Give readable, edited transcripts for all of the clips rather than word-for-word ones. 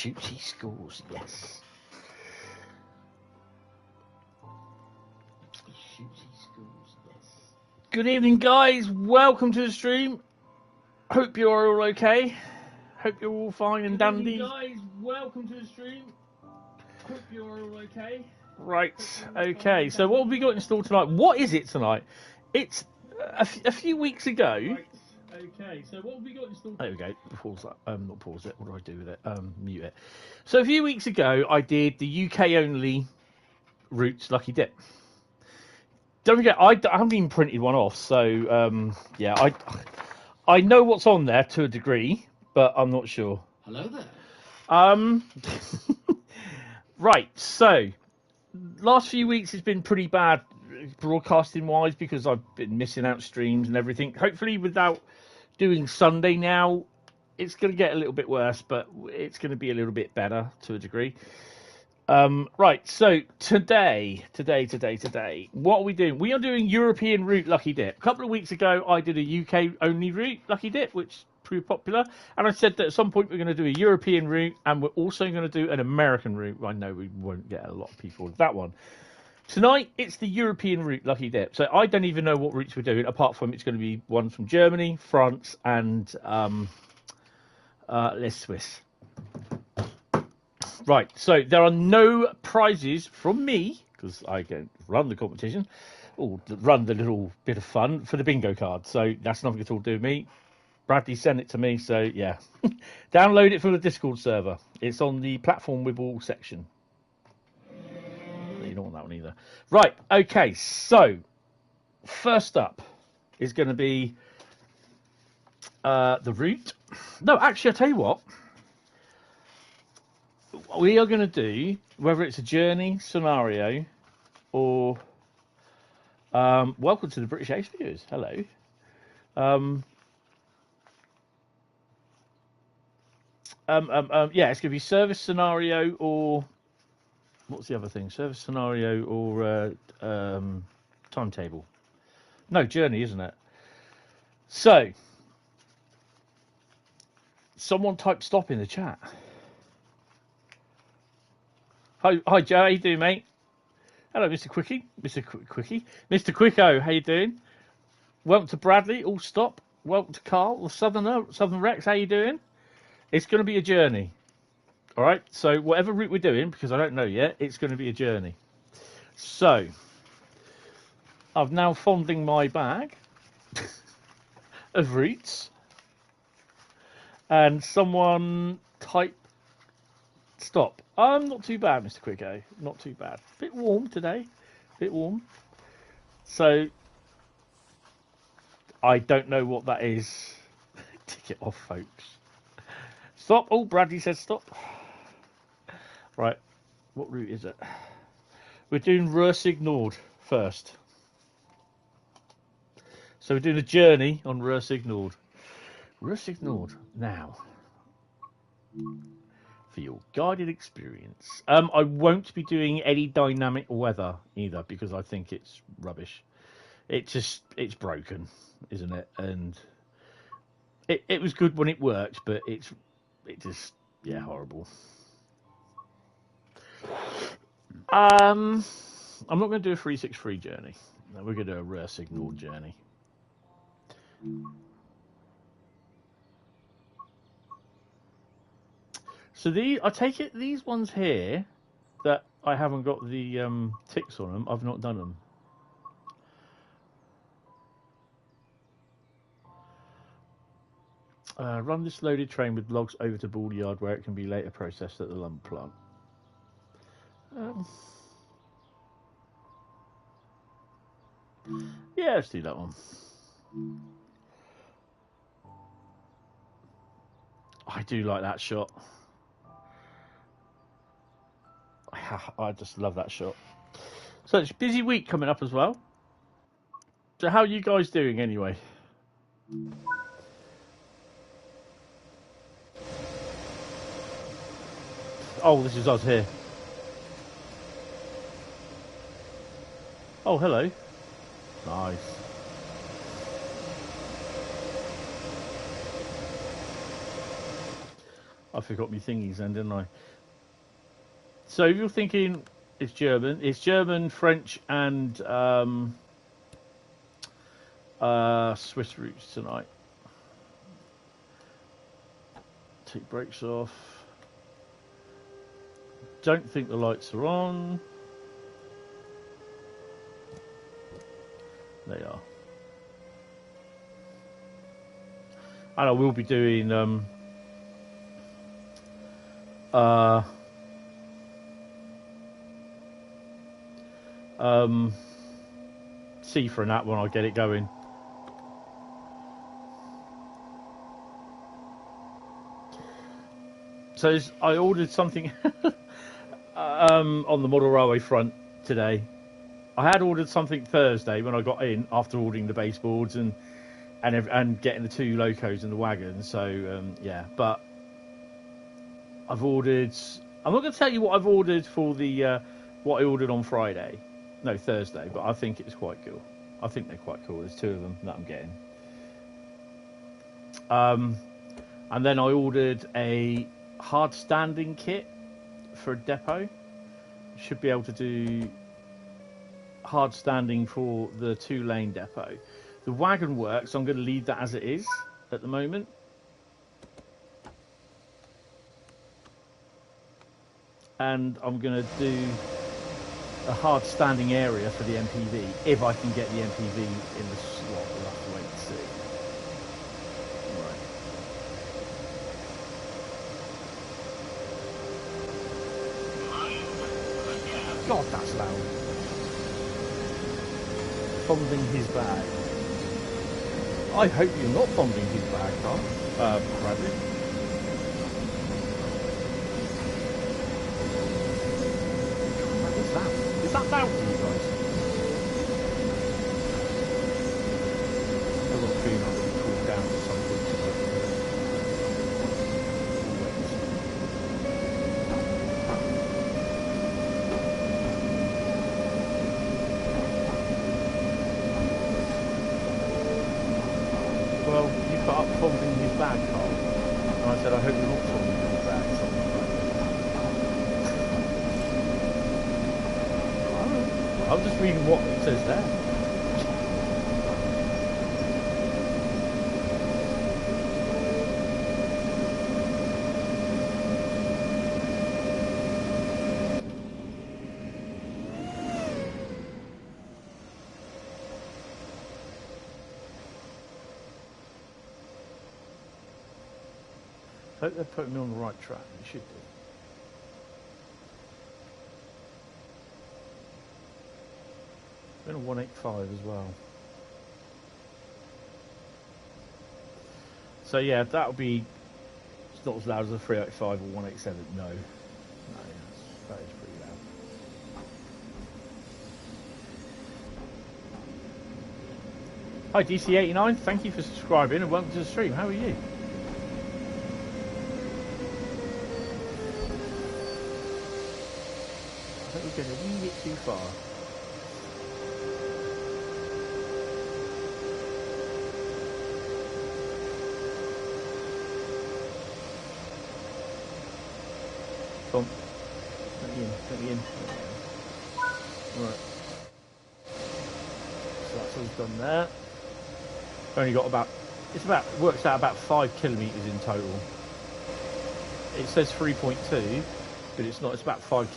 Shooty schools, yes. Shooty schools, yes. Good evening, guys. Welcome to the stream. Hope you're all okay. Hope you're all fine and dandy. Good evening, guys. Welcome to the stream. Hope you're all okay. Right, okay. So what have we got in store tonight? What is it tonight? It's a few weeks ago. Right. Okay, so what have we got in store? There we go. Pause that. Not pause it. What do I do with it? Mute it. So a few weeks ago, I did the UK only routes Lucky Dip. Don't forget, I haven't even printed one off. So yeah, I know what's on there to a degree, but I'm not sure. Hello there. Right. So last few weeks has been pretty bad broadcasting wise because I've been missing out streams and everything. Hopefully without doing Sunday now, it's going to get a little bit worse, but it's going to be a little bit better to a degree. Right, so today, what are we doing? We are doing European route Lucky Dip. A couple of weeks ago, I did a UK only route Lucky Dip, which proved popular, and I said that at some point we're going to do a European route, and we're also going to do an American route. I know we won't get a lot of people with that one. Tonight, it's the European route Lucky Dip. So I don't even know what routes we're doing, apart from it's going to be one from Germany, France, and Les Suisse. Right, so there are no prizes from me, because I don't run the competition, or run the little bit of fun for the bingo card. So that's nothing at all to do with me. Bradley sent it to me, so yeah. Download it from the Discord server. It's on the platform Wibble section. You don't want that one either. Right, okay, so first up is going to be the route. No, actually, I'll tell you what. We are going to do, whether it's a journey, scenario, or welcome to the British Ace viewers. Hello. Yeah, it's going to be service scenario or what's the other thing? Service scenario or timetable? No, journey, isn't it? So, someone type stop in the chat. Hi, Joe. How you doing, mate? Hello, Mr. Quickie. Mr. Quicko, how you doing? Welcome to Bradley. All stop. Welcome to Carl, the Southern Rex. How you doing? It's going to be a journey. All right. So whatever route we're doing, because I don't know yet, it's going to be a journey. So I've now fondling my bag of routes, and someone type stop. Not too bad, Mr. Quicko. Not too bad. Bit warm today. Bit warm. So I don't know what that is. Tick it off, folks. Stop. Oh, Bradley says stop. Right. What route is it? We're doing Ruhr Nord first. So we're doing a journey on Ruhr Nord. Ruhr Nord now. For your guided experience. I won't be doing any dynamic weather either because I think it's rubbish. It's broken, isn't it? And it was good when it worked, but it's horrible. I'm not going to do a 363 journey. No, we're going to do a Ruhr Nord journey. So I take it these ones here that I haven't got the ticks on them, I've not done them. Run this loaded train with logs over to Ball Yard where it can be later processed at the lumber plant. Yeah, let's do that one. I do like that shot. I just love that shot. So it's a busy week coming up as well. So how are you guys doing anyway? Oh, this is us here. Oh, hello. Nice. I forgot my thingies then, didn't I? So if you're thinking it's German, French, and Swiss routes tonight. Take brakes off. Don't think the lights are on. They are. And I will be doing C for that when I get it going. So I ordered something on the model railway front today. I had ordered something Thursday when I got in after ordering the baseboards and getting the 2 locos and the wagon. So yeah, but I've ordered. I'm not going to tell you what I've ordered for the what I ordered on Thursday, but I think it's quite cool. I think they're quite cool. There's 2 of them that I'm getting. And then I ordered a hard standing kit for a depot. Should be able to do hard standing for the 2-lane depot. The wagon works. I'm going to leave that as it is at the moment. And I'm going to do a hard standing area for the MPV if I can get the MPV in the slot. We'll have to wait and see. Right. God, that's loud. Fumbling his bag. I hope you're not fumbling his bag, Carl. Bradley. What is that? Is that loud for you guys? I've got a feeling I'm going to cool down at some point. Well, you put up fumbling his bag, Carl. And I said, I hope you're not fumbling his bag. Something like that. I'm just reading what it says there. I hope they're putting me on the right track. They should do. Been a 185 as well. So yeah, that'll be. It's not as loud as a 385 or 187. No, that is pretty loud. Hi DC89, thank you for subscribing and welcome to the stream. How are you? I think we're going a wee bit too far. Come on. Let me in. Right. So that's all done there. Only got works out about 5 kilometres in total. It says 3.2, but it's not, it's about 5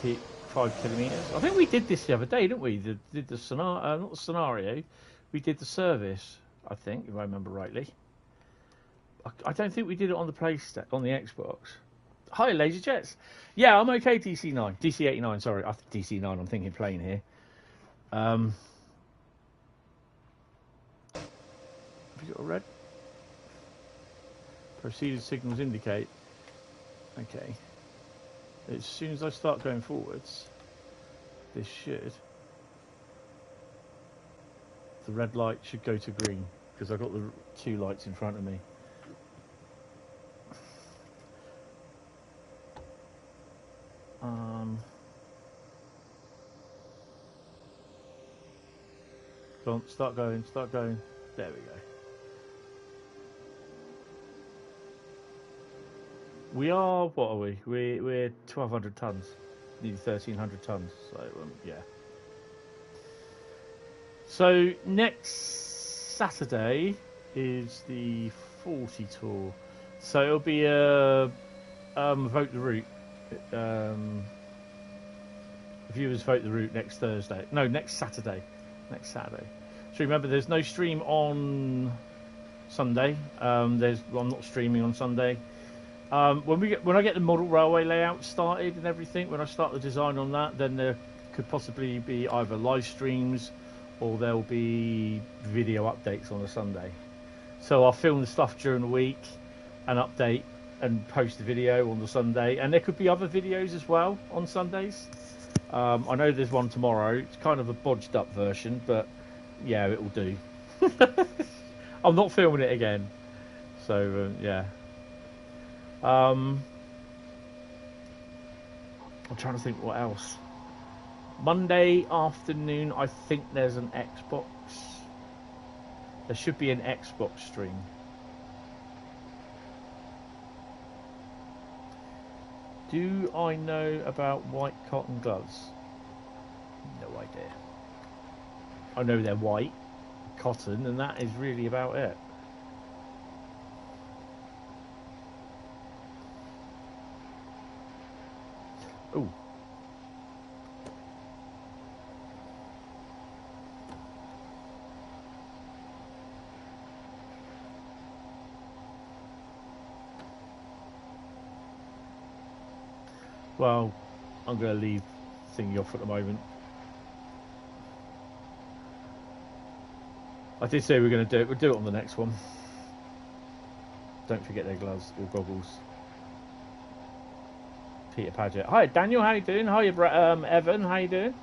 kilometres. I think we did this the other day, didn't we? Did the scenario, not the scenario, we did the service, I think, if I remember rightly. I don't think we did it on the PlayStation, on the Xbox. Hi, Laser Jets. Yeah, I'm okay, DC9. DC89, sorry. DC9, I'm thinking plane here. Have you got a red? Proceeded signals indicate. Okay. As soon as I start going forwards, this should. The red light should go to green, because I've got the 2 lights in front of me. Go on, start going. There we go. We are, what are we? We're 1,200 tons, nearly 1,300 tons. So yeah. So next Saturday is the 40 tour. So it'll be a vote the route. Viewers vote the route next Thursday. No, next Saturday. Next Saturday. So remember, there's no stream on Sunday. I'm not streaming on Sunday. When I get the model railway layout started and everything, when I start the design on that, then there could possibly be either live streams or there'll be video updates on a Sunday. So I'll film the stuff during the week and update and post the video on the Sunday. And there could be other videos as well on Sundays. I know there's one tomorrow. It's kind of a bodged up version, but yeah, it will do. I'm not filming it again. So yeah. I'm trying to think what else. Monday afternoon, I think there's an Xbox. There should be an Xbox stream. Do I know about white cotton gloves? No idea. I know they're white cotton, and that is really about it. Oh. Well, I'm going to leave thingy off at the moment. I did say we were going to do it. We'll do it on the next one. Don't forget their gloves or goggles. Peter Paget. Hi, Daniel. How you doing? Hi, Evan. How you doing?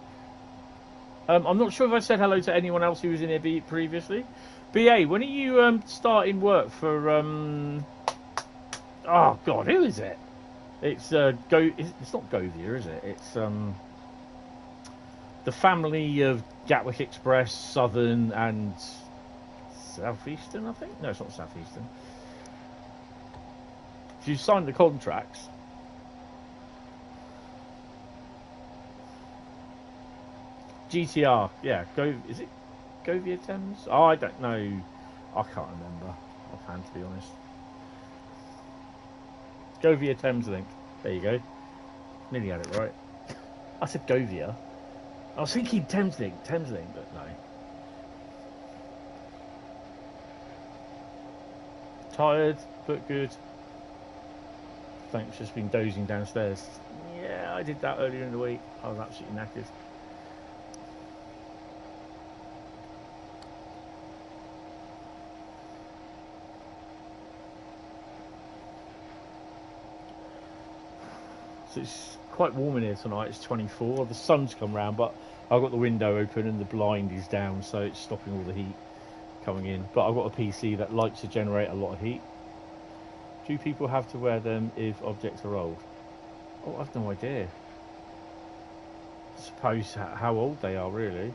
I'm not sure if I said hello to anyone else who was in here previously. BA, when are you starting work for? Oh God, who is it? It's It's not Govia, is it? It's the family of Gatwick Express, Southern, and Southeastern. I think. No, it's not Southeastern. If you signed the contracts. GTR, yeah. Is it Govia Thames? Oh, I don't know. I can't remember offhand, to be honest. Govia Thames Link. There you go. Nearly had it right. I said Govia. I was thinking Thames Link, but no. Tired, but good. Thanks, just been dozing downstairs. Yeah, I did that earlier in the week. I was absolutely knackered. So it's quite warm in here tonight. It's 24. The sun's come round, but I've got the window open and the blind is down, so it's stopping all the heat coming in. But I've got a PC that likes to generate a lot of heat. Do people have to wear them if objects are old? Oh, I've no idea. I suppose how old they are, really.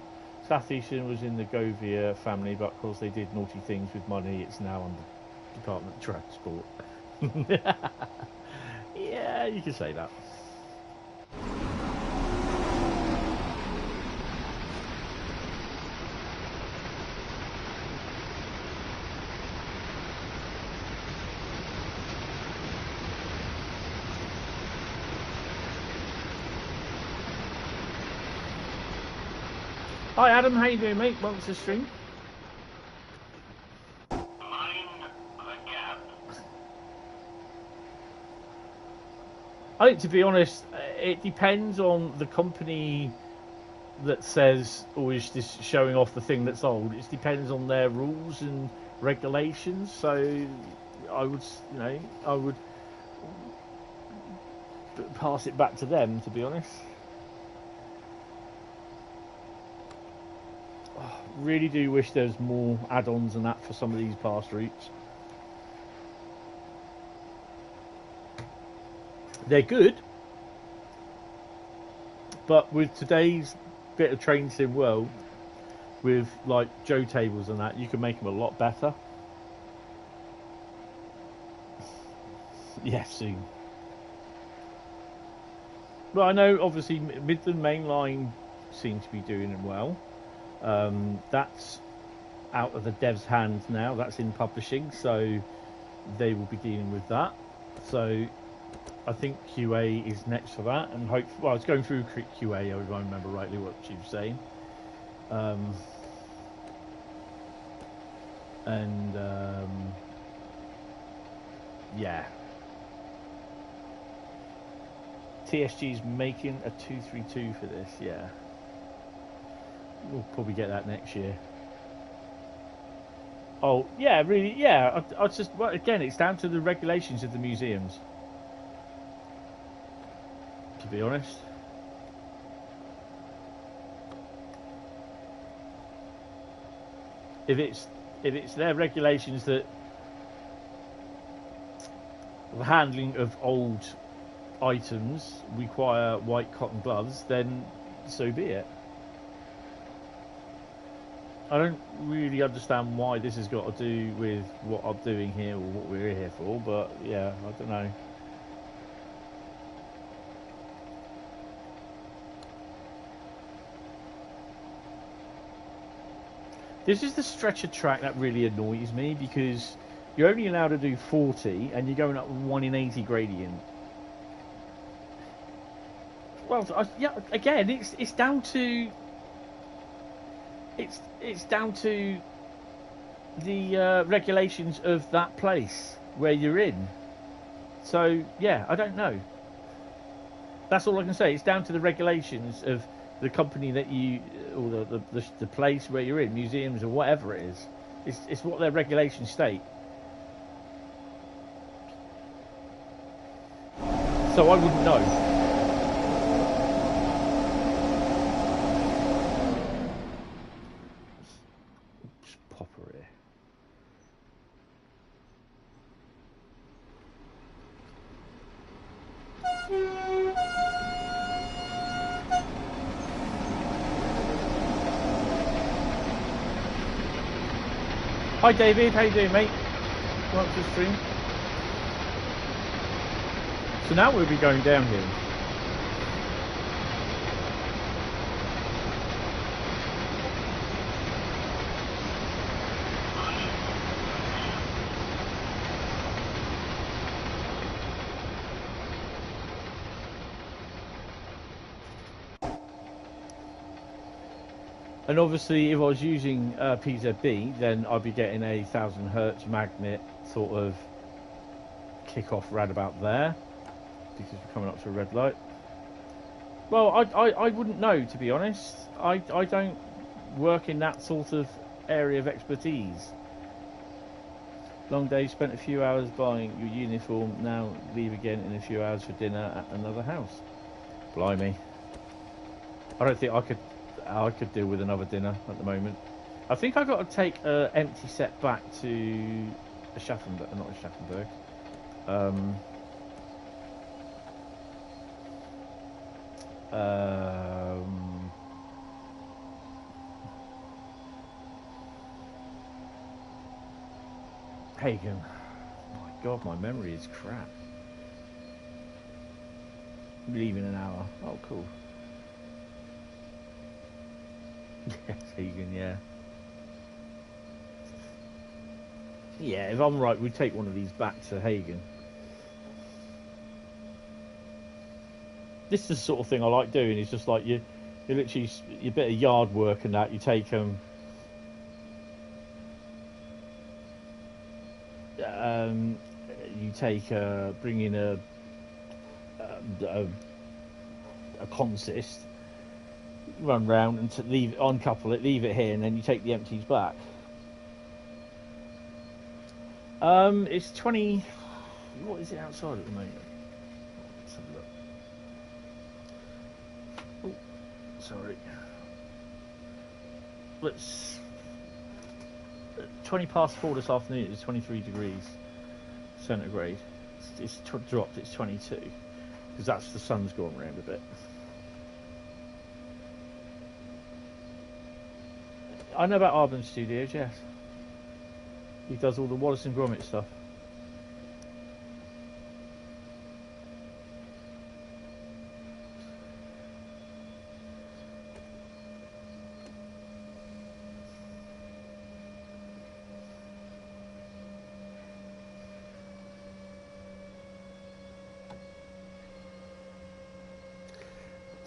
Southeastern was in the Govia family, but of course they did naughty things with money. It's now under Department of Transport. Yeah, you can say that. Hi Adam, how you doing, mate? Welcome to the stream. I think, to be honest, it depends on the company that says, or is this showing off the thing that's old. It depends on their rules and regulations. So I would pass it back to them, to be honest. Oh, really do wish there's more add-ons and that for some of these past routes. They're good, but with today's bit of train sim world, with like Joe tables and that, you can make them a lot better. Yeah, soon. Well, I know obviously Midland Main Line seems to be doing it well. That's out of the devs' hands now. That's in publishing, so they will be dealing with that. So I think QA is next for that, and hope. Well, it's going through QA, if I remember rightly what she was saying. Yeah. TSG's making a 232 for this, yeah. We'll probably get that next year. Oh, yeah, really, yeah. I just, well, again, it's down to the regulations of the museums, to be honest. If it's their regulations that the handling of old items require white cotton gloves, then so be it. I don't really understand why this has got to do with what I'm doing here or what we're here for, but yeah, I don't know. This is the stretcher track that really annoys me, because you're only allowed to do 40 and you're going up 1 in 80 gradient. Well, yeah, again, it's down to it's down to the regulations of that place where you're in. So yeah, I don't know. That's all I can say. It's down to the regulations of the company that you, or the place where you're in, museums or whatever it is. It's what their regulations state. So I wouldn't know. Hi David, how you doing, mate? Welcome to the stream. So now we'll be going down here. And obviously, if I was using PZB, then I'd be getting a 1000 hertz magnet sort of kick off right about there, because we're coming up to a red light. Well, I wouldn't know, to be honest. I don't work in that sort of area of expertise. Long day, spent a few hours buying your uniform, now leave again in a few hours for dinner at another house. Blimey. I don't think I could deal with another dinner at the moment. I think I've got to take an empty set back to Aschaffenburg, not Aschaffenburg. Hagen. My God, my memory is crap. Leave in an hour. Oh, cool. Yes, Hagen, yeah. Yeah, if I'm right, we take one of these back to Hagen. This is the sort of thing I like doing. It's just like you literally, your bit of yard work and that. You take them. Bring in a consist, run round and uncouple it, leave it here, and then you take the empties back. It's 20. What is it outside at the moment? Let's have a look. Oh, sorry. Let's. 20 past 4 this afternoon. It's 23 degrees centigrade. It's dropped. It's 22 because that's the sun's gone round a bit. I know about Arbon Studios, yes. He does all the Wallace and Gromit stuff.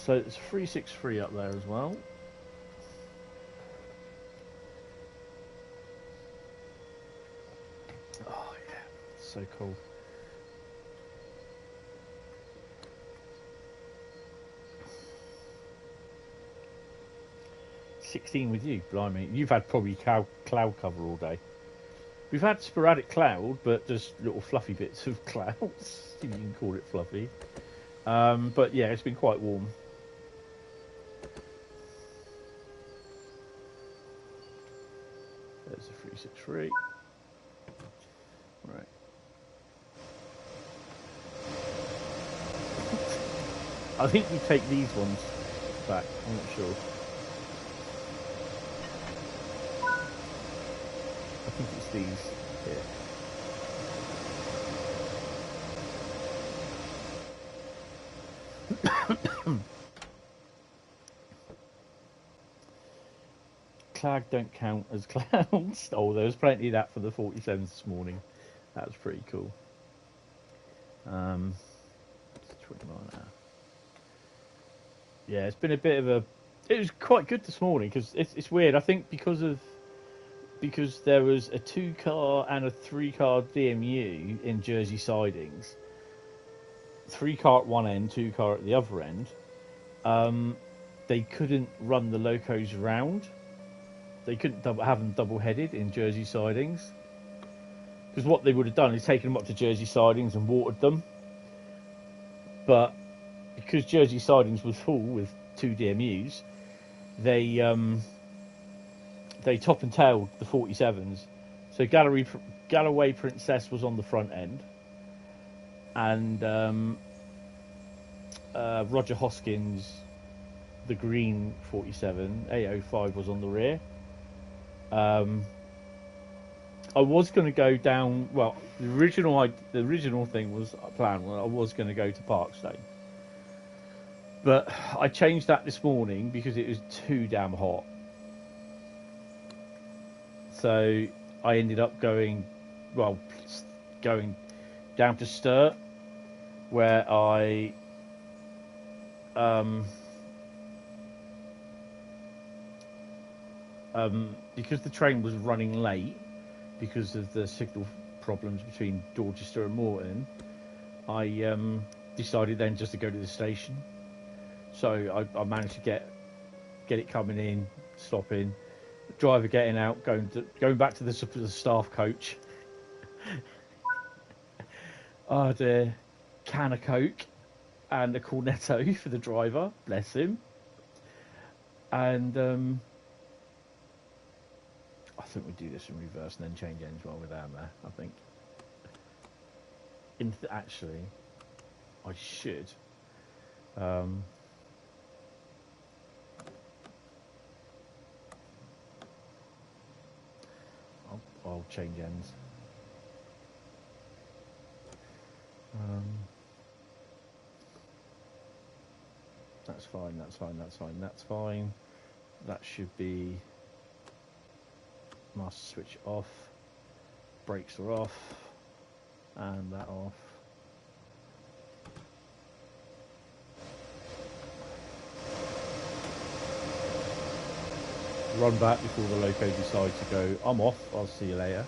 So it's 363 up there as well. Oh yeah, so cool. "16 with you, blimey. You've had probably cloud cover all day." We've had sporadic cloud, but just little fluffy bits of clouds, if you can call it fluffy. But yeah, it's been quite warm. There's a 363. Right. I think we take these ones back. I'm not sure. I think it's these here. Clag don't count as clouds. Oh, there was plenty of that for the 47s this morning. That was pretty cool. 29 hours. Yeah, it's been a bit of a. It was quite good this morning because it's weird. I think because there was a 2-car and a 3-car DMU in Jersey sidings. 3-car at one end, 2-car at the other end. They couldn't run the locos round. They couldn't have them double-headed in Jersey sidings. Because what they would have done is taken them up to Jersey sidings and watered them. But because Jersey sidings was full with 2 DMUs, they top and tailed the 47s. So Galloway Princess was on the front end. And Roger Hoskins, the green 47, 805 was on the rear. I was going to go down. Well, the original thing was planned. I was going to go to Parkstone, but I changed that this morning because it was too damn hot. So I ended up going down to Sturt, where I because the train was running late because of the signal problems between Dorchester and Morton, I decided then just to go to the station. So I managed to get it coming in, stopping, driver getting out, going back to the staff coach. I had a can of Coke and a cornetto for the driver, bless him. And I think we do this in reverse and then change ends while we're down there, I think. Actually, I should. I'll change ends. That's fine, that's fine, that's fine, that's fine. That should be master switch off, brakes are off, and that off. Run back before the loco decides to go, I'm off, I'll see you later.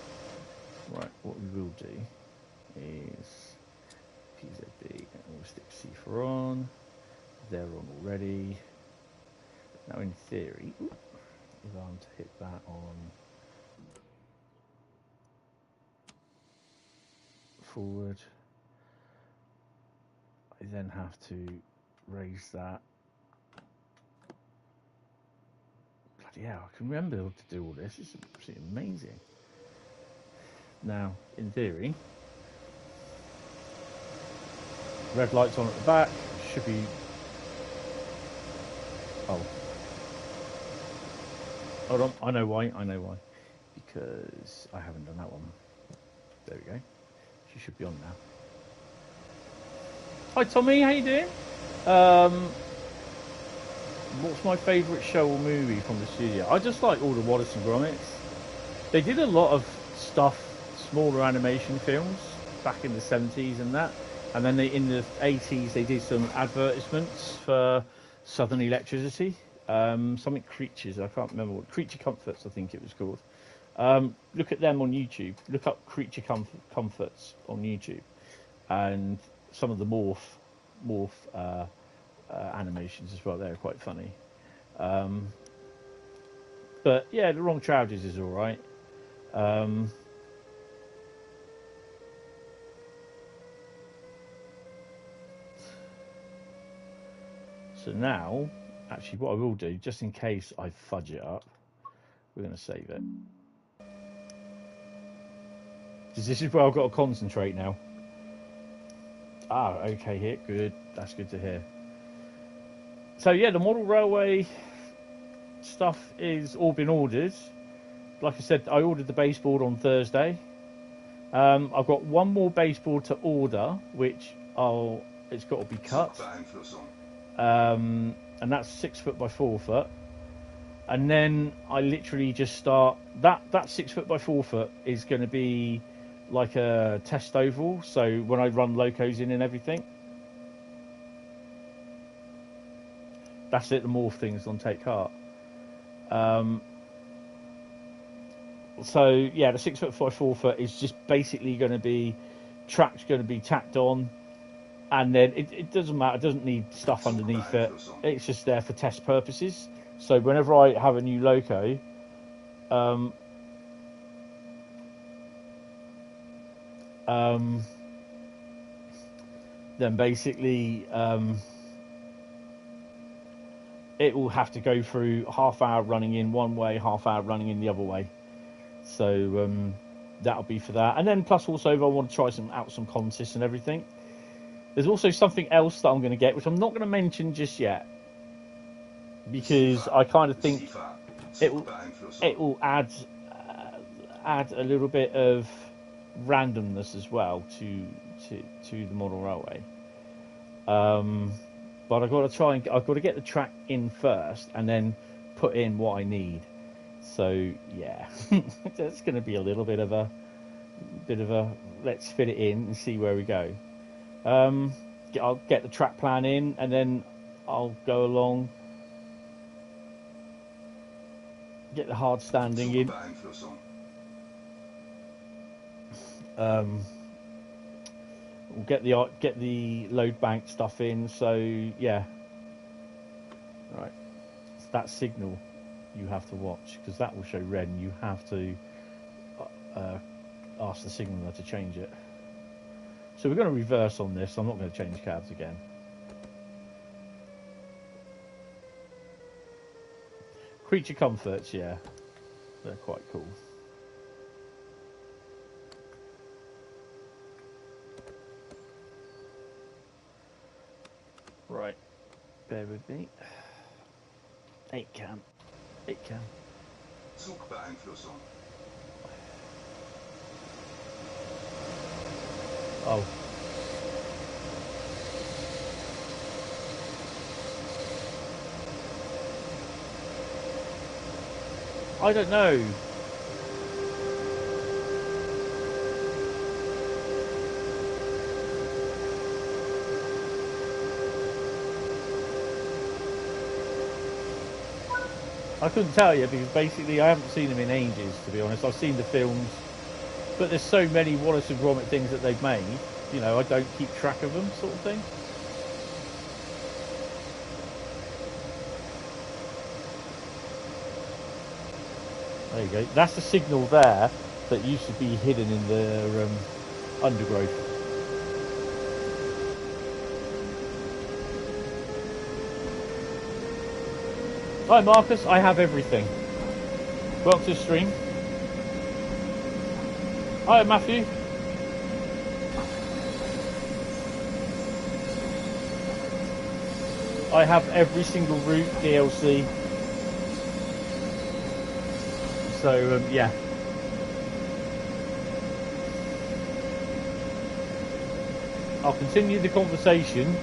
Right, what we will do is PZB, and we'll stick C4 on. They're on already. Now in theory, if I'm to hit that on forward, I then have to raise that. Bloody hell, I can remember how to do all this. It's absolutely amazing. Now, in theory, red lights on at the back, should be... Oh. Hold on, I know why. Because I haven't done that one. There we go. She should be on now. Hi Tommy, how you doing? What's my favourite show or movie from the studio? I just like all the Wallace and Gromits. They did a lot of stuff, smaller animation films back in the 70s and that. And then in the 80s they did some advertisements for Southern Electricity, something Creatures. I can't remember what Creature Comforts. I think it was called. Look at them on YouTube. Look up Creature Comforts on YouTube, and some of the morph animations as well. They're quite funny. But yeah, the Wrong Trousers is all right. So now, actually, what I will do, just in case I fudge it up, we're going to save it. Because this is where I've got to concentrate now. Ah, okay, here, good. That's good to hear. So yeah, the model railway stuff is all been ordered. Like I said, I ordered the baseboard on Thursday. I've got one more baseboard to order, which it's got to be cut. And that's 6 foot by 4 foot. And then I literally just start that 6 foot by 4 foot is going to be like a test oval. So when I run locos in and everything, that's it. The morph thing's on take heart. So yeah, the 6 foot by 4 foot is just basically going to be track's going to be tacked on, and then it doesn't matter. It doesn't need stuff underneath it. It's just there for test purposes. So whenever I have a new loco, then basically it will have to go through half hour running in one way, half hour running in the other way. So that'll be for that. And then plus also if I want to try out some contests and everything, there's also something else that I'm going to get, which I'm not going to mention just yet, because I kind of think it will add a little bit of randomness as well to the model railway. But I've got to get the track in first and then put in what I need. So yeah, it's going to be a little bit of a let's fit it in and see where we go. I'll get the track plan in and then I'll go along, get the hard standing in. We'll get the load bank stuff in. So yeah, right. It's that signal you have to watch, because that will show red, and you have to ask the signaller to change it. So we're going to reverse on this. I'm not going to change cabs again. Creature comforts, yeah, they're quite cool. Right, bear with me. 8 cam. Zugbeeinflussung. Oh. I don't know. I couldn't tell you, because basically I haven't seen them in ages, to be honest. I've seen the films, but there's so many Wallace and Gromit things that they've made, you know, I don't keep track of them, sort of thing. There you go. That's the signal there that used to be hidden in the undergrowth. Hi Marcus, I have everything. Welcome to the stream. Hi Matthew. I have every single route DLC. So yeah. I'll continue the conversation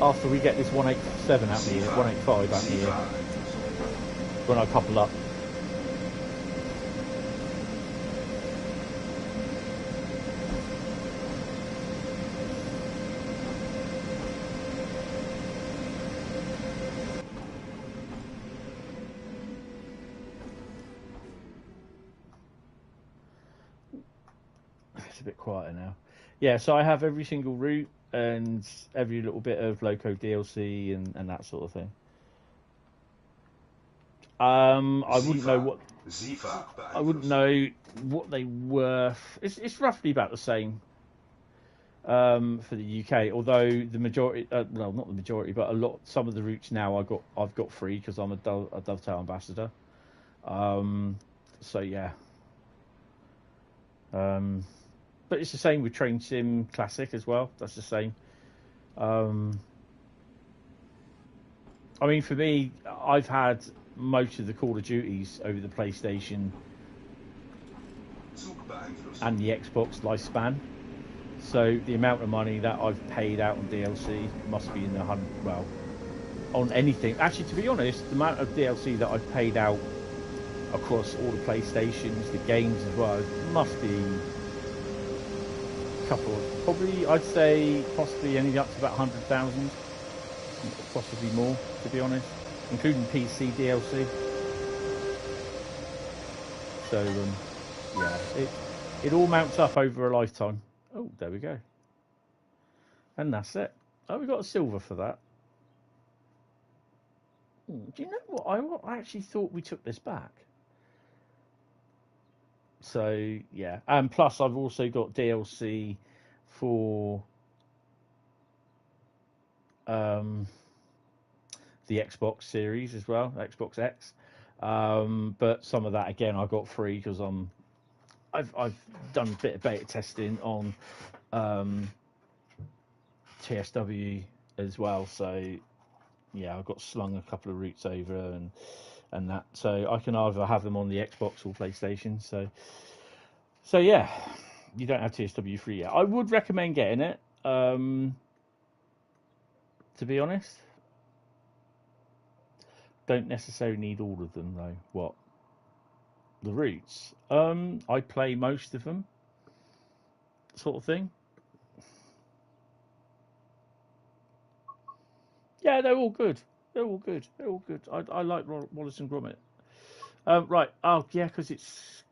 after we get this 187 out here, 185 out here, when I couple up. it's a bit quieter now. Yeah, so I have every single route and every little bit of loco DLC and that sort of thing. I wouldn't know what they were. It's roughly about the same for the UK. Although the majority, well, not the majority, but some of the routes now I've got free because I'm a Dovetail ambassador. So yeah. But it's the same with Train Sim Classic as well. That's the same. I mean, for me, I've had most of the Call of Duties over the PlayStation and the Xbox lifespan. So the amount of money that I've paid out on DLC must be in the hundred. Well, on anything. Actually, to be honest, the amount of DLC that I've paid out across all the PlayStations, the games as well, must be a couple. Probably, I'd say possibly anything up to about 100,000, possibly more, to be honest, including PC DLC. So yeah, it all mounts up over a lifetime. Oh, there we go. And that's it. Oh, we got a silver for that. Do you know what? I actually thought we took this back. So yeah, and plus I've also got DLC for the Xbox series as well, Xbox X. But some of that again I got free because I've done a bit of beta testing on TSW as well. So yeah, I've got slung a couple of routes over and that, so I can either have them on the Xbox or PlayStation. So yeah, you don't have TSW free yet. I would recommend getting it. To be honest, don't necessarily need all of them though. What? The routes? I play most of them, sort of thing. Yeah, they're all good. They're all good. They're all good. I like Wallace and Gromit. Right. Oh, yeah, because it's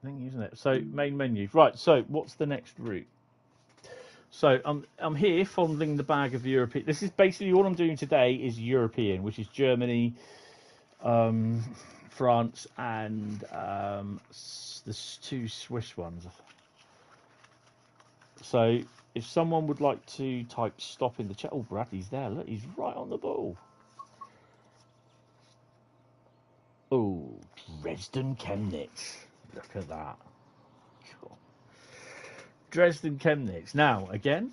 thing, isn't it? So main menu. Right. So what's the next route? So I'm here fondling the bag of European. This is basically all I'm doing today is European, which is Germany, France, and the two Swiss ones. So if someone would like to type stop in the chat. Oh, Bradley's there. Look, he's right on the ball. Oh, Dresden Chemnitz. Look at that. Cool. Dresden Chemnitz. Now, again,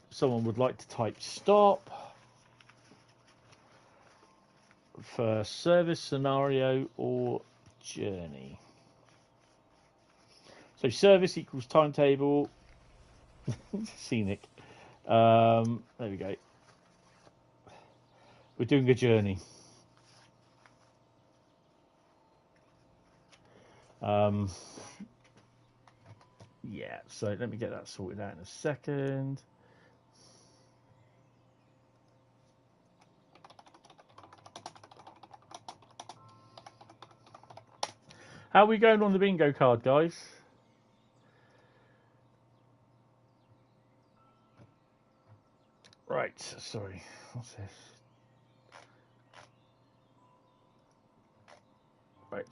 someone would like to type stop for service, scenario, or journey. So service equals timetable. Scenic. There we go. We're doing a journey. Yeah, so let me get that sorted out in a second. How are we going on the bingo card, guys? Right, sorry. What's this? Right.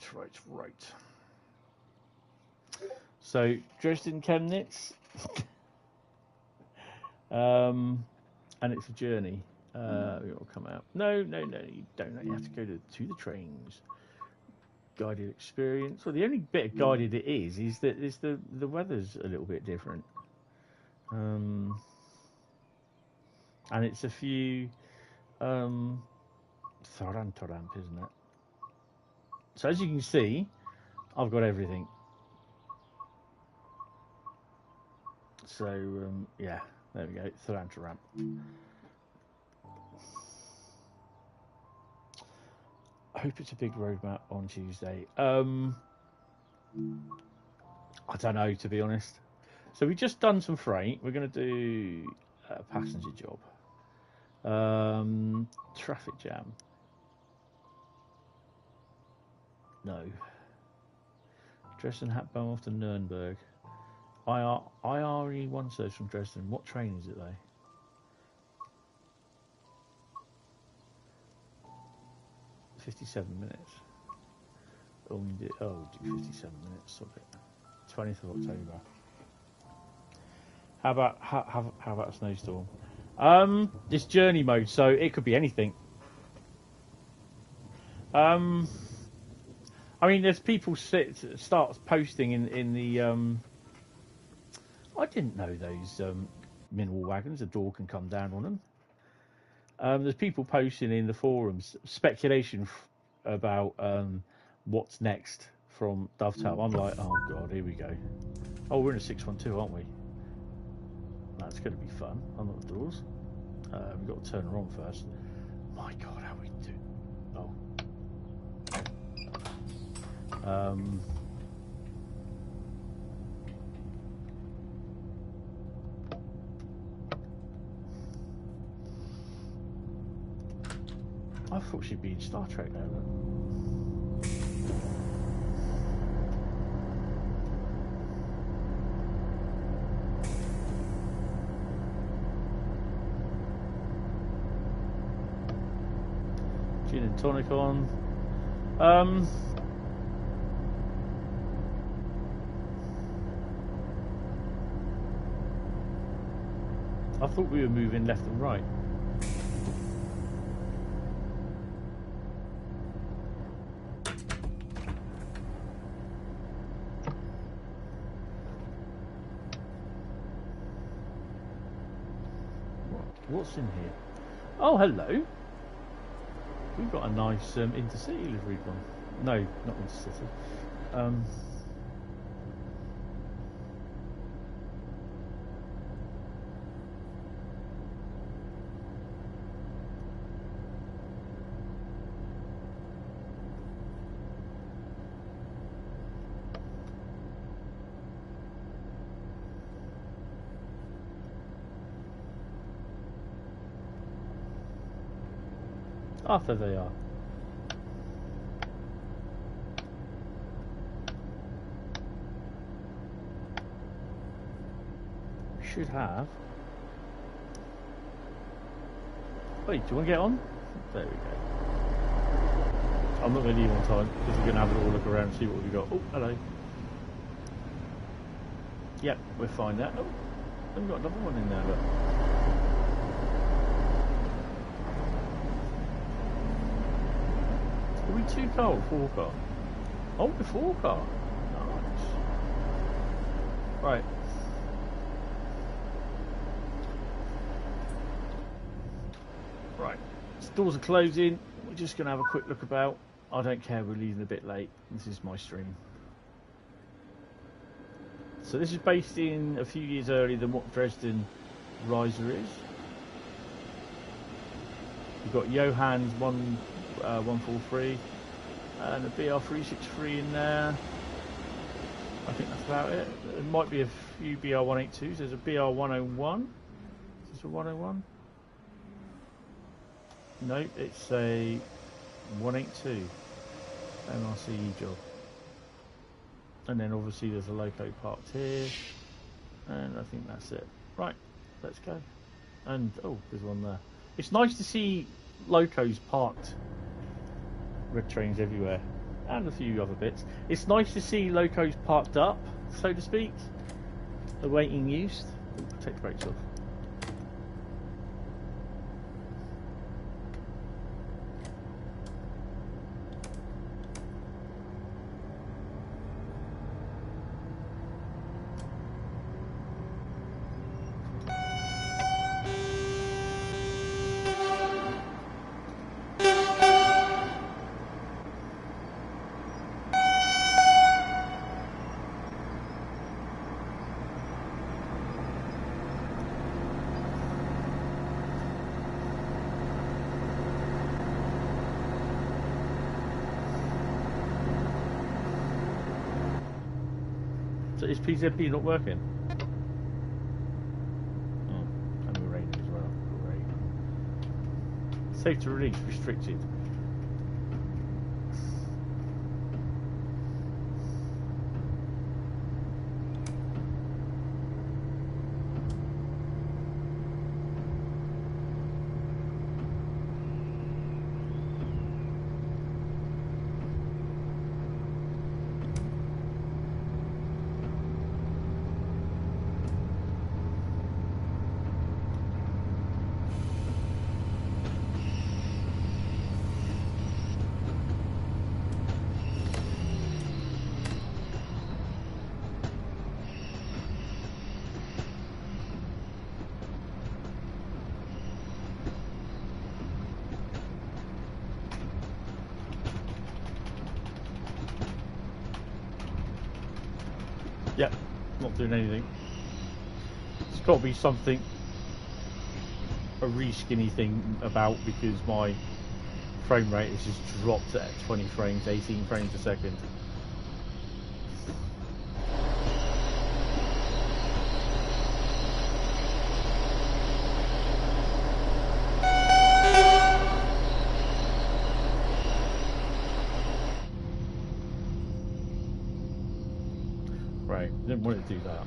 So Dresden Chemnitz, and it's a journey. It'll come out. No, you don't. You have to go to the trains. Guided experience. Well, the only bit of guided it is that the weather's a little bit different. And it's a few Thoramp, isn't it? So as you can see, I've got everything. So yeah, there we go. Thoramp. I hope it's a big roadmap on Tuesday. I don't know, to be honest. So we've just done some freight. We're going to do a passenger job. Traffic jam. No. Dresden Hauptbahnhof to Nuremberg. IRE1 says from Dresden. What train is it though? $57 minutes. Oh, do 57 minutes. Stop it. 20th of October. How about a snowstorm? This journey mode, so it could be anything. I mean, there's people start posting in the. I didn't know those mineral wagons. A door can come down on them. There's people posting in the forums speculation about what's next from Dovetail. I'm like, oh god, here we go. Oh, we're in a 612, aren't we? That's going to be fun. Unlock the doors. We've got to turn her on first. My god, how we do? Oh. I thought she'd be in Star Trek now. Gin and tonic on. I thought we were moving left and right. What's in here? Oh, hello. We've got a nice intercity liveried one. No, not intercity. Ah, there they are. We should have. Wait, do you want to get on? There we go. I'm not going to leave on time because we're going to have a little look around and see what we've got. Oh, hello. Yep, we're fine there. Oh, we've got another one in there, look. Are we 2-car or 4-car? Oh, we're 4-car. Nice. Right. Right. Doors are closing. We're just going to have a quick look about. I don't care, we're leaving a bit late. This is my stream. So this is based in a few years earlier than what Dresden Riesa is. We've got Johann's 143 and a BR363 in there. I think that's about it. There might be a few BR182s. There's a BR101. Is this a 101? No, it's a 182 MRCE job. And then obviously there's a loco parked here. And I think that's it. Right, let's go. And oh, there's one there. It's nice to see locos parked. Red trains everywhere. And a few other bits. It's nice to see locos parked up, so to speak. Awaiting use. Take the brakes off. Is PZB not working? Oh, and we're raining as well. Great. Safe to release, restricted. Yep, not doing anything. It's got to be something, a reskinny thing about, because my frame rate has just dropped at 20 frames, 18 frames a second. Right, didn't want to do that.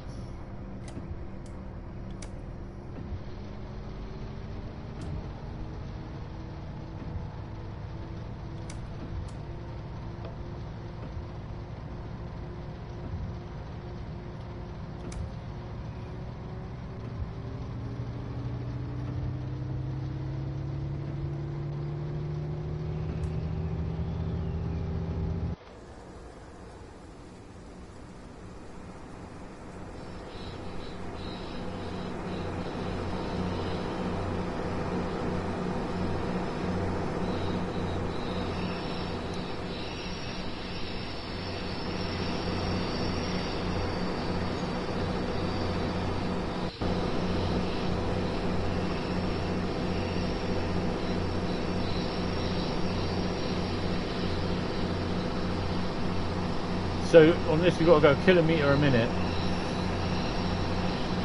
So on this we've got to go a kilometre a minute,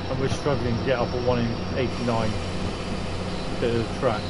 and we're struggling to get up at 1 in 89 bit of the track.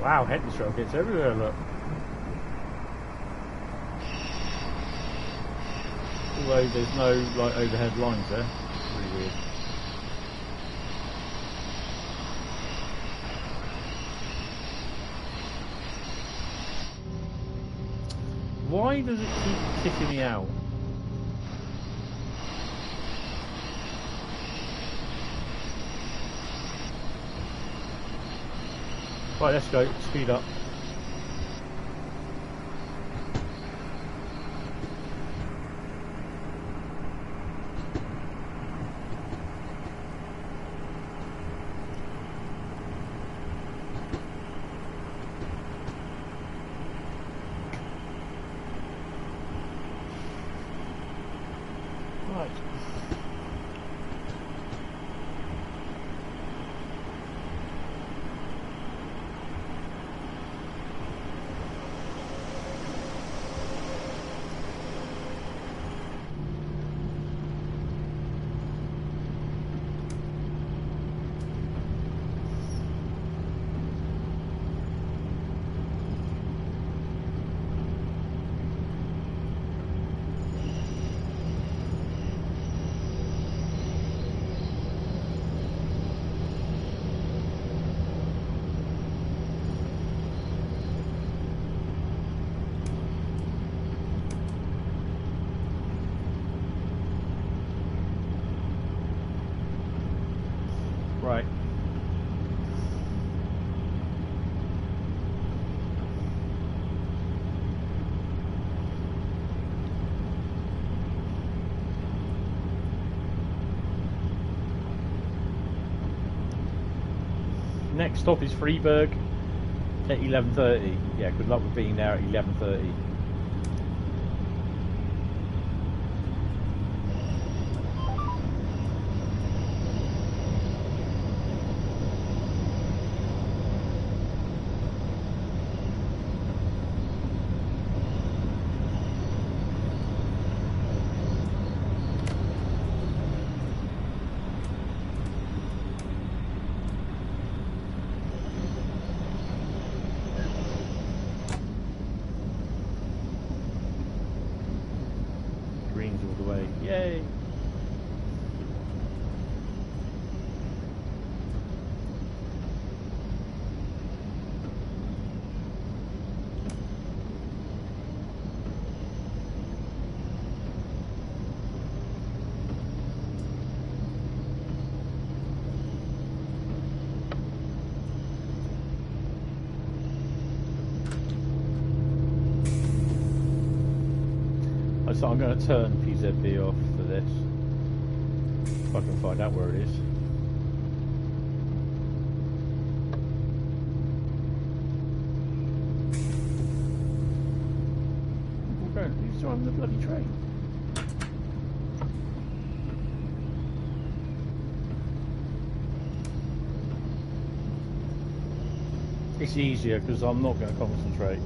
Wow, Hentis road gets everywhere, look. Although there's no like overhead lines there. Really weird. Why does it keep kicking me out? Right, let's go. Speed up. Right. Right. Next stop is Freiburg at 11:30. Yeah, good luck with being there at 11:30. All the way. Yay! So I'm going to turn PZB off for this. If I can find out where it is. Who's driving the bloody train? It's easier because I'm not going to concentrate.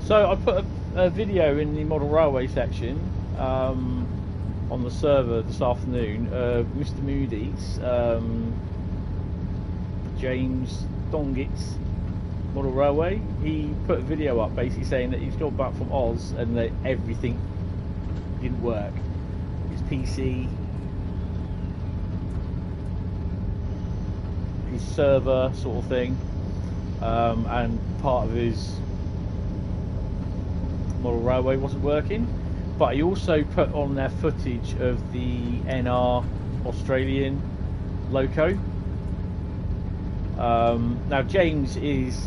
So I put a video in the model railway section on the server this afternoon. Mr. Moody's, James Dongett's model railway, he put a video up basically saying that he's got back from Oz and that everything didn't work. His PC, his server sort of thing, and part of his model railway wasn't working. But he also put on their footage of the NR Australian loco. Now James is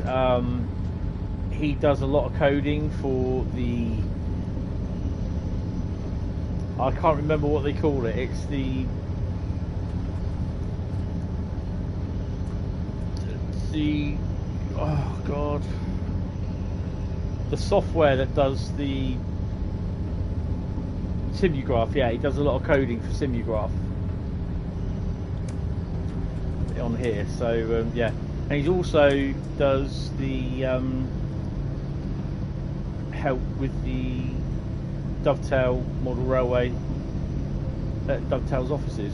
he does a lot of coding for the, I can't remember what they call it. It's the oh god, the software that does the Simulgraph. Yeah, he does a lot of coding for Simulgraph on here. So yeah, and he also does the help with the Dovetail model railway at Dovetail's offices.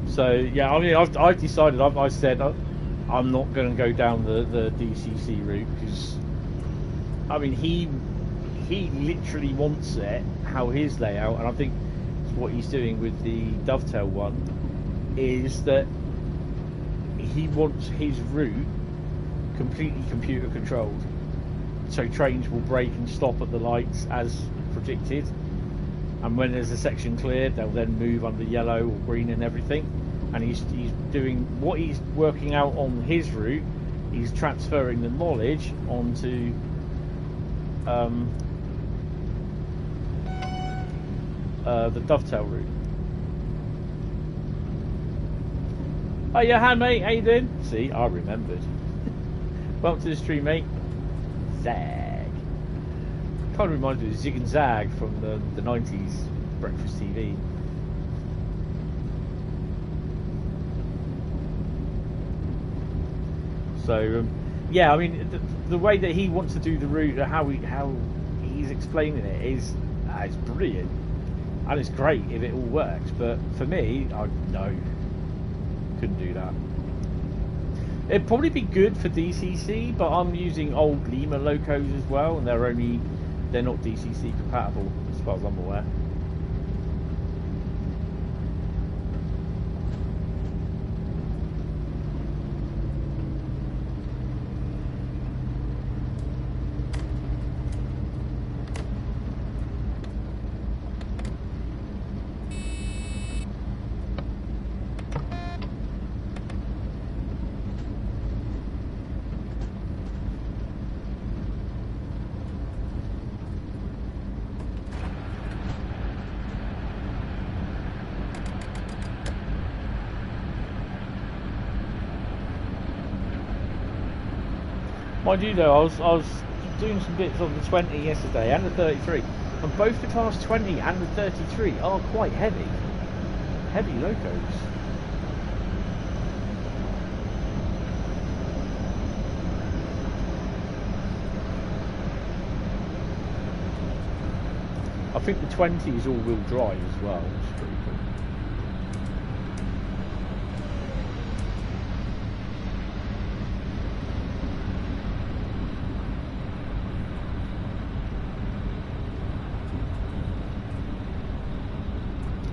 So yeah, I mean, I've decided. I said I'm not going to go down the DCC route because, I mean, he literally wants it how his layout, and I think what he's doing with the Dovetail one is that he wants his route completely computer controlled, so trains will brake and stop at the lights as predicted, and when there's a section cleared, they'll then move under yellow or green and everything. And he's doing what he's working out on his route. He's transferring the knowledge onto the Dovetail route. Oh yeah, hi mate, how you doing? See, I remembered. Welcome to the stream, mate. Zag. Kind of reminds me of Zig and Zag from the 90s breakfast TV. So yeah, I mean, the way that he wants to do the route, how he's explaining it is it's brilliant, and it's great if it all works. But for me, no, couldn't do that. It'd probably be good for DCC, but I'm using old Lima locos as well, and they're not DCC compatible as far as I'm aware. Mind you though, I was doing some bits on the 20 yesterday and the 33, and both the class 20 and the 33 are quite heavy locos. I think the 20 is all-wheel drive as well, which is pretty cool.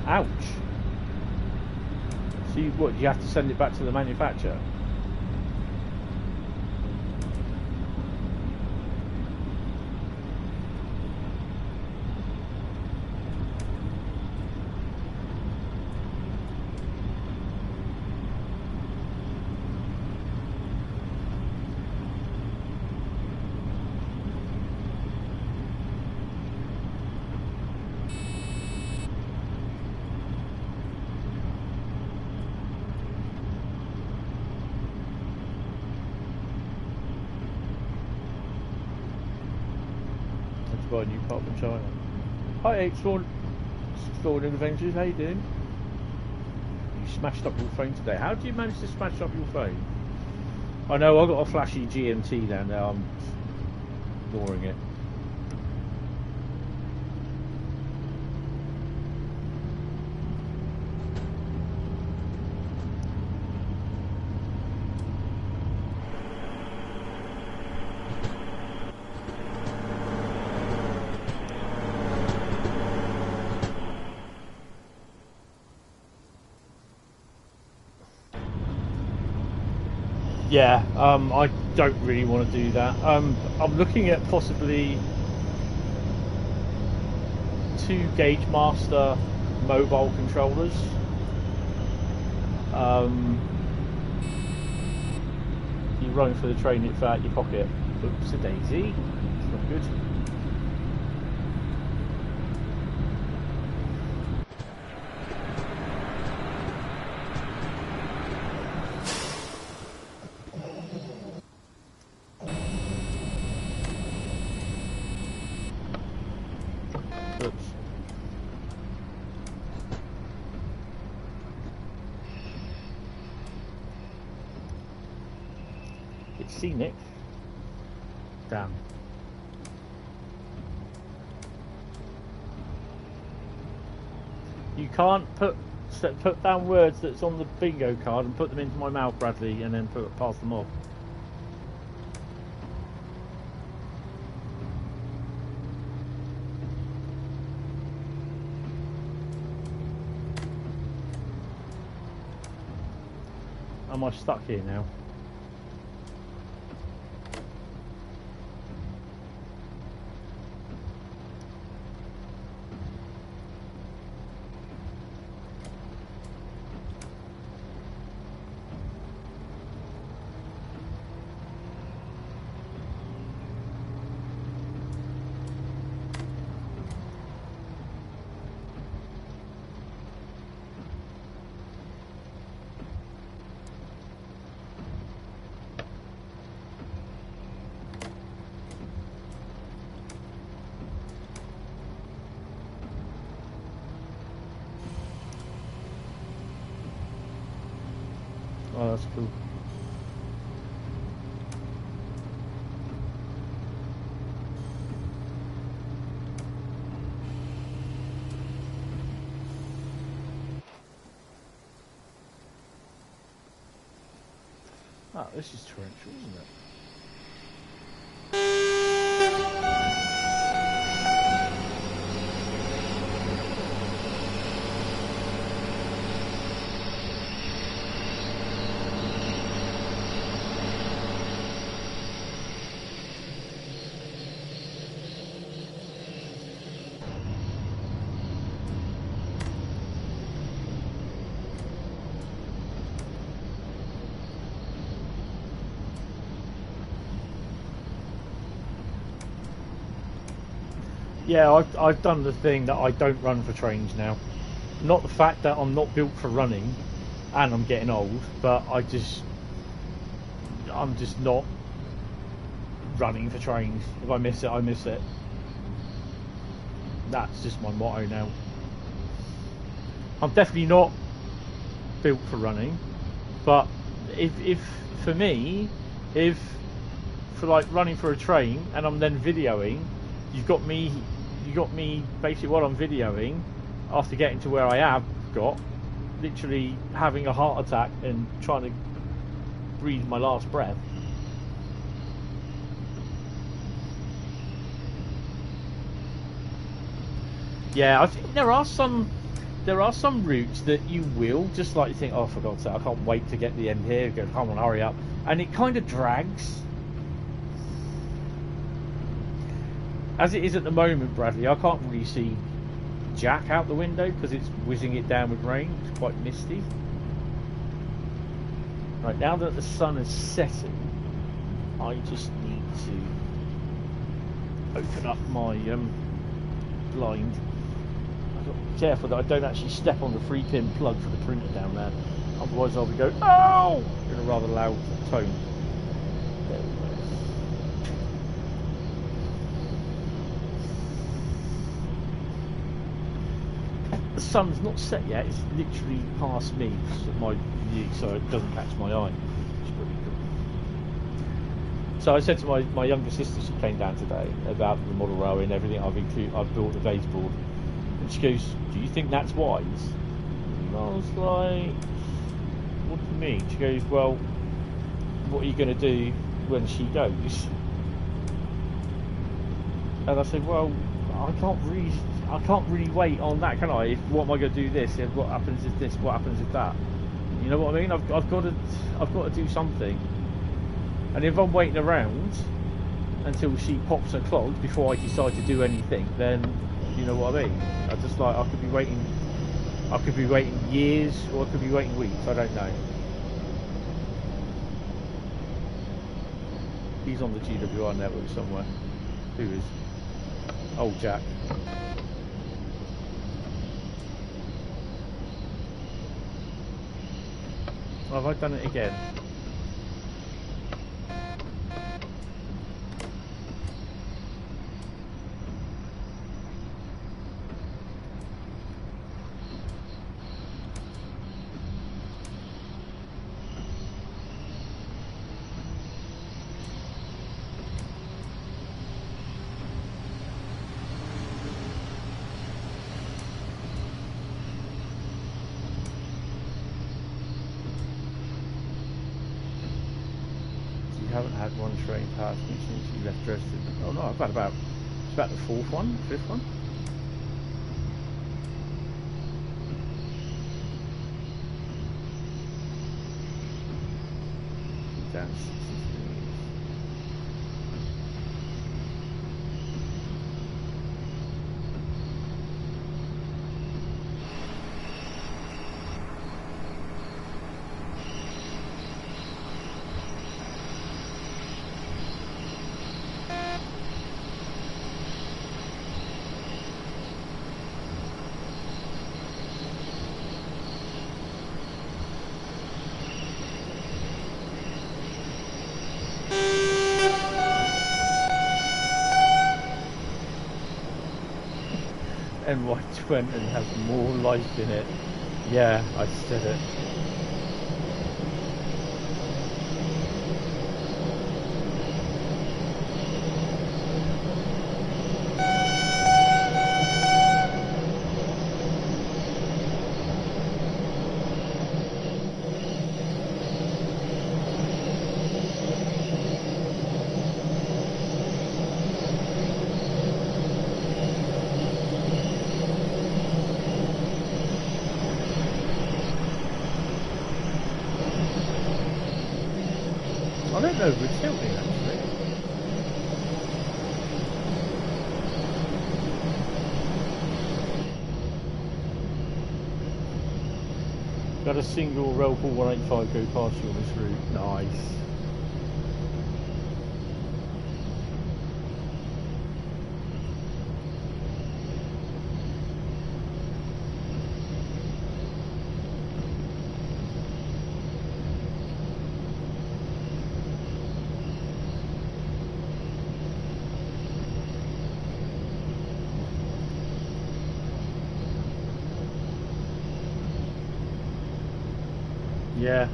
Ouch. So what, you have to send it back to the manufacturer? to buy a new car from China. Hi, Exploring Adventures, how you doing? You smashed up your phone today. How do you manage to smash up your phone? I know, I've got a flashy GMT down there, I'm ignoring it. Yeah, I don't really want to do that. I'm looking at possibly 2 Gauge Master mobile controllers. You run for the train, it fell out your pocket. Oops a daisy. It's not good. Scenic. Damn. You can't put down words that's on the bingo card and put them into my mouth, Bradley, and then pass them off. Am I stuck here now? Oh, that's cool. Oh, this is torrential, isn't it? Yeah, I've done the thing that I don't run for trains now. Not the fact that I'm not built for running and I'm getting old, but I'm just not running for trains. If I miss it, I miss it. That's just my motto now. I'm definitely not built for running, but if for me, if for like running for a train and I'm then videoing, you got me basically while I'm videoing, after getting to where I have got, literally having a heart attack and trying to breathe my last breath. Yeah, I think there are some routes that you will just like think, oh, for God's sake, I can't wait to get to the end here. Go, come on, hurry up, and it kind of drags. As it is at the moment, Bradley, I can't really see Jack out the window because it's whizzing it down with rain. It's quite misty. Right, now that the sun is setting, I just need to open up my blind. I've got to be careful that I don't actually step on the 3-pin plug for the printer down there. Otherwise I'll be going, oh! In a rather loud tone. There we go. sun's not set yet. It's literally past me, my view, so it doesn't catch my eye. It's pretty cool. So I said to my younger sister, she came down today, about the model railway and everything I've built the base board, and she goes, "Do you think that's wise?" And I was like, "What do you mean?" She goes, "Well, what are you going to do when she goes?" And I said, "Well, I can't really wait on that, can I? What am I going to do this? If what happens if this? What happens if that? You know what I mean? I've got to do something. And if I'm waiting around until she pops her clogs before I decide to do anything, then you know what I mean? I just like I could be waiting years, or I could be waiting weeks. I don't know." He's on the GWR network somewhere. Who is? Oh, Jack. Oh, have I done it again? One train past me since you left Dresden. Oh no, I've had it's about the fifth one. Down 60 NY20 has more life in it. Yeah, I said it. No, we're tilting actually. Got a single Railcam 185 go past you on this route. Nice. Yeah.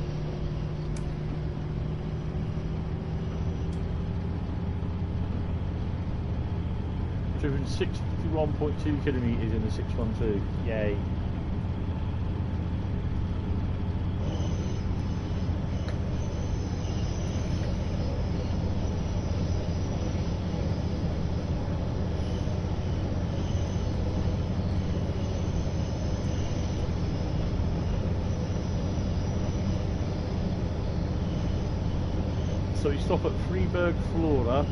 Driven 61.2 kilometres in the 612. Yay. So you stop at Freiburg, Flora,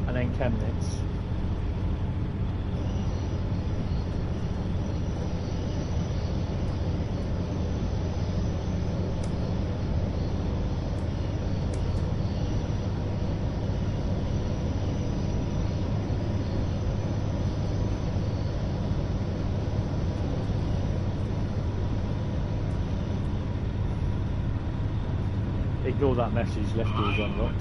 and then Chemnitz. Ignore that message, left door's unlocked.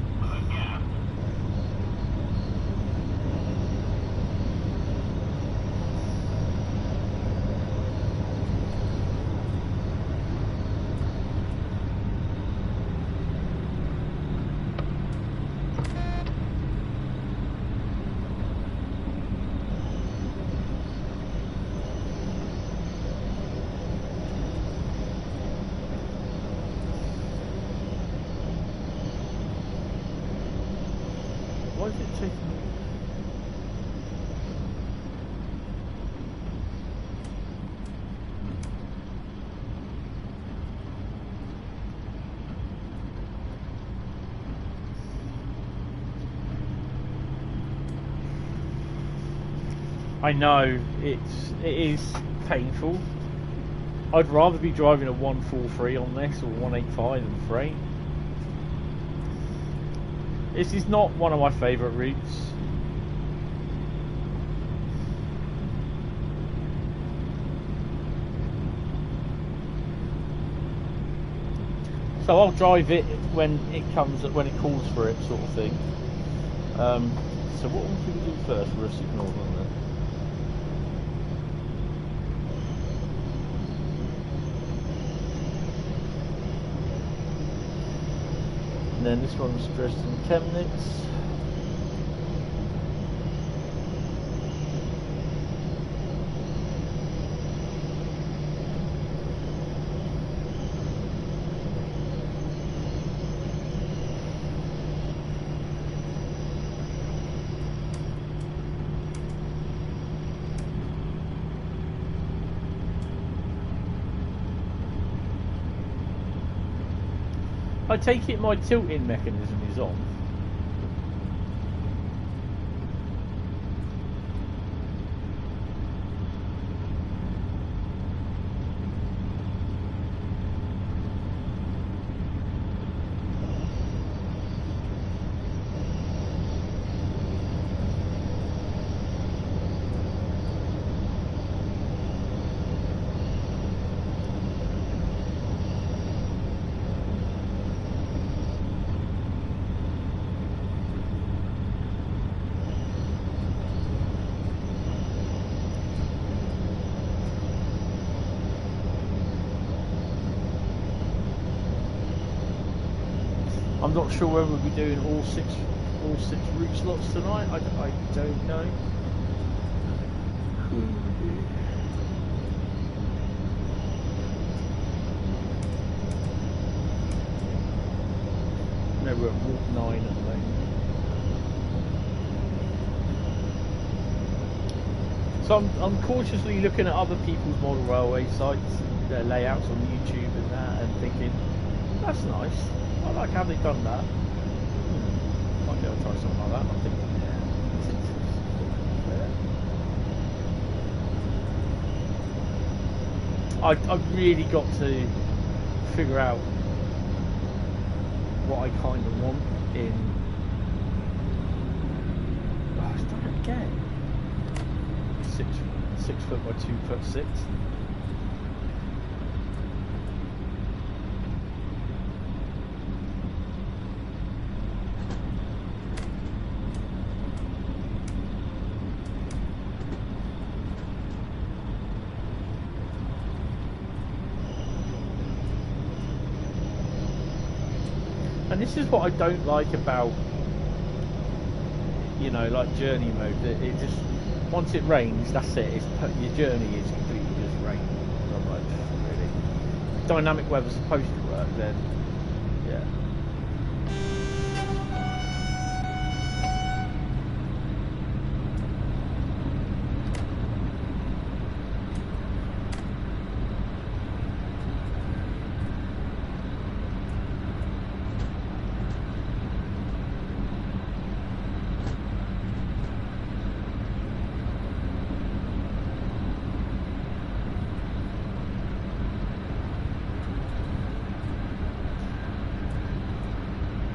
Why is it taking... I know, it is painful. I'd rather be driving a 143 on this or 185 than freight. This is not one of my favourite routes. So I'll drive it when it calls for it, sort of thing. So what will we do first? We're a signal on there. And then this one's Dresden Chemnitz. I take it my tilting mechanism is on. I'm not sure whether we'll be doing all six route slots tonight. I don't know. No, we're at Route 9 at the moment. So I'm cautiously looking at other people's model railway sites, their layouts on YouTube and that, and thinking, that's nice. I like how they've done that. Might be able to try something like that. I think, yeah. I've really got to figure out what I kind of want in. Oh, it's done it again. 6 foot by 2'6". And this is what I don't like about, you know, like journey mode. It just, once it rains, that's it. Your journey is completely just rain. I'm like, really. Dynamic weather's supposed to work, then yeah.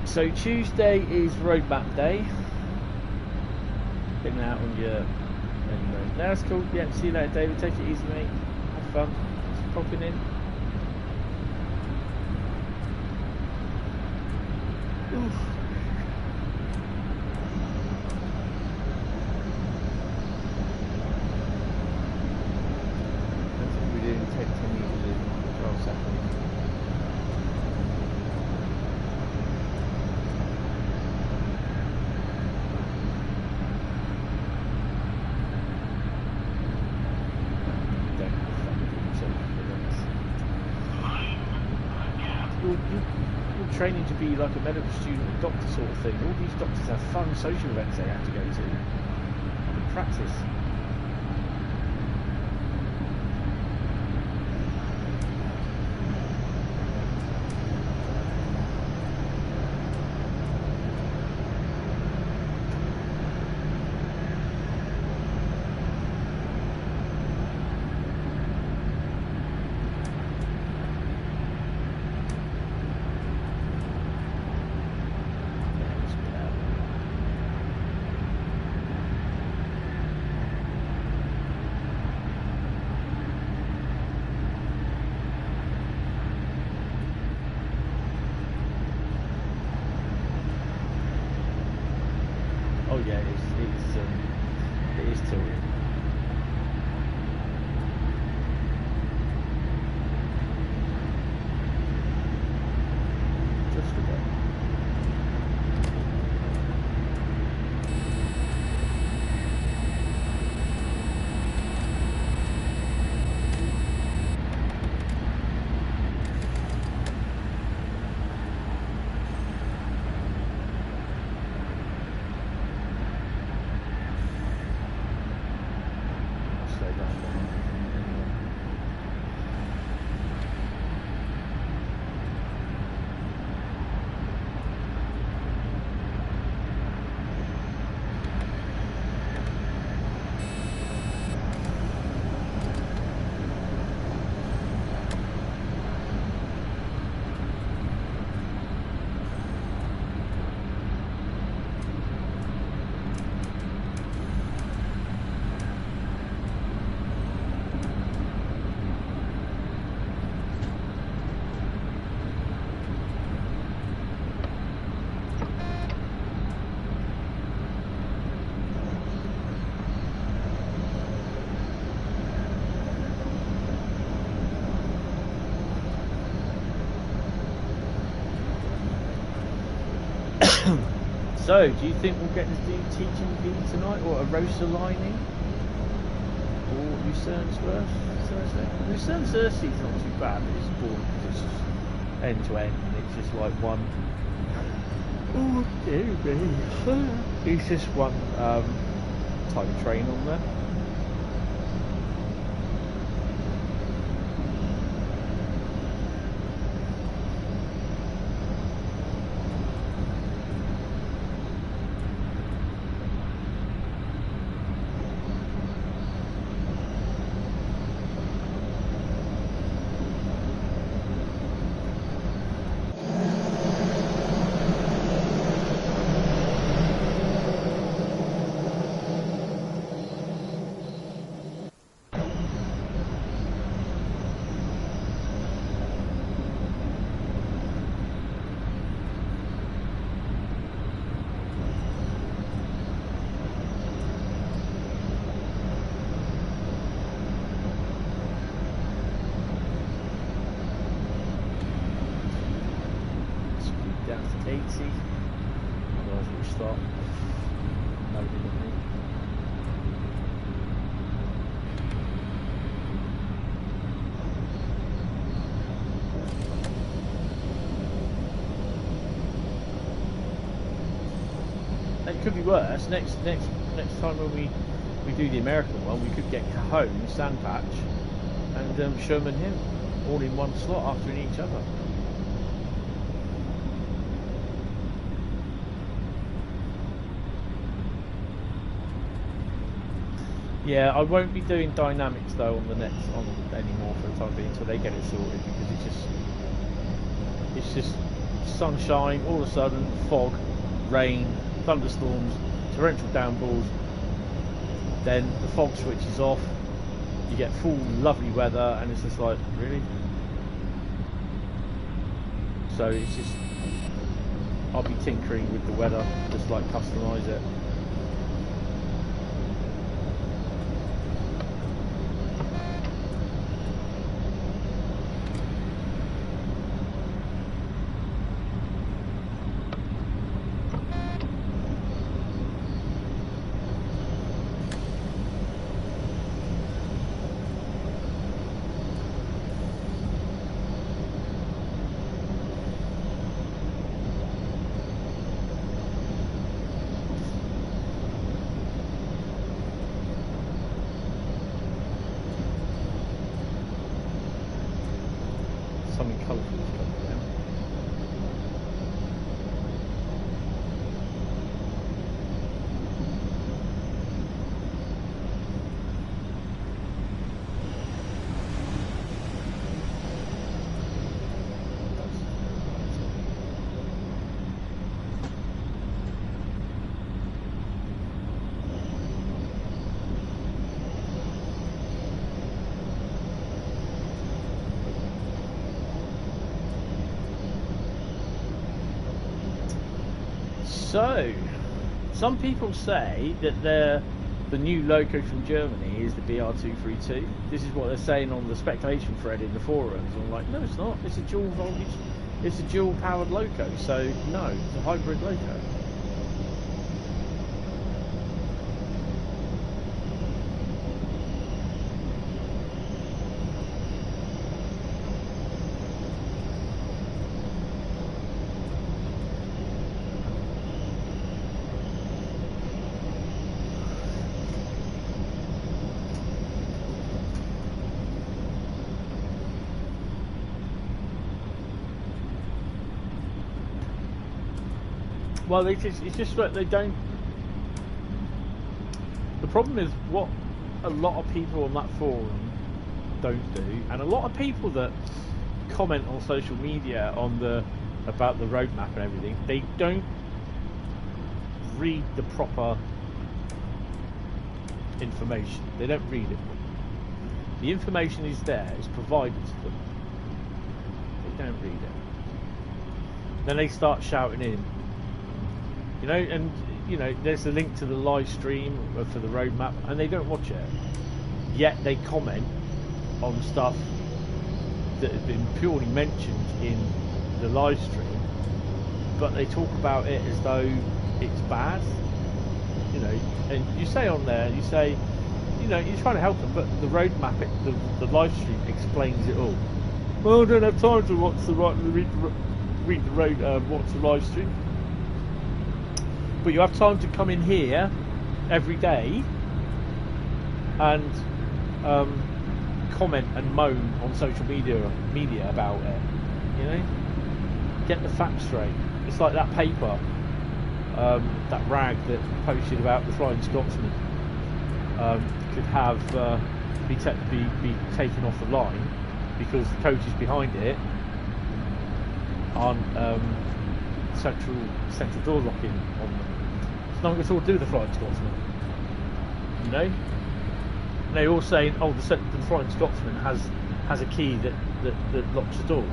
So Tuesday is road map day. Getting out on your anyway. No, that's cool. Yeah, see you later, David. Take it easy, mate. Have fun. Just popping in. Oof. That's what we do. Take 10 meters in 12 seconds. training to be like a medical student, a doctor sort of thing. All these doctors have fun social events they have to go to and practice. Oh yeah, it is tilted. Just a bit. So, do you think we'll get to do teaching V tonight, or a roaster lining, or Lucerne-Swerth Thursday? Lucerne-Swerth is not too bad, but it's boring because it's just end to end, and it's just like one. Oh dear me! It's just one type of train on there. Could be worse. Next time when we do the American one, we could get Cajon, Sandpatch, and Sherman Hill all in one slot after each other. Yeah, I won't be doing dynamics though on the next anymore for the time being until they get it sorted, because it's just sunshine, all of a sudden fog, rain, thunderstorms, torrential downpours, then the fog switches off, you get full lovely weather, and it's just like, really? So it's just, I'll be tinkering with the weather, just like customise it. So, some people say that the new loco from Germany is the BR232. This is what they're saying on the speculation thread in the forums. I'm like, no, it's not. It's a dual voltage, it's a dual powered loco. So no, it's a hybrid loco. Well, it's just that they don't. The problem is what a lot of people on that forum don't do, and a lot of people that comment on social media about the roadmap and everything, they don't read the proper information. They don't read it. The information is there, it's provided to them. They don't read it. Then they start shouting in. You know, and you know, there's a link to the live stream for the roadmap, and they don't watch it. Yet they comment on stuff that has been purely mentioned in the live stream, but they talk about it as though it's bad. You know, and you say on there, you say, you know, you're trying to help them, but the roadmap, the live stream explains it all. Well, I don't have time to watch read the road, watch the live stream. But you have time to come in here every day and comment and moan on social media about it. You know, get the facts straight. It's like that paper, that rag that posted about the Flying Scotsman could have be taken off the line because the coaches behind it aren't central door locking on them. It's nothing at all to do with the Flying Scotsman. You know? And they're all saying, oh, the Flying Scotsman has a key that locks the door.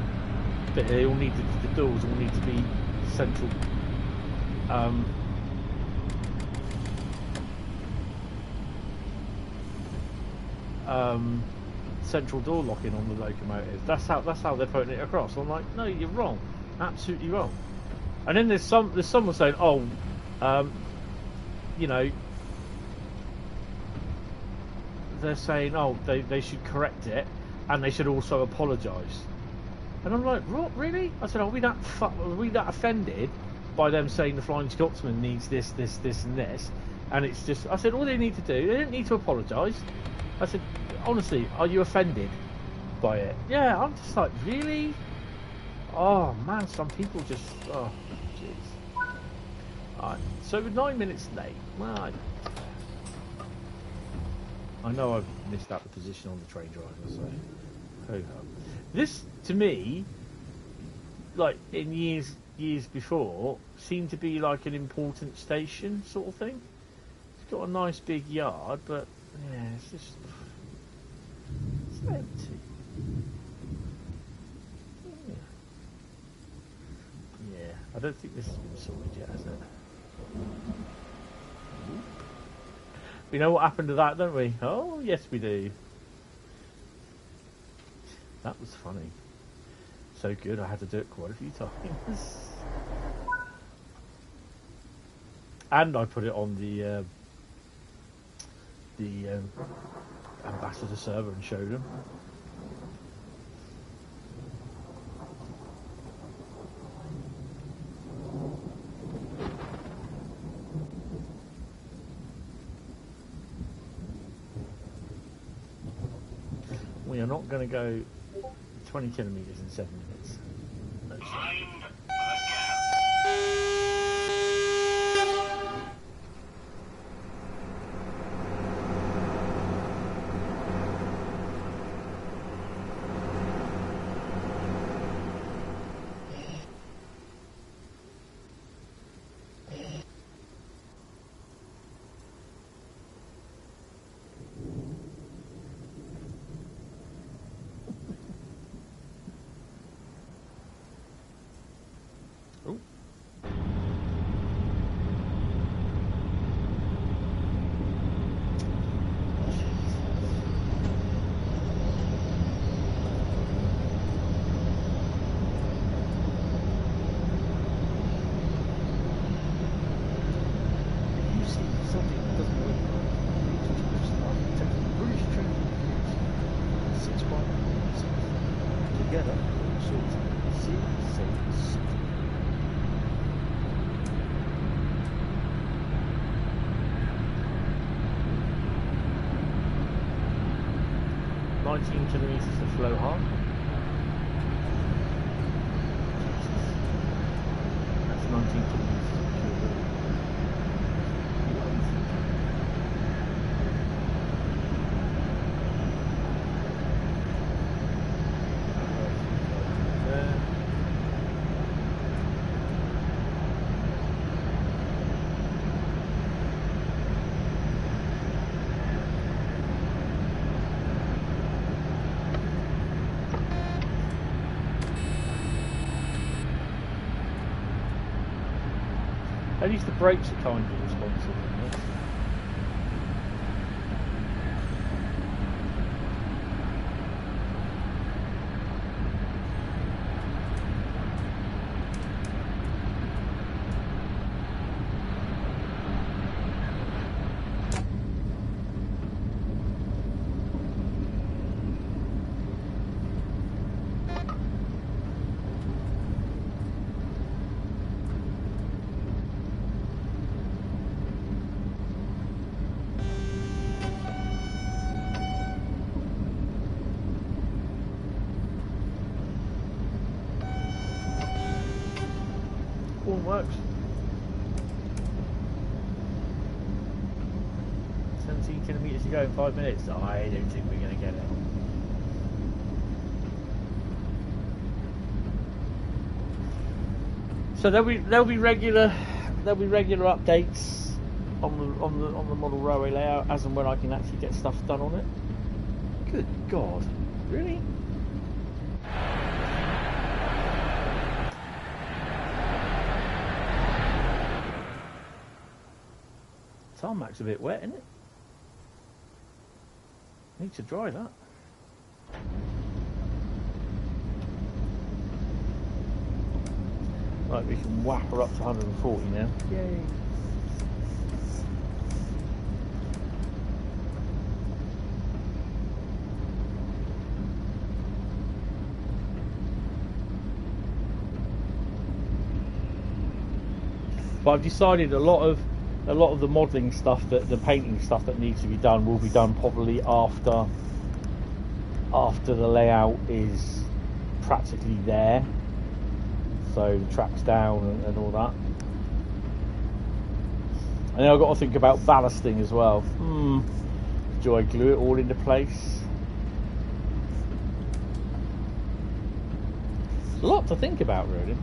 But they all need the doors all need to be central central door locking on the locomotive. That's how they're putting it across. I'm like, no, you're wrong. Absolutely wrong. And then there's someone saying, oh, you know, they're saying, oh, they should correct it, and they should also apologise. And I'm like, what, really? I said, are we that offended by them saying the Flying Scotsman needs this, and this? And it's just, I said, all they need to do, they don't need to apologise. I said, honestly, are you offended by it? Yeah, I'm just like, really? Oh man, some people just, oh jeez. Alright, so we're 9 minutes late. Well, I know I've missed out the position on the train driver, so ho-hum. This, to me, like in years before, seemed to be like an important station sort of thing. It's got a nice big yard, but yeah, it's empty. Yeah, I don't think this has been sorted yet, has it? We know what happened to that, don't we? Oh, yes we do. That was funny. So good, I had to do it quite a few times. And I put it on the ambassador server and showed them. We are not going to go 20 kilometres in 7 minutes. No chance. 19 kilometres to flow hard. That's 19 kilometres. At least the brakes are kind of responsive in this. Works. 17 kilometres to go in 5 minutes. I don't think we're going to get it. So there'll be regular updates on the model railway layout as and when I can actually get stuff done on it. Good God, really? Tarmac's a bit wet, isn't it? Need to dry that. Right, we can whap her up to 140 now. Yay! But I've decided a lot of the modelling stuff, the painting stuff that needs to be done will be done probably after the layout is practically there, so the track's down and all that. And then I've got to think about ballasting as well. Do I glue it all into place? There's a lot to think about, really.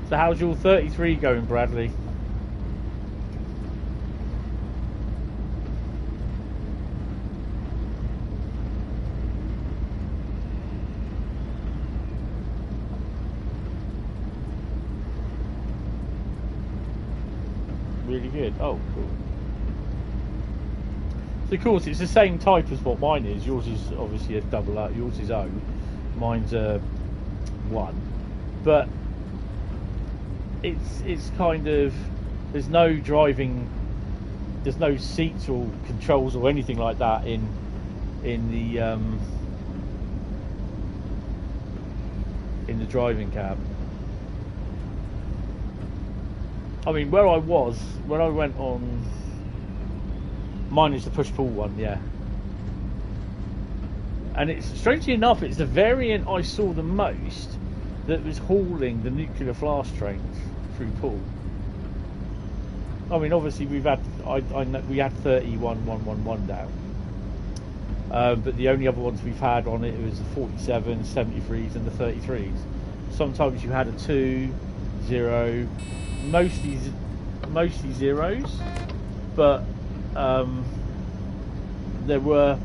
So how's your 33 going, Bradley? Really good. Oh, cool. So of course it's the same type as what mine is. Yours is obviously a double O. Yours is O. Mine's a 1. But it's kind of, there's no driving, there's no seats or controls or anything like that in the driving cab. I mean, where I was when I went on, mine is the push-pull one, yeah. And it's, strangely enough, it's the variant I saw the most that was hauling the nuclear flask trains through Poole. I mean, obviously we've had, we had 31111 down, but the only other ones we've had on it was the 47s, 73s, and the 33s. Sometimes you had a 2, 0, mostly zeros, but there were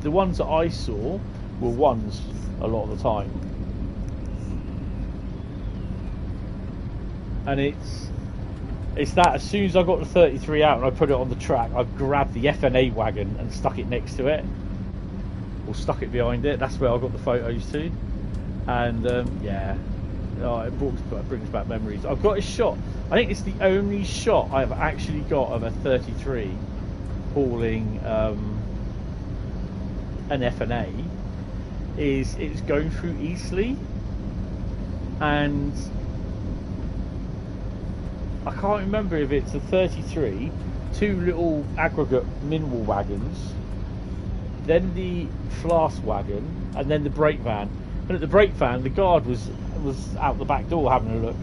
the ones that I saw were ones a lot of the time. And it's It's that as soon as I got the 33 out and I put it on the track, I grabbed the FNA wagon and stuck it next to it, or stuck it behind it. That's where I got the photos to, and yeah, oh, it brings back memories. I've got a shot. I think it's the only shot I've actually got of a 33 hauling an FNA. It's going through Eastleigh, and I can't remember if it's a 33, two little aggregate mineral wagons, then the flask wagon, and then the brake van. And at the brake van, the guard was out the back door having a look.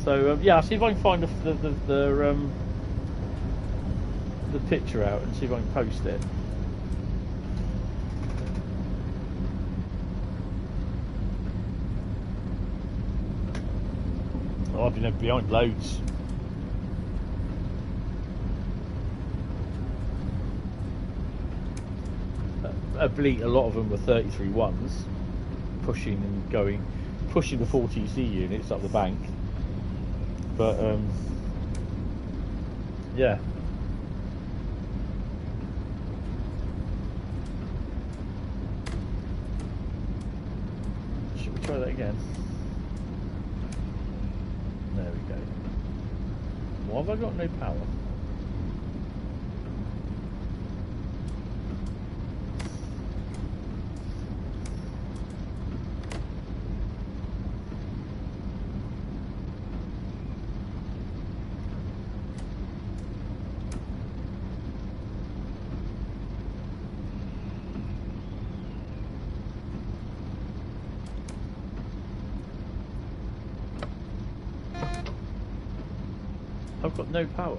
So yeah, I'll see if I can find the picture out and see if I can post it. Oh, I've been behind loads. A lot of them were 33 ones, pushing the 40C units up the bank. But yeah. Should we try that again? There we go. Why have I got no power? I've got no power.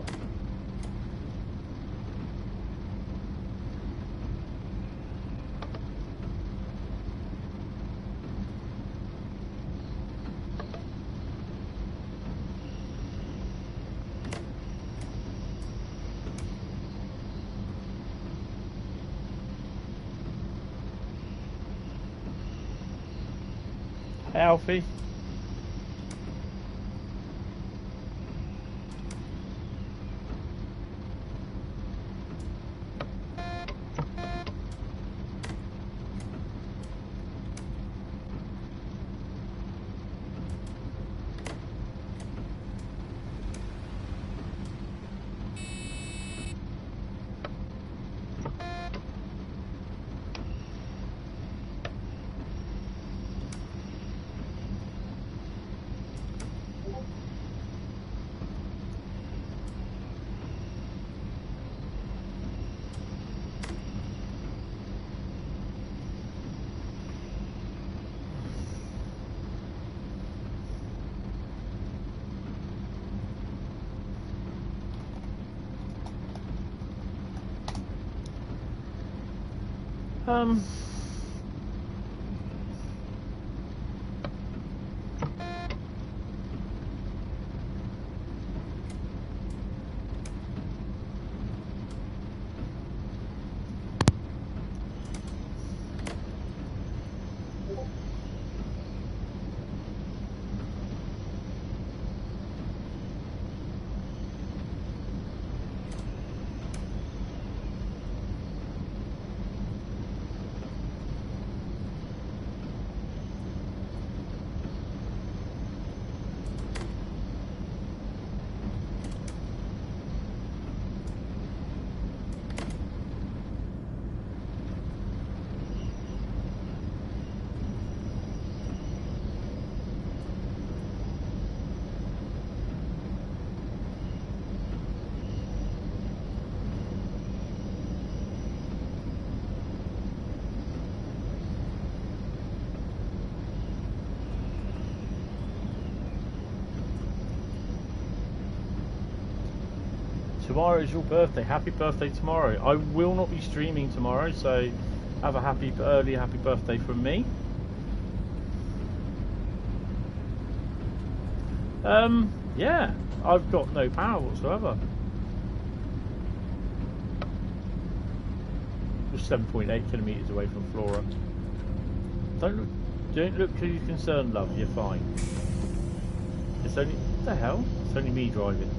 Hey, Alfie. Tomorrow is your birthday. Happy birthday tomorrow. I will not be streaming tomorrow, so have a happy birthday from me. Yeah, I've got no power whatsoever. Just 7.8 kilometers away from Flora. Don't look too concerned, love. You're fine. It's only What the hell? It's only me driving.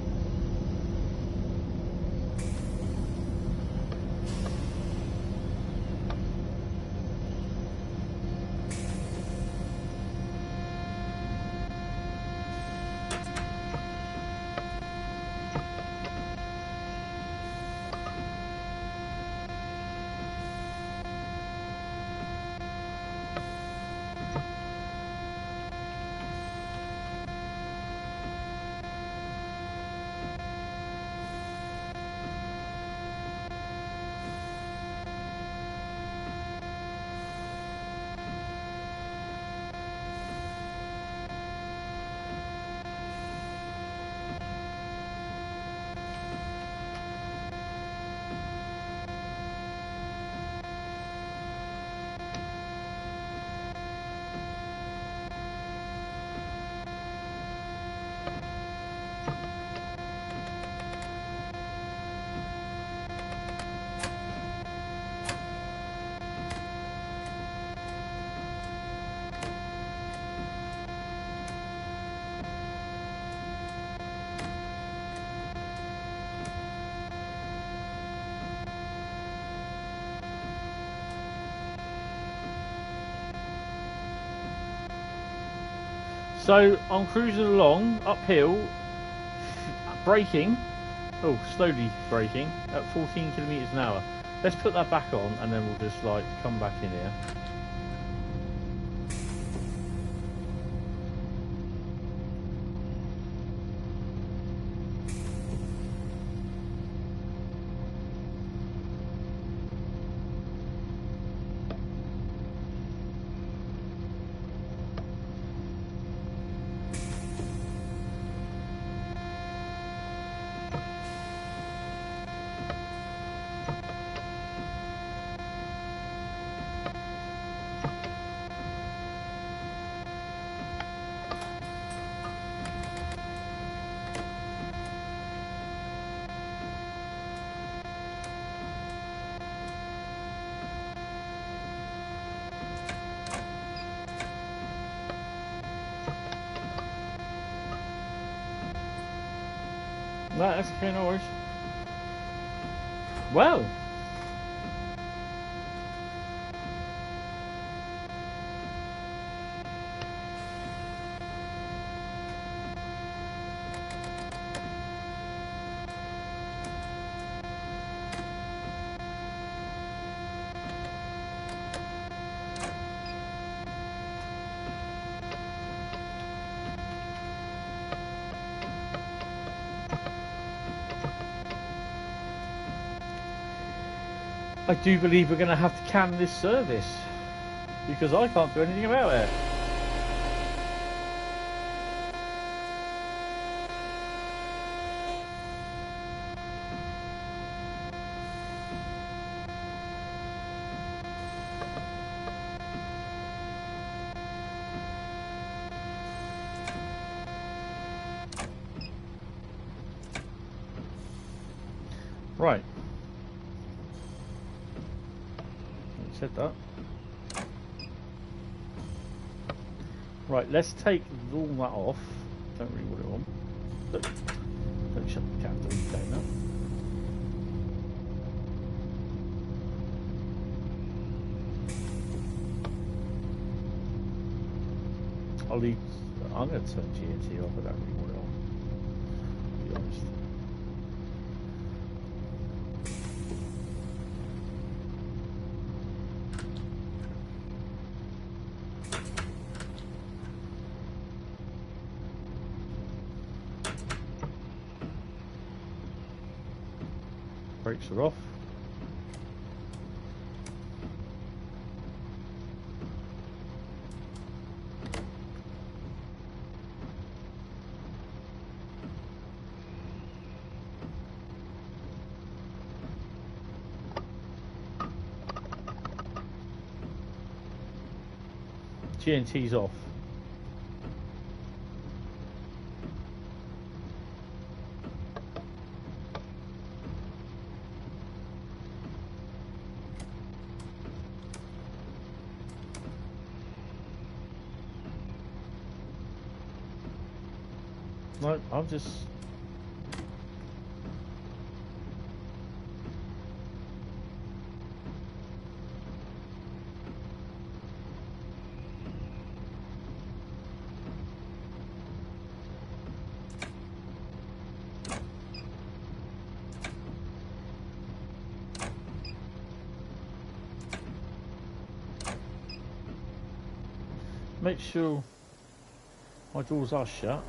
So I'm cruising along uphill, braking, slowly braking at 14 kilometers an hour. Let's put that back on and then we'll just like come back in here. That's okay, no worries. Well, I do believe we're going to have to can this service because I can't do anything about it. Right. Said that. Right, let's take all that off. Don't really want it on. Don't shut the candle down now. I'm going to turn GNT off. I don't really want it on, to be honest. Brakes are off. GNT's off. No, I'll just... Make sure my doors are shut.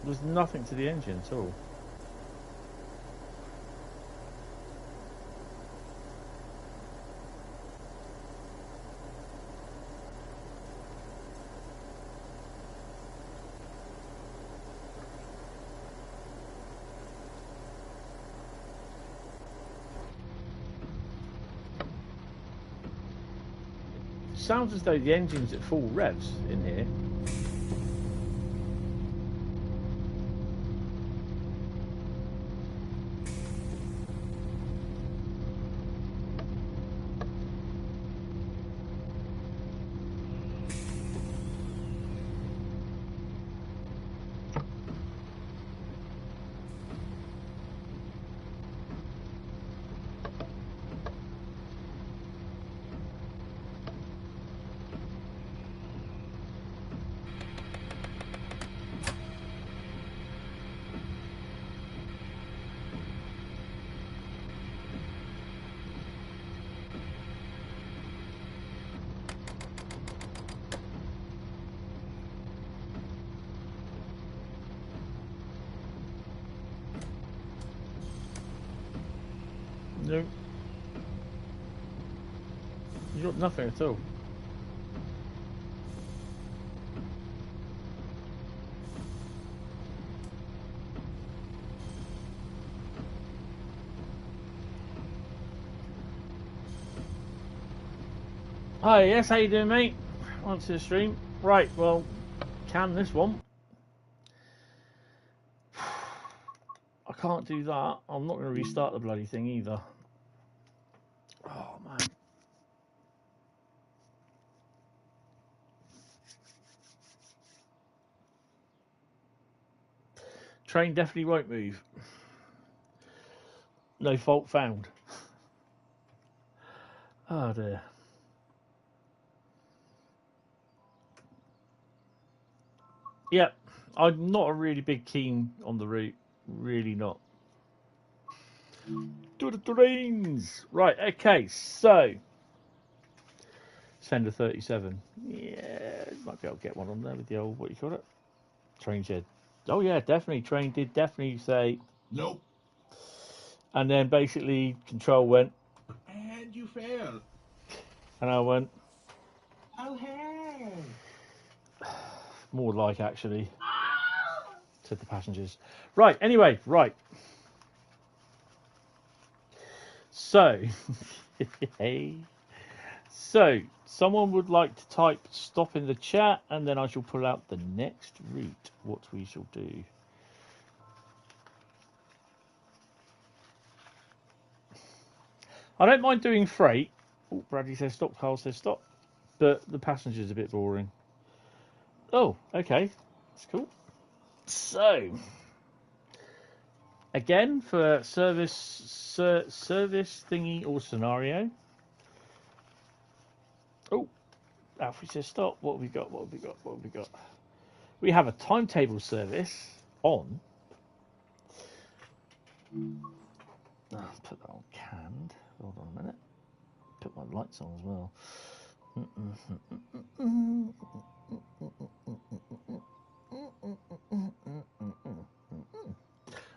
There's nothing to the engine at all. Sounds as though the engine's at full revs in here. No. You got nothing at all. Hi, yes, how you doing, mate? On to the stream. Right, well, can this one. I can't do that. I'm not going to restart the bloody thing either. Oh, man. Train definitely won't move. No fault found. Oh, dear. Yeah, I'm not a really big keen on the route. Really not. To the trains! Right, okay, so... Sender 37. Yeah, might be able to get one on there with the old, what you call it? Train shed. Oh yeah, definitely. Train did definitely say... Nope. And then basically, control went... And you failed. And I went... Oh, hey. More like, actually. Said the passengers. Right, anyway, right. So... hey... So, someone would like to type stop in the chat, and then I shall pull out the next route, what we shall do. I don't mind doing freight. Oh, Bradley says stop, Carl says stop. But the passenger's a bit boring. Oh, okay. That's cool. So, again, for service thingy or scenario. Oh, Alfie says stop. What have we got? What have we got? What have we got? We have a timetable service on. Oh, put that on canned. Hold on a minute. Put my lights on as well.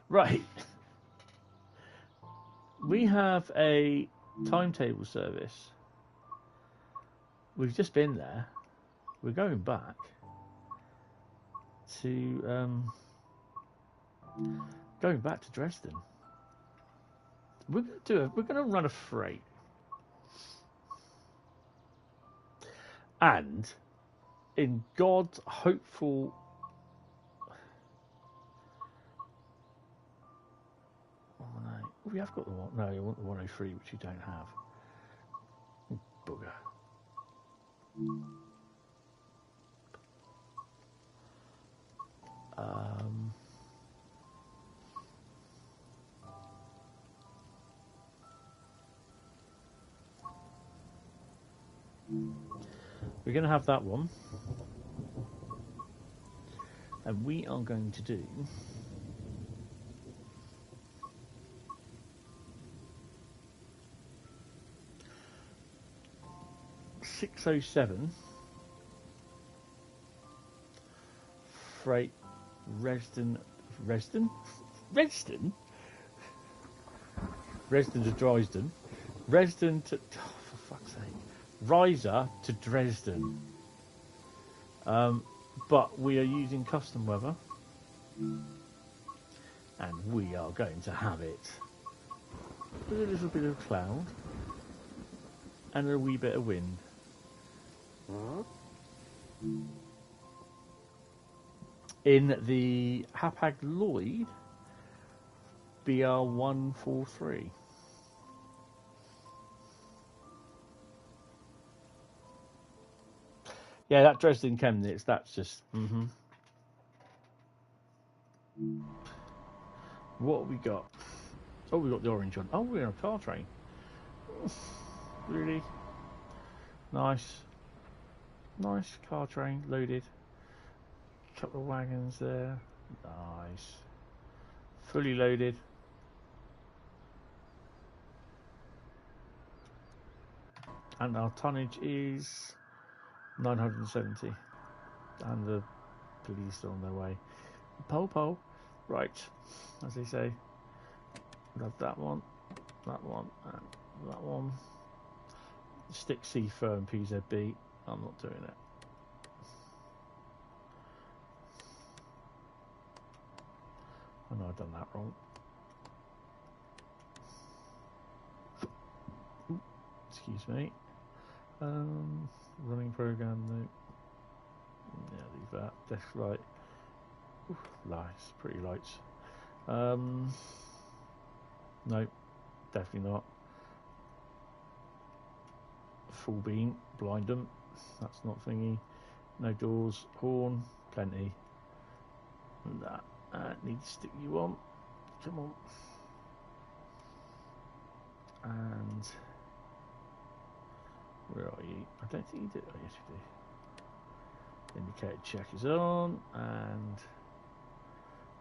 Right. We have a timetable service. We've just been there. We're going back to Dresden. We're going to do it. We're going to run a freight, and in God's hopeful Oh, we have got the one. No, you want the 103, which you don't have. Bugger. We're going to have that one. And we are going to do... ...607... Freight... Dresden to Dresden. Dresden to... Oh, for fuck's sake. Riesa to Dresden. But we are using custom weather. And we are going to have it with a little bit of cloud. And a wee bit of wind. In the Hapag-Lloyd BR143. Yeah, that Dresden Chemnitz, that's just... What have we got? Oh, we got the orange one. Oh, we're in a car train. Really? Nice. Nice car train, loaded. Couple of wagons there. Nice. Fully loaded. And our tonnage is 970. And the police are on their way. Po. Right. As they say. We'll have that one, and that one. Stick C firm PZB. I'm not doing it. I know I've done that wrong. Ooh, excuse me. Running program, no. Yeah, leave that. Desk light. Ooh, lights, pretty lights. No, definitely not. Full beam, blind them. That's not thingy. No doors, horn, plenty. And that. Need to stick you on. Come on. And where are you? I don't think you did. Oh, yes, you do. Indicator check is on, and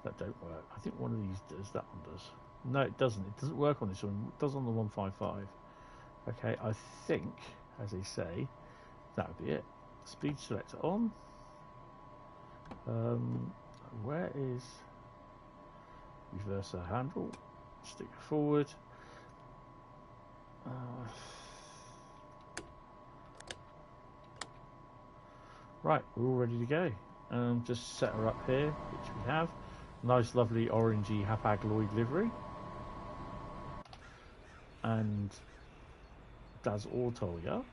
that don't work. I think one of these does. That one does. No, it doesn't. It doesn't work on this one. It does on the 155. Okay, I think, as they say, that would be it. Speed selector on. Where is reverser handle? Stick it forward. Right, we're all ready to go. Just set her up here, which we have. Nice, lovely, orangey Hapag-Lloyd livery. And Das Auto, yeah?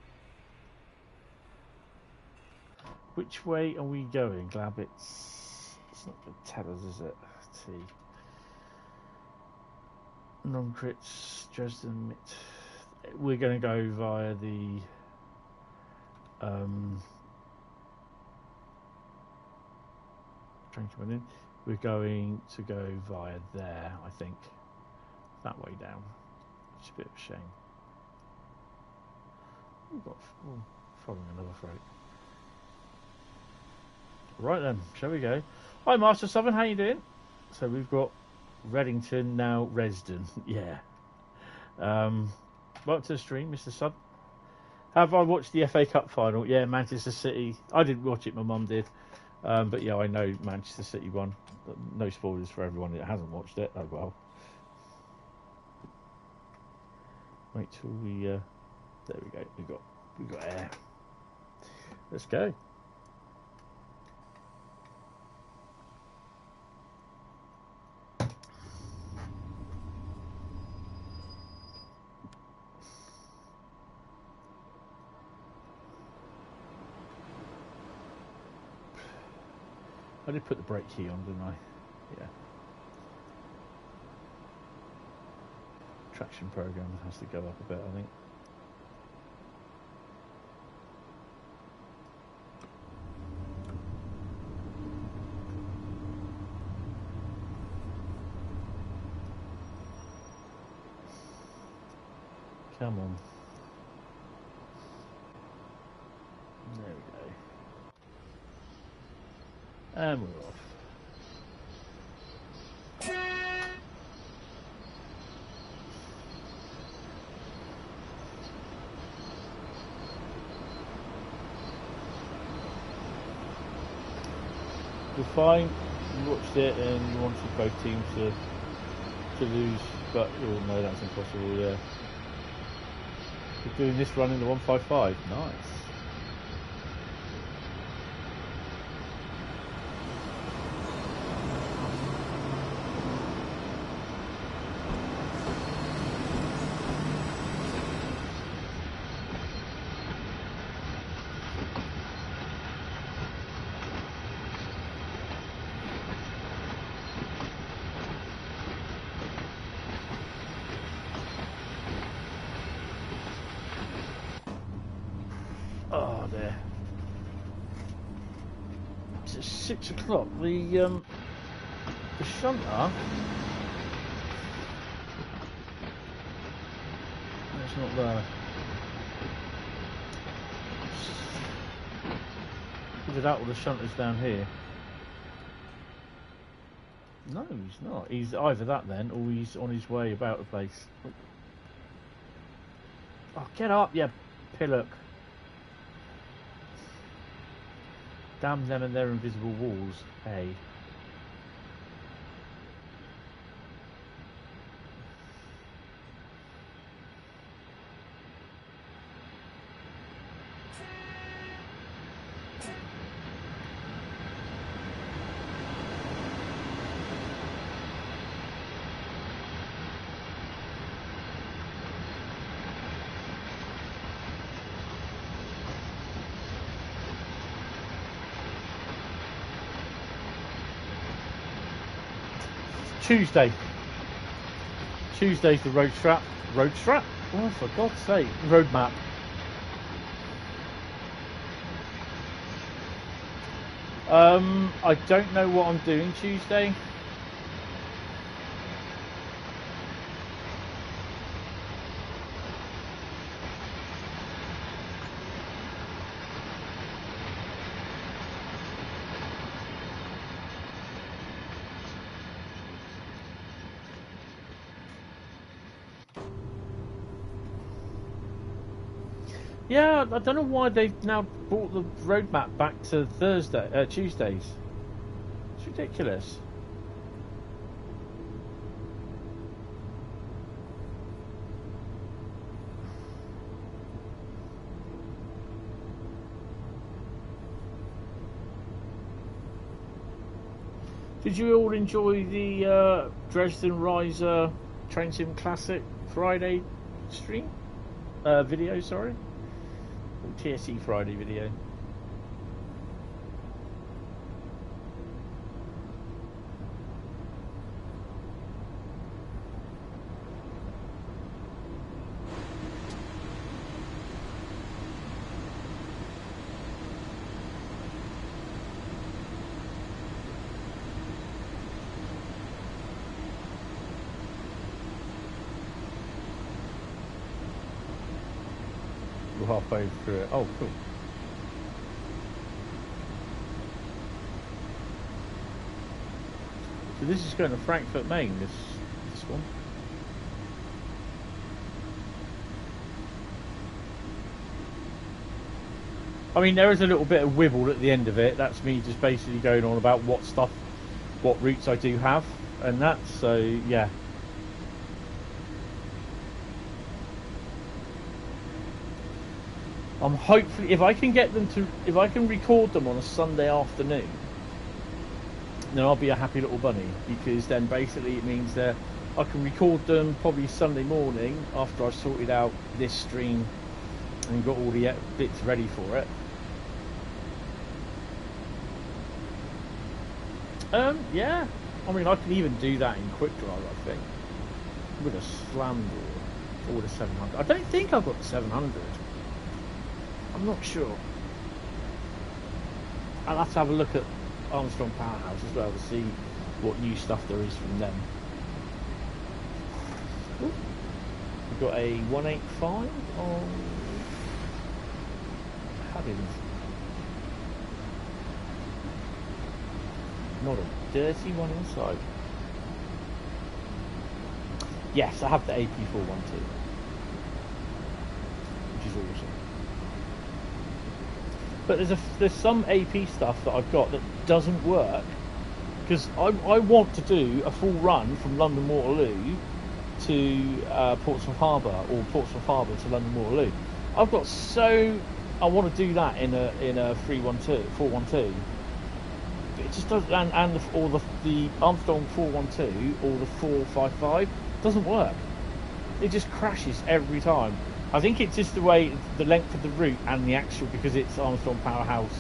Which way are we going? Glad it's not going to tell us, is it? T. Non-crits, Dresden Mit. We're going to go via the train coming in. We're going to go via there, I think. That way down. It's a bit of a shame. We've got following another freight. Right then, shall we go? Hi Master Southern, how you doing? So we've got Reddington, now Resden. Yeah. Welcome to the stream, Mr. Sud. Have I watched the FA Cup final? Yeah, Manchester City. I didn't watch it, my mum did. But yeah, I know Manchester City won. No spoilers for everyone that hasn't watched it. Oh well. Wait till we there we go. We got air. Let's go. I did put the brake key on, didn't I? Yeah. Traction program has to go up a bit, I think. Come on. There we go. And we're off. We're fine. You watched it and you wanted both teams to lose, but you all know that's impossible, yeah. We're doing this run in the 155. Nice. Oh, there. It's 6 o'clock. The shunter. That's not there. Figured out all the shunters down here. No, he's not. He's either that then, or he's on his way about the place. Oh, get up, you pillock. Damn them and their invisible walls. Hey. Tuesday's the road strap. Road strap? Oh, for God's sake. Road map. I don't know what I'm doing Tuesday. Yeah, I don't know why they've now brought the roadmap back to Tuesdays. It's ridiculous. Did you all enjoy the Dresden Riesa Train Sim Classic Friday stream? Video, sorry. TSE Friday video. We're halfway through it. Oh, cool. So this is going to Frankfurt, Maine, this one. I mean, there is a little bit of wibble at the end of it. That's me just basically going on about what routes I do have, and that. So yeah. I'm hopefully, if I can record them on a Sunday afternoon, then I'll be a happy little bunny, because then basically it means that I can record them probably Sunday morning after I've sorted out this stream and got all the bits ready for it. Yeah, I mean, I can even do that in QuickDrive, I think. with a slam door or with a 700. I don't think I've got the 700. I'm not sure. I'll have to have a look at Armstrong Powerhouse as well to see what new stuff there is from them. Ooh. We've got a 185 on Huggins. Not a dirty one inside. Yes, I have the AP412, which is awesome. But there's some AP stuff that I've got that doesn't work, because I want to do a full run from London Waterloo to Portsmouth Harbour, or Portsmouth Harbour to London Waterloo. I want to do that in a 412. It just doesn't, and the Armstrong 412 or the 455 doesn't work. It just crashes every time. I think it's just the length of the route and the actual, because it's Armstrong Powerhouse,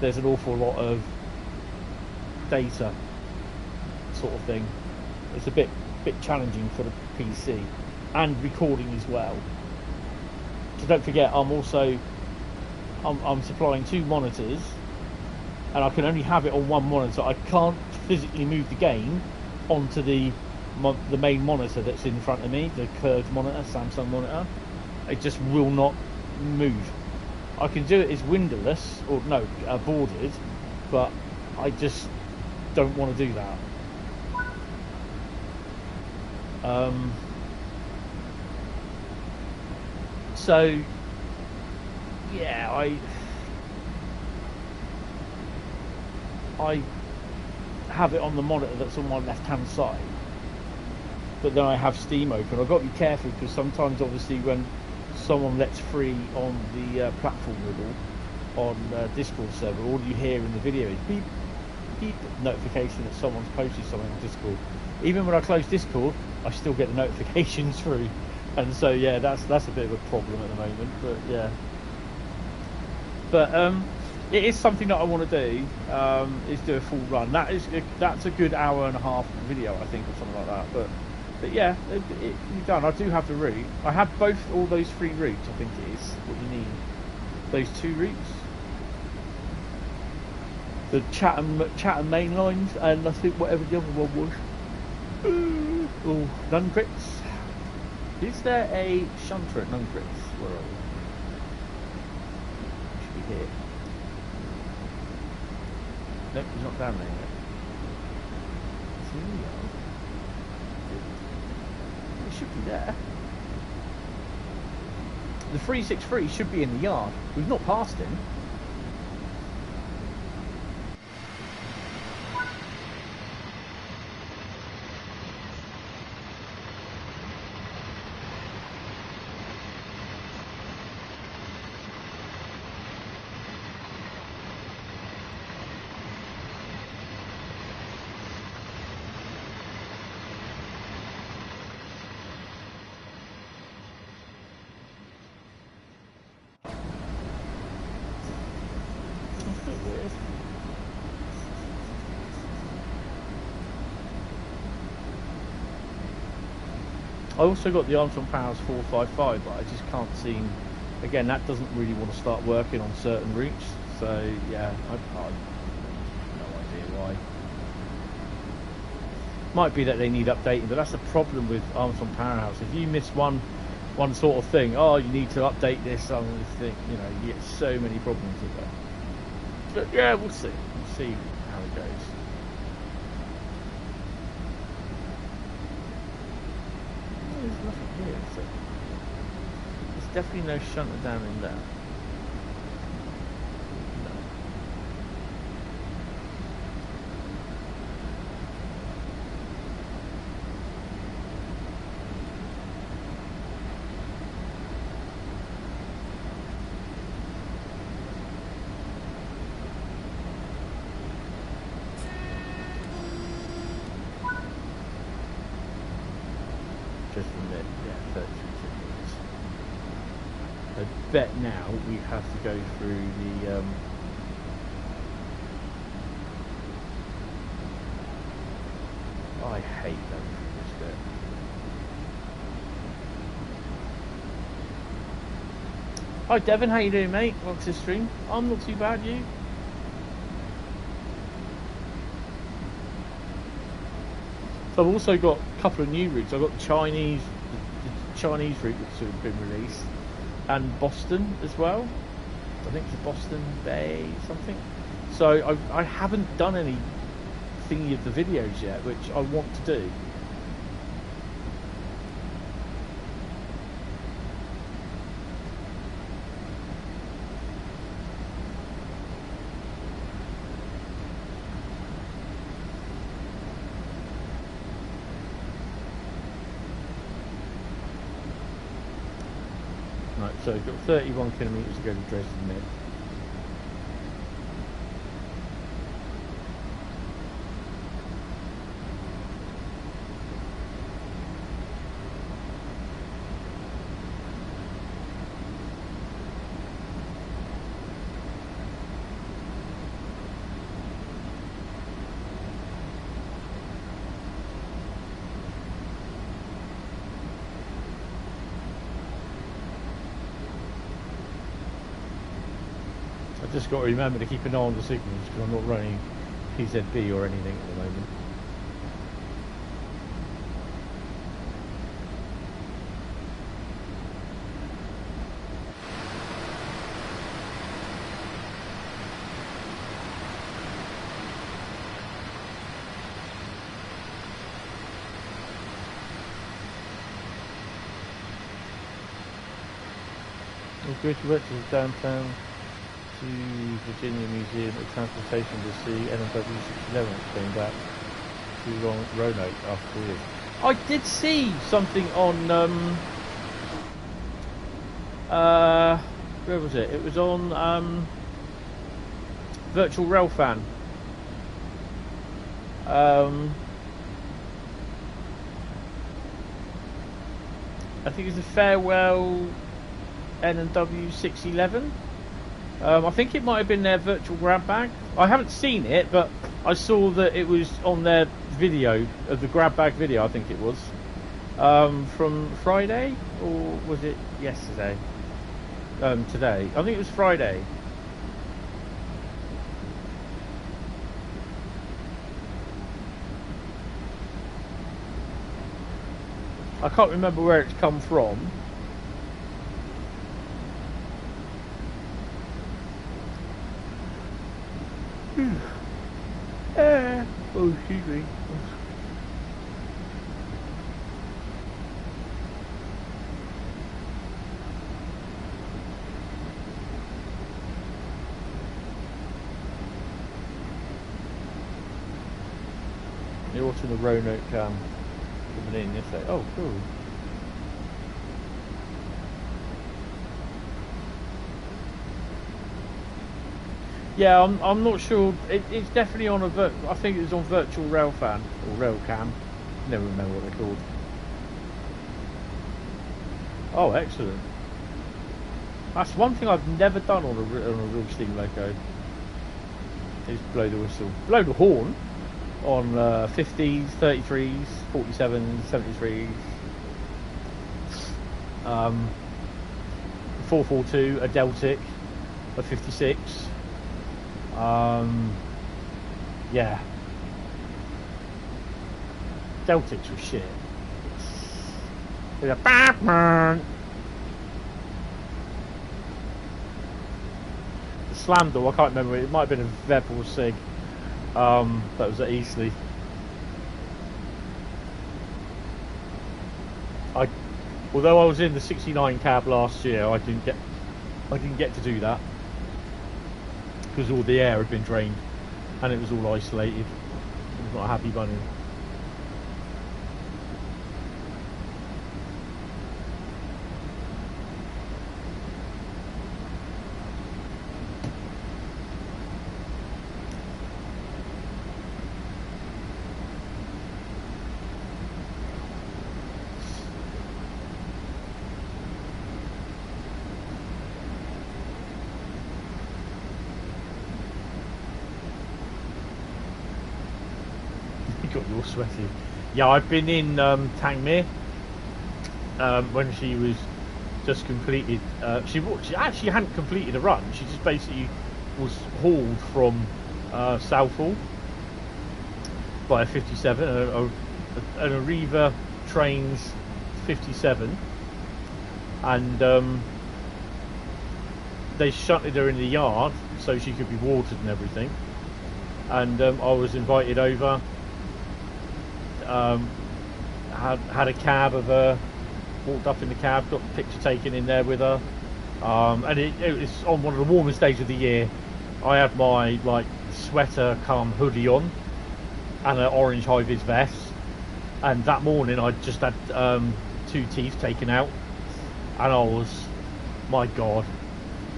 there's an awful lot of data sort of thing. It's a bit challenging for the PC and recording as well. So don't forget, I'm supplying 2 monitors, and I can only have it on one monitor. I can't physically move the game onto the main monitor that's in front of me, the curved monitor, Samsung monitor. It just will not move. I can do it as windowless, or no, boarded, but I just don't want to do that. So yeah, I have it on the monitor that's on my left hand side, but then I have Steam open. I've got to be careful, because sometimes obviously when someone lets free on the platform riddle on Discord server, all you hear in the video is beep beep notification that someone's posted something on Discord. Even when I close Discord, I still get the notifications through, and so yeah, that's a bit of a problem at the moment. But yeah, it is something that I want to do, is do a full run. That's a good hour and a half video, I think, or something like that. But yeah, you're done. I do have the route. I have all those 3 routes, I think it is what you need. Those 2 routes. The Chatham main lines, and I think whatever the other one was. Oh, Nuncrits. Is there a shunter at Nuncrits? Where are we? Should be here. Nope, he's not down there yet. Here we are. It should be there. The 363 should be in the yard. We've not passed him. I also got the Armstrong Powers 455, but I just can't seem. Again, that doesn't really want to start working on certain routes. So yeah, I've no idea why. Might be that they need updating, but that's the problem with Armstrong Powerhouse. If you miss one sort of thing, oh, you need to update this, you get so many problems with that. But yeah, we'll see. We'll see how it goes. There's nothing here, so there's definitely no shunter down in there. No. Just a minute, yeah, 33 seconds. I bet now we have to go through the I hate going through this bit. Hi Devon, how you doing, mate? Welcome to the stream. I'm not too bad, you? So I've also got a couple of new routes. I've got the Chinese route that's been released, and Boston as well. I think it's Boston Bay something. So I haven't done any thingy of the videos yet, which I want to do. Right, so we've got 31 kilometres to go to Dresden Mid. Just got to remember to keep an eye on the signals because I'm not running PZB or anything at the moment. All good, you went to the downtown to Virginia Museum of Transportation to see NW 611 came back to Roanoke after 4 years. I did see something on where was it? It was on Virtual Railfan. I think it's a farewell NW 611. I think it might have been their virtual grab bag. I haven't seen it, but I saw that it was on their video, of the grab bag video, I think it was. From Friday? Or was it yesterday? Today. I think it was Friday. I can't remember where it's come from. Oh, excuse me. You're watching the Roanoke coming in yesterday. Oh, cool. Yeah, I'm not sure. It's definitely on a I think it was on Virtual Railfan or Railcam. Never remember what they're called. Oh, excellent. That's one thing I've never done on a real steam loco. Is blow the whistle, blow the horn on 50s, 33s, 47s, 73s. 442, a Deltic, a 56. Yeah. Deltics were shit. With a Batman. The slam door, I can't remember. It might have been a Veb or Sig. That was at Eastleigh. Although I was in the 69 cab last year, I didn't get to do that because all the air had been drained and it was all isolated. I was not a happy bunny. Sweaty. Yeah, I've been in Tangmere when she was just completed. She actually hadn't completed a run. She just basically was hauled from Southall by a 57, an Arriva Trains 57, and they shunted her in the yard so she could be watered and everything. And I was invited over. Had a cab of her. Walked up in the cab, got the picture taken in there with her. And it was on one of the warmest days of the year. I had my like sweater come hoodie on and an orange high-vis vest. And that morning I just had 2 teeth taken out, and I was, my God,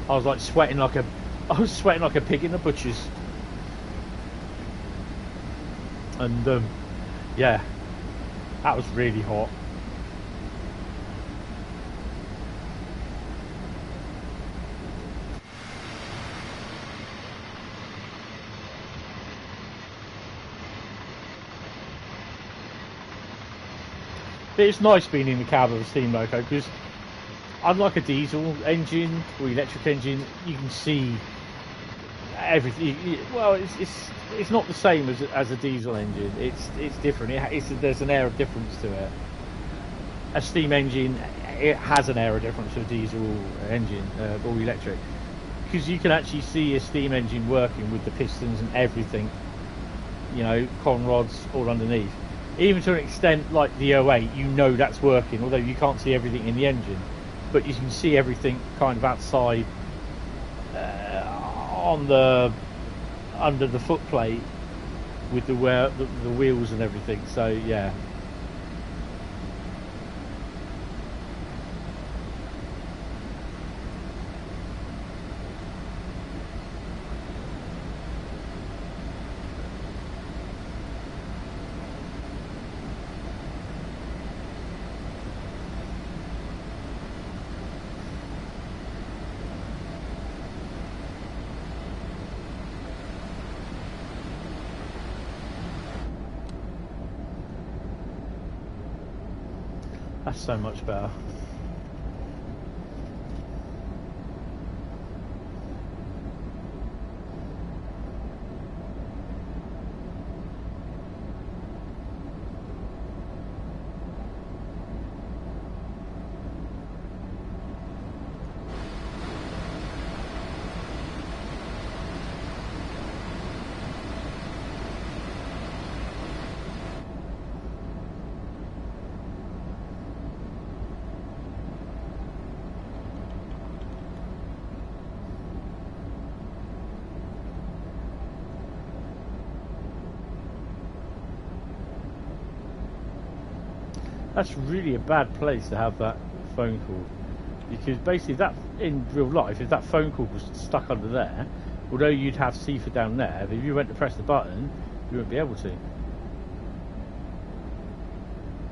I was like sweating like a pig in the butcher's. And yeah, that was really hot. But it's nice being in the cab of a steam loco, because unlike a diesel engine or electric engine, you can see everything. Well, it's not the same as a diesel engine. It's different. There's an air of difference to it. A steam engine, it has an air of difference to a diesel engine or electric, because you can actually see a steam engine working with the pistons and everything. You know, con rods all underneath. Even to an extent like the 08, you know that's working, although you can't see everything in the engine, but you can see everything kind of outside on the under the footplate with the wheels and everything. So yeah. That's so much better. That's really a bad place to have that phone call, because basically that in real life, if that phone call was stuck under there, although you'd have CIFA down there, but if you went to press the button, you wouldn't be able to.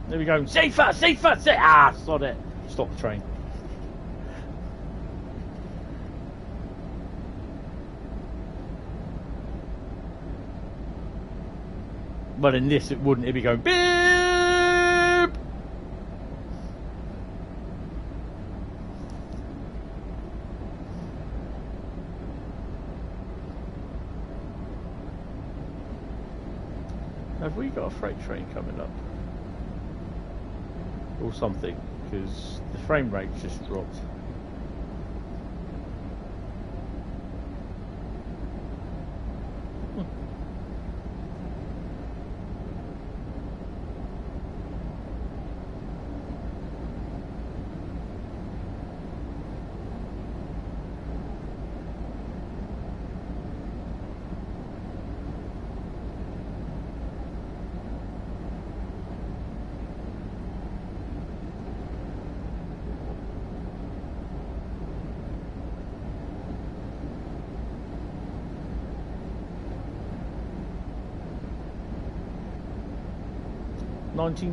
There we go. CIFA, CIFA, ah, sod it. Stop the train. But in this, it wouldn't. It'd be going beep. Have we got a freight train coming up? Or something, because the frame rate just dropped.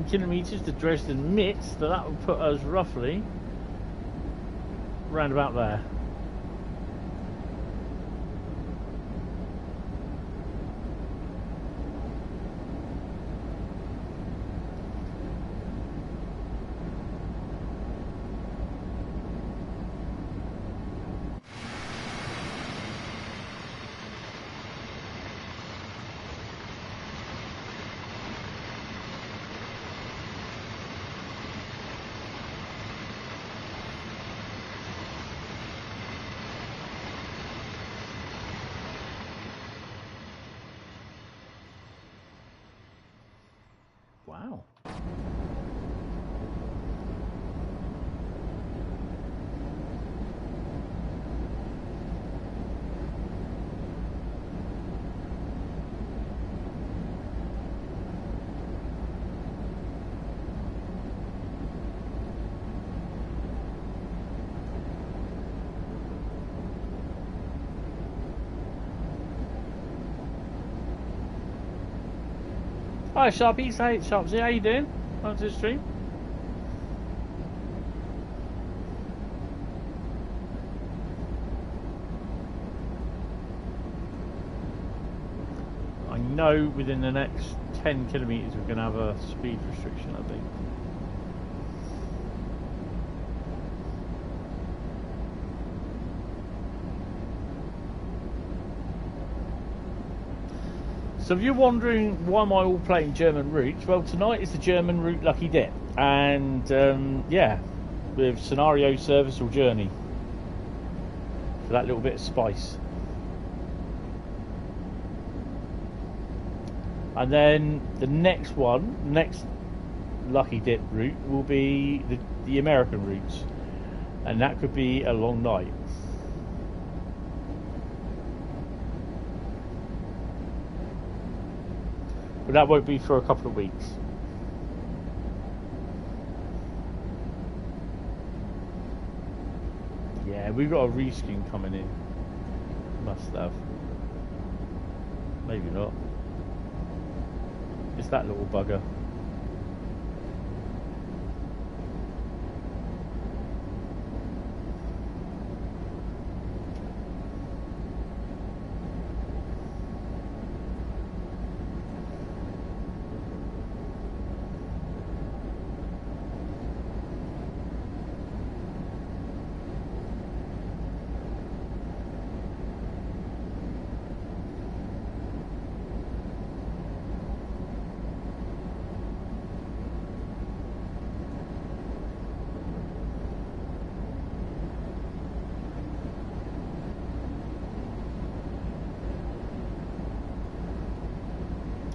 Kilometres to Dresden Mitz, so that would put us roughly round about there. Wow. Hi Sharpies, hey Sharpsy, how you doing? Welcome to the stream. I know within the next 10 kilometres we're going to have a speed restriction, I think. So if you're wondering why am I all playing German routes, well tonight is the German route Lucky Dip, and yeah, with scenario, service or journey, for that little bit of spice. And then the next Lucky Dip route will be the American routes, and that could be a long night. But that won't be for a couple of weeks. Yeah, we've got a reskin coming in. Must have. Maybe not. It's that little bugger.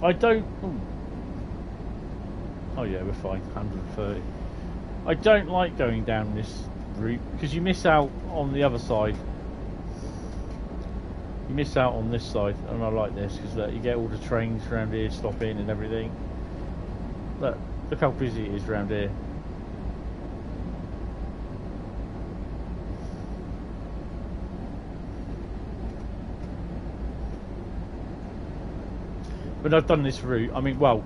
I don't... Ooh. Oh yeah, we're fine, 130. I don't like going down this route because you miss out on the other side. You miss out on this side, and I like this because you get all the trains around here stopping and everything. Look how busy it is around here. When I've done this route, I mean, well,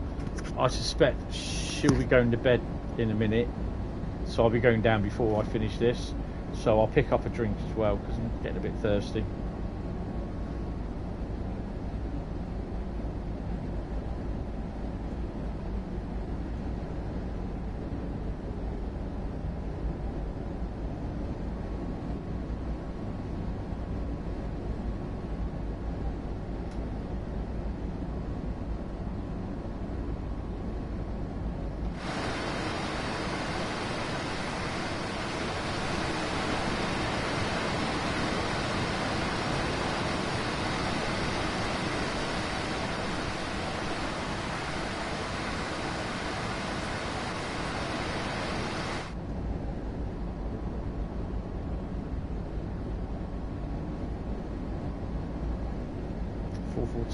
I suspect she'll be going to bed in a minute, so I'll be going down before I finish this. So I'll pick up a drink as well because I'm getting a bit thirsty.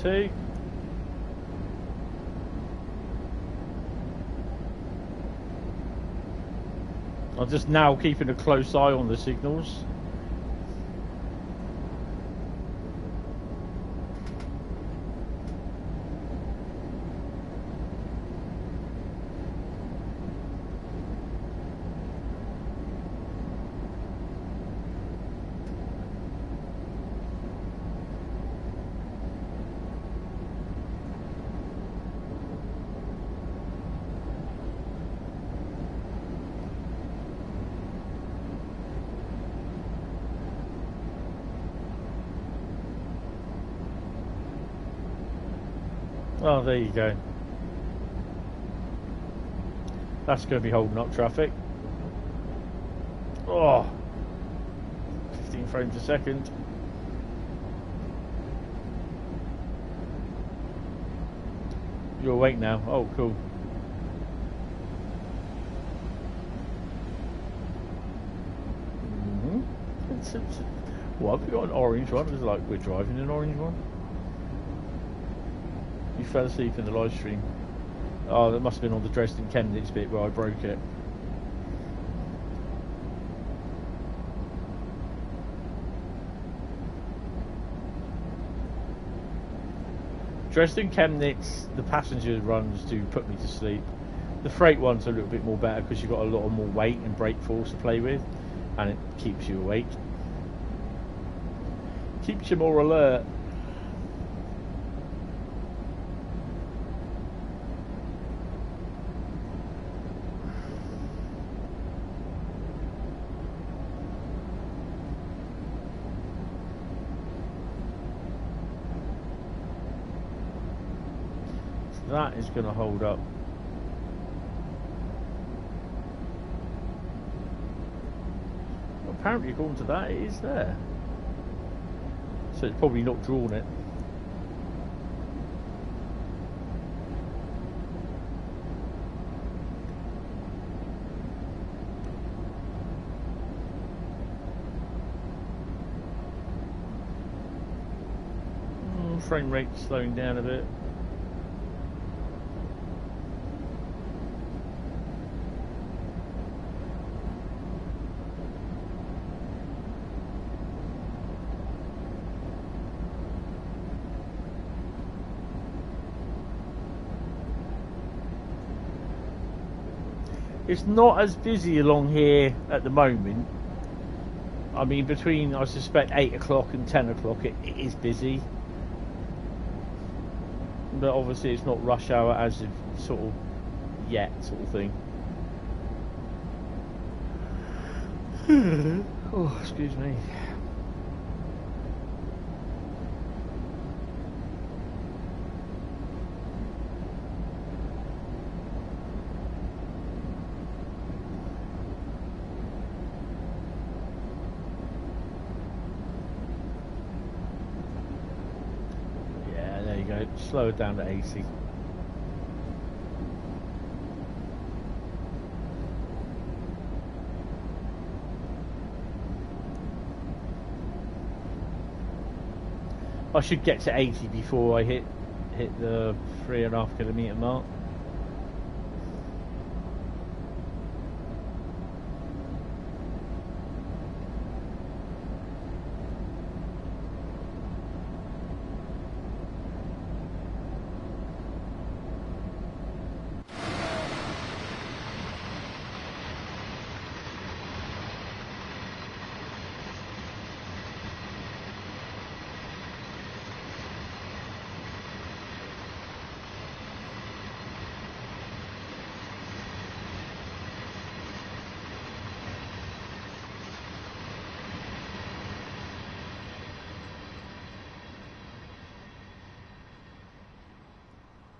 Two. I'm just now keeping a close eye on the signals. Oh, there you go. That's going to be holding up traffic. Oh, 15 frames a second. You're awake now. Oh, cool. What have we got an orange one? It's like we're driving an orange one. You fell asleep in the live stream. Oh, that must have been on the Dresden Chemnitz bit where I broke it. Dresden Chemnitz, the passenger runs do put me to sleep. The freight one's a little bit more better because you've got a lot more weight and brake force to play with, and it keeps you awake. Keeps you more alert. That is going to hold up. Well, apparently, according to that, it is there. So it's probably not drawn it. Frame rate slowing down a bit. It's not as busy along here at the moment. I mean, between, I suspect, 8 o'clock and 10 o'clock, it is busy. But obviously it's not rush hour as of sort of yet, sort of thing. Oh, excuse me. Slow it down to 80. I should get to 80 before I hit the 3.5 kilometre mark.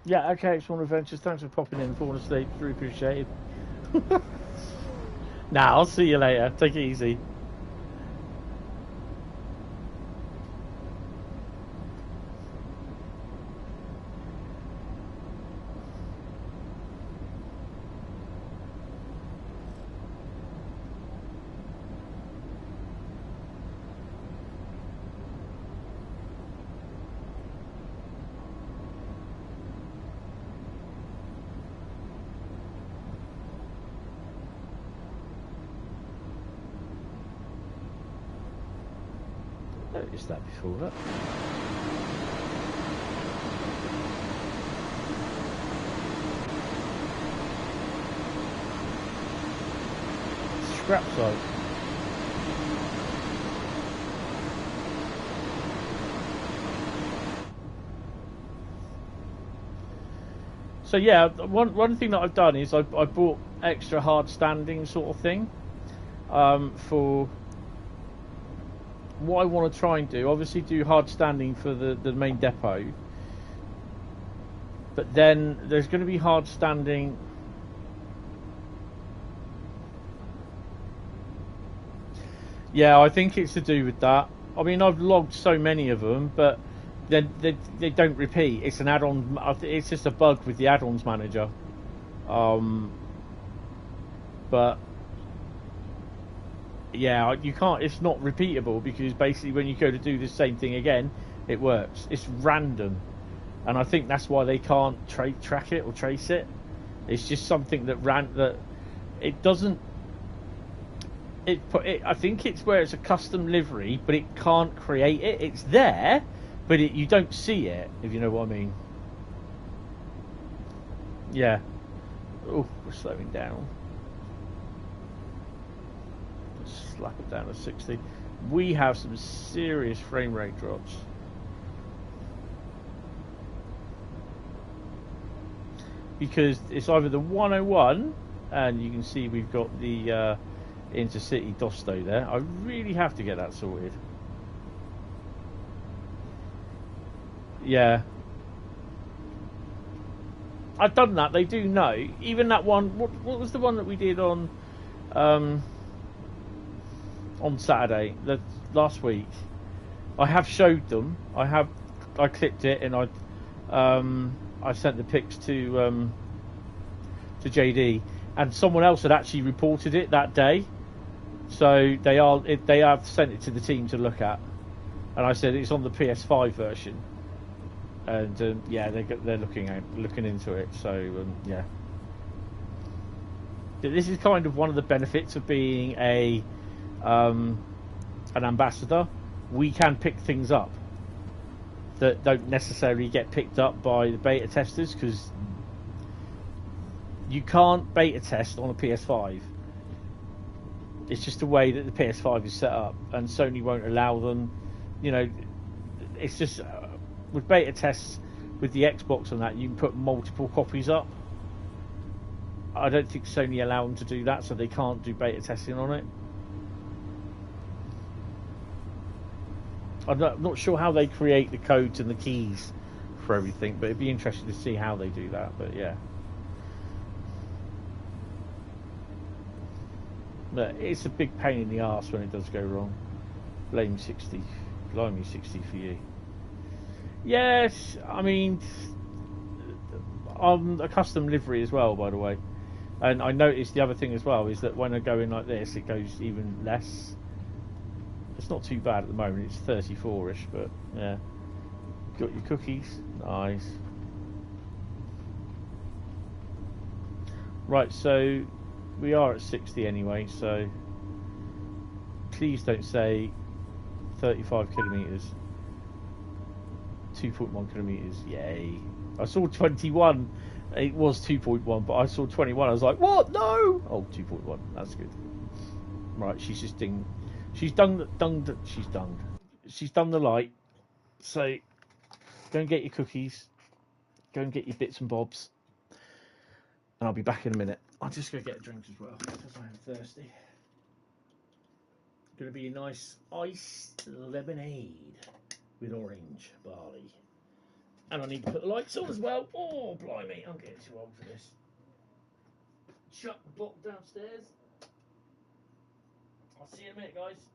Yeah, okay, Swan Adventures, thanks for popping in and falling asleep, really appreciated. Nah, I'll see you later, take it easy. Noticed that before, that. Scrap site. So yeah, one thing that I've done is I bought extra hard standing sort of thing for what I want to try and do. Obviously do hard standing for the main depot, but then there's going to be hard standing Yeah, I think it's to do with that. I mean, I've logged so many of them, but then they don't repeat. It's an add-on. It's just a bug with the add-ons manager. But Yeah, you can't. It's not repeatable because basically when you go to do the same thing again, it works. It's random, and I think that's why they can't track it or trace it. It's just something that it doesn't. I think it's where it's a custom livery, but it can't create it. It's there, but you don't see it. If you know what I mean. Yeah. Oh, we're slowing down. Slap it down to 60. We have some serious frame rate drops. Because it's either the 101, and you can see we've got the intercity Dosto there. I really have to get that sorted. Yeah. I've done that. They do know. Even that one. What was the one that we did on Saturday, last week? I have showed them. I clipped it and I sent the pics to JD, and someone else had actually reported it that day. So they have sent it to the team to look at, and I said it's on the PS5 version. And yeah, they're looking into it. So yeah, this is kind of one of the benefits of being an ambassador. We can pick things up that don't necessarily get picked up by the beta testers, because you can't beta test on a PS5. It's just the way that the PS5 is set up, and Sony won't allow them. You know, it's just with beta tests with the Xbox and that, you can put multiple copies up. I don't think Sony allow them to do that, so they can't do beta testing on it. I'm not sure how they create the codes and the keys for everything, but it'd be interesting to see how they do that. But yeah, but it's a big pain in the arse when it does go wrong. Blame 60 for you. Yes, I mean, I'm a custom livery as well, by the way. And I noticed the other thing as well is that when I go in like this, it goes even less. It's not too bad at the moment. It's 34-ish, but yeah. Got your cookies. Nice. Right, so we are at 60 anyway, so please don't say 35 kilometres. 2.1 kilometres, yay. I saw 21. It was 2.1, but I saw 21. I was like, what? No! Oh, 2.1. That's good. Right, she's just dinged. She's done the light. So go and get your cookies. Go and get your bits and bobs. And I'll be back in a minute. I'll just go get a drink as well, because I am thirsty. Going to be a nice iced lemonade with orange barley. And I need to put the lights on as well. Oh, blimey, I'm getting too old for this. Chuck the bottle downstairs. I'll see you in a minute, guys.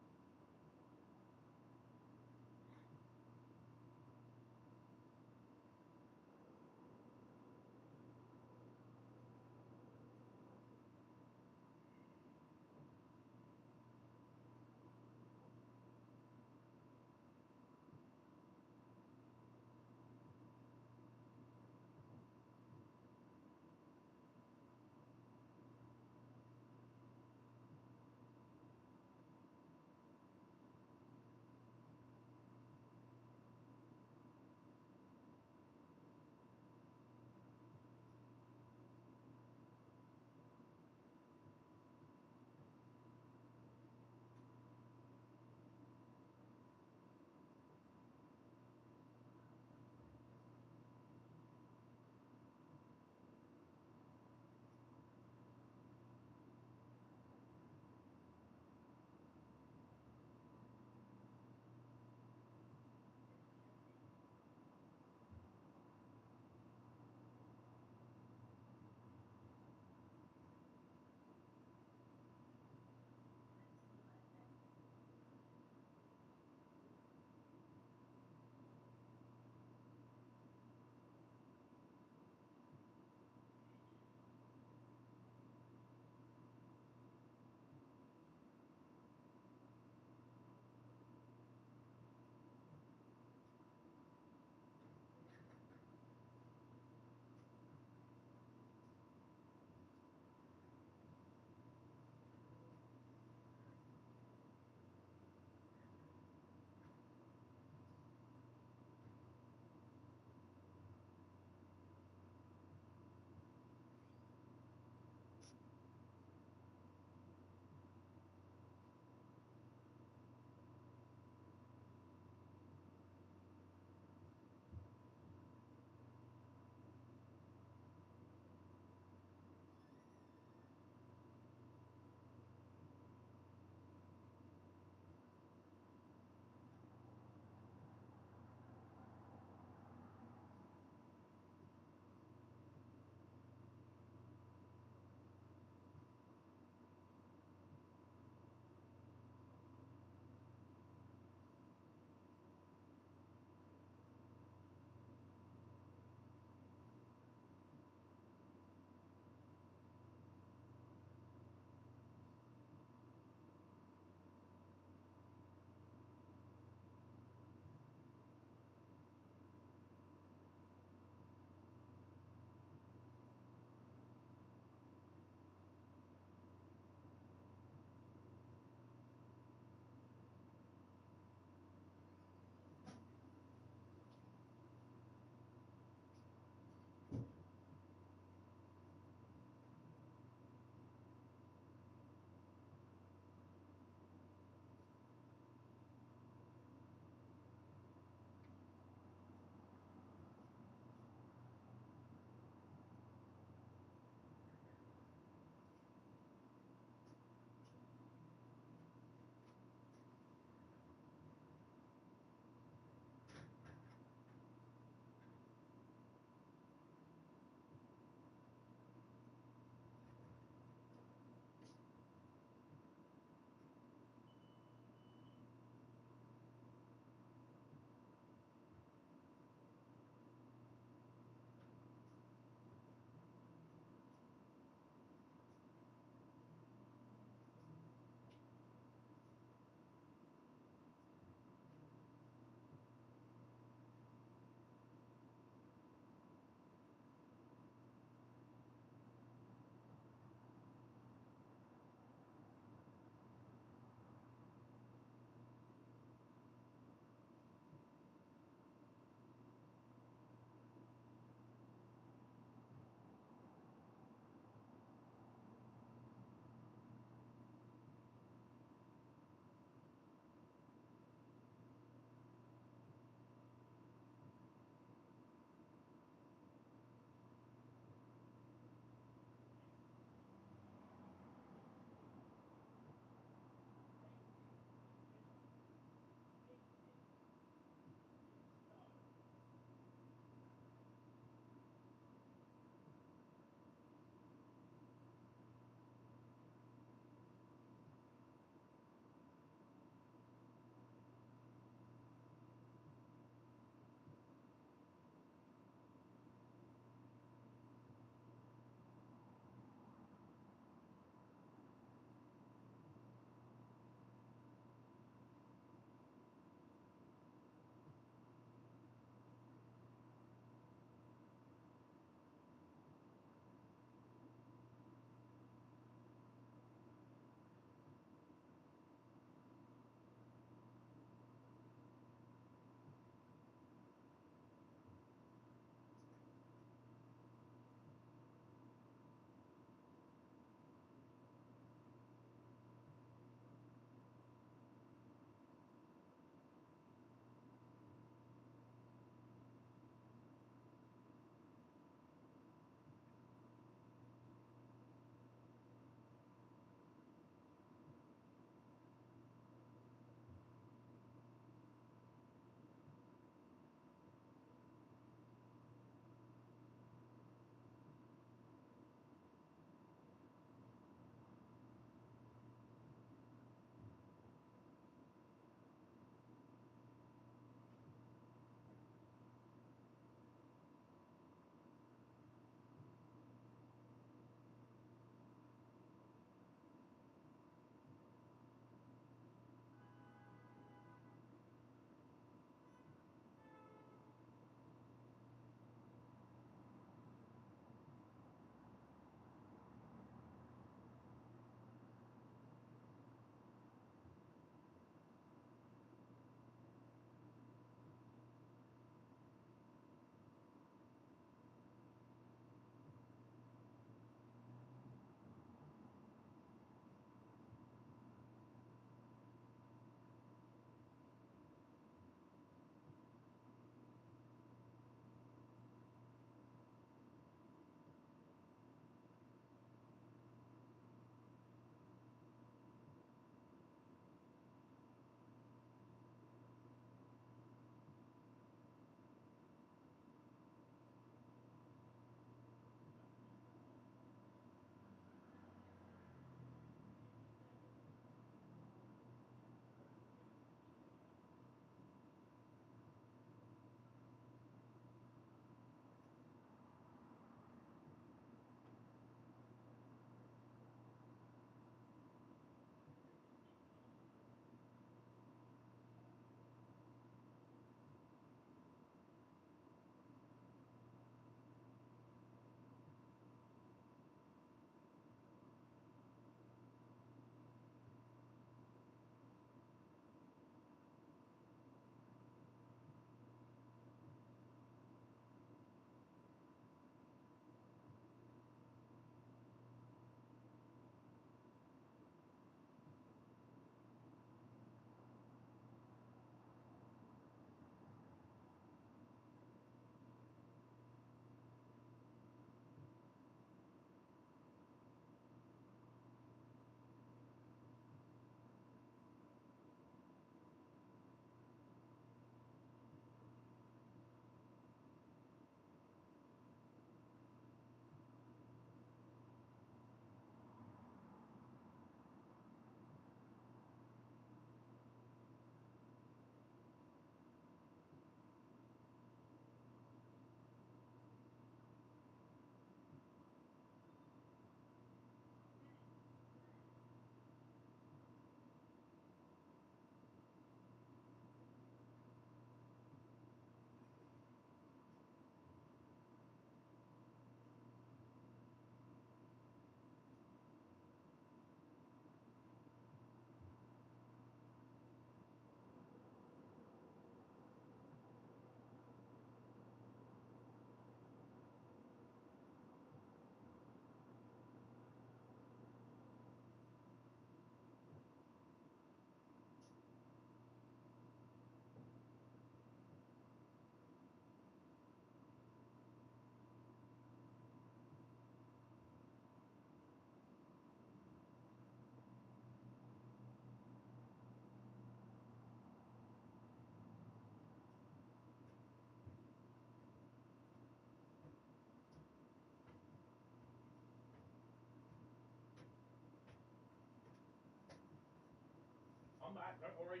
don't worry.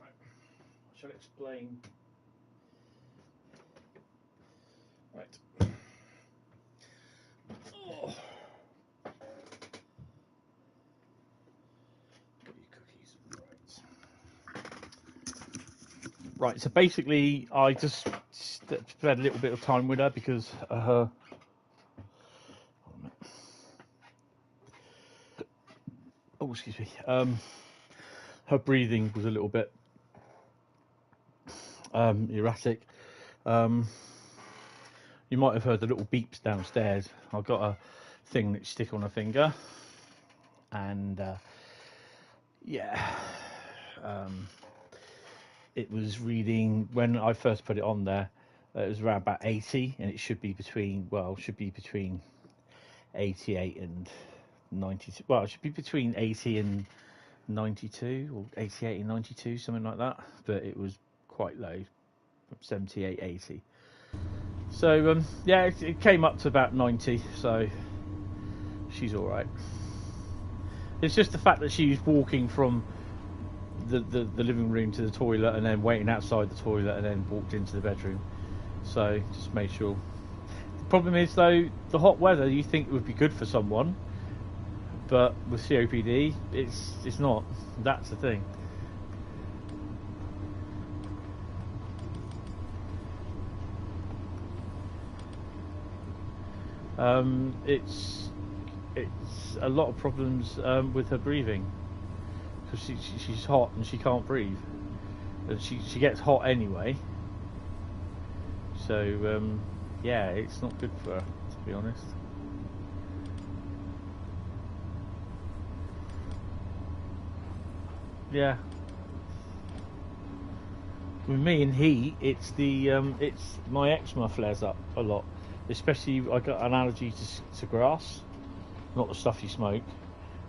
Right. I shall explain. Right. Oh. Right, so basically I just spent a little bit of time with her because her her breathing was a little bit erratic. You might have heard the little beeps downstairs. I've got a thing that you stick on a finger, and it was reading when I first put it on there. It was around about 80, and it should be between 88 and 92. Well, it should be between 80 and 92, or 88 and 92, something like that. But it was quite low, 78, 80. So it came up to about 90. So she's all right. It's just the fact that she was walking from the living room to the toilet and then waiting outside the toilet and then walked into the bedroom. So just made sure. The problem is though, the hot weather, you think it would be good for someone, but with COPD, it's not. That's the thing. It's a lot of problems with her breathing, because she's hot and she can't breathe, and she gets hot anyway. So it's not good for her, to be honest. Yeah. With me in heat, it's my eczema flares up a lot. Especially, I got an allergy to grass, not the stuff you smoke.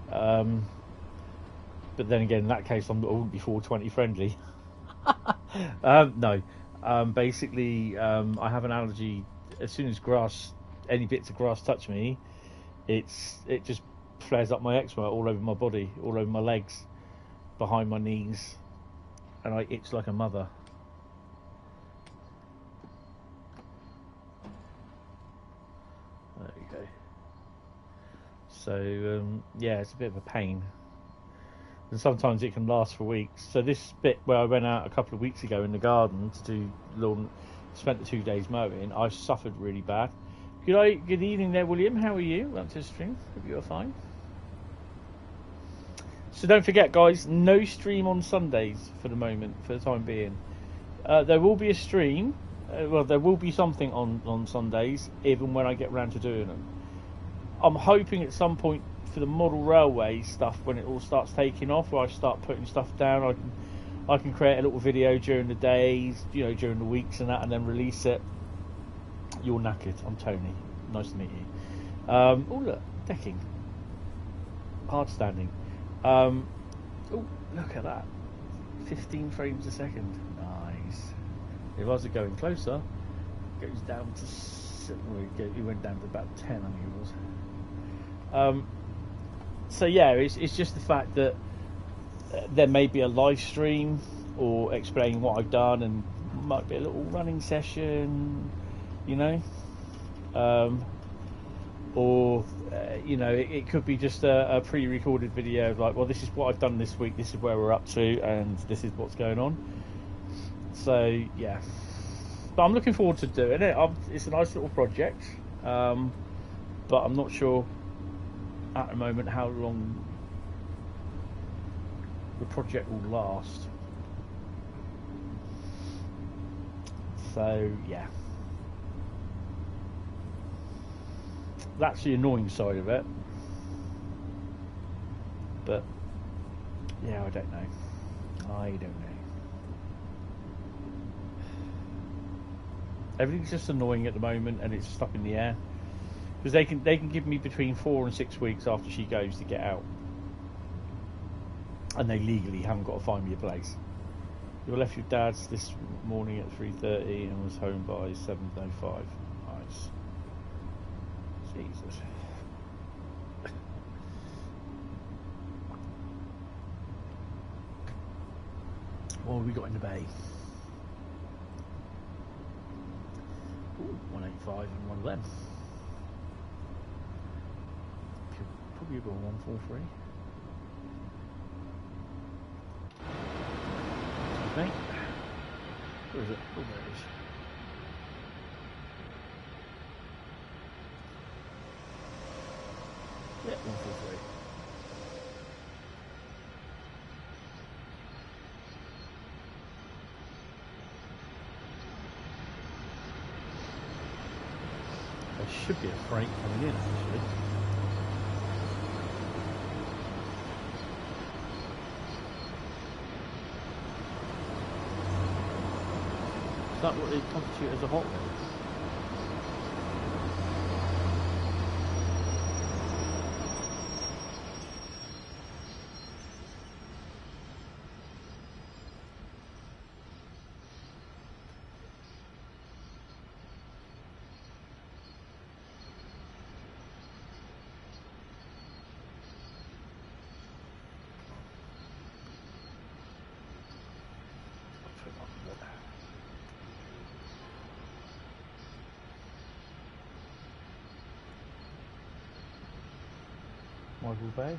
But then again, in that case, I wouldn't be 420 friendly. No. Basically, I have an allergy. As soon as any bits of grass touch me, it just flares up my eczema all over my body, all over my legs, behind my knees, and I itch like a mother. There you go. So it's a bit of a pain, and sometimes it can last for weeks. So this bit where I went out a couple of weeks ago in the garden to do lawn, spent the 2 days mowing, I suffered really bad. Good evening there, William. How are you? Welcome to the stream. Hope you're fine. So don't forget, guys, no stream on Sundays for the moment, for the time being. There will be a stream. There will be something on Sundays, even when I get around to doing them. I'm hoping at some point for the model railway stuff, when it all starts taking off, where I start putting stuff down, I can create a little video during the days, during the weeks and that, and then release it. You're knackered. I'm Tony. Nice to meet you. Oh look, decking. Hard standing. Oh, look at that. 15 frames a second. Nice. If I was going closer, it goes down to 7. It went down to about 10, I think it was. So yeah, it's just the fact that there may be a live stream or explaining what I've done, and might be a little running session, or it could be just a pre-recorded video of like, well, this is what I've done this week, this is where we're up to, and this is what's going on. So yeah, but I'm looking forward to doing it. It's a nice little project, but I'm not sure at the moment how long the project will last. So yeah, that's the annoying side of it. But yeah, I don't know. Everything's just annoying at the moment, and it's stuck in the air, because they can give me between 4 and 6 weeks after she goes to get out. and they legally haven't got to find me a place. You left your dad's this morning at 3:30 and was home by 7:05. Nice. Jesus. What have we got in the bay? Ooh, 185 and one of them. Probably about 143. I think. Where is it? Oh, there it is. Yeah, 143. There should be a freight coming in, actually. Is that what they constitute as a hot rod? Michael Bay.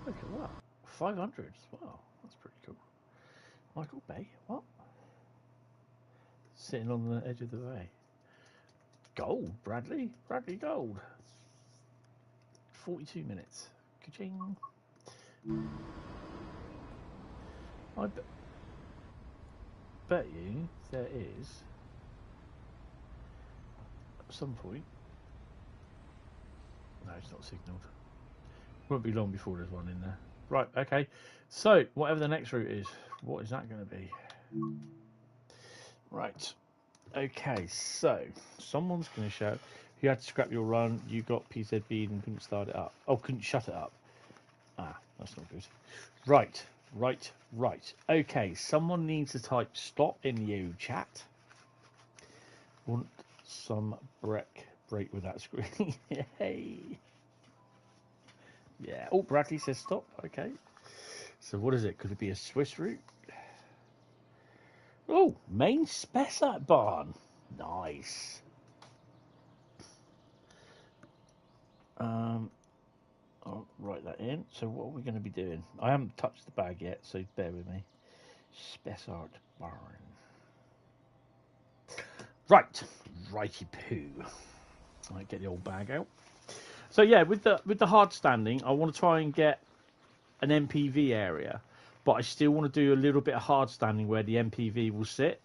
Look at that. 500. Wow, that's pretty cool. Michael Bay, what? Sitting on the edge of the bay. Gold, Bradley. Bradley Gold. 42 minutes. Ka-ching. I bet you there is at some point. No, it's not signalled. Won't be long before there's one in there. Right, okay. So, whatever the next route is, what is that going to be? Right. Okay, so someone's going to shout, you had to scrap your run, you got PZB and couldn't start it up. Oh, couldn't shut it up. Ah, that's not good. Right. Okay, someone needs to type stop in the chat. Want some break with that screen. Hey. Yeah. Oh, Bradley says stop. Okay. So what is it? Could it be a Swiss route? Oh, main Spessart Bahn. Nice. I'll write that in. So what are we going to be doing? I haven't touched the bag yet, so bear with me. Spessart Bahn. Right. Righty poo. I get the old bag out. So yeah, with the hard standing, I want to try and get an MPV area, but I still want to do a little bit of hard standing where the MPV will sit,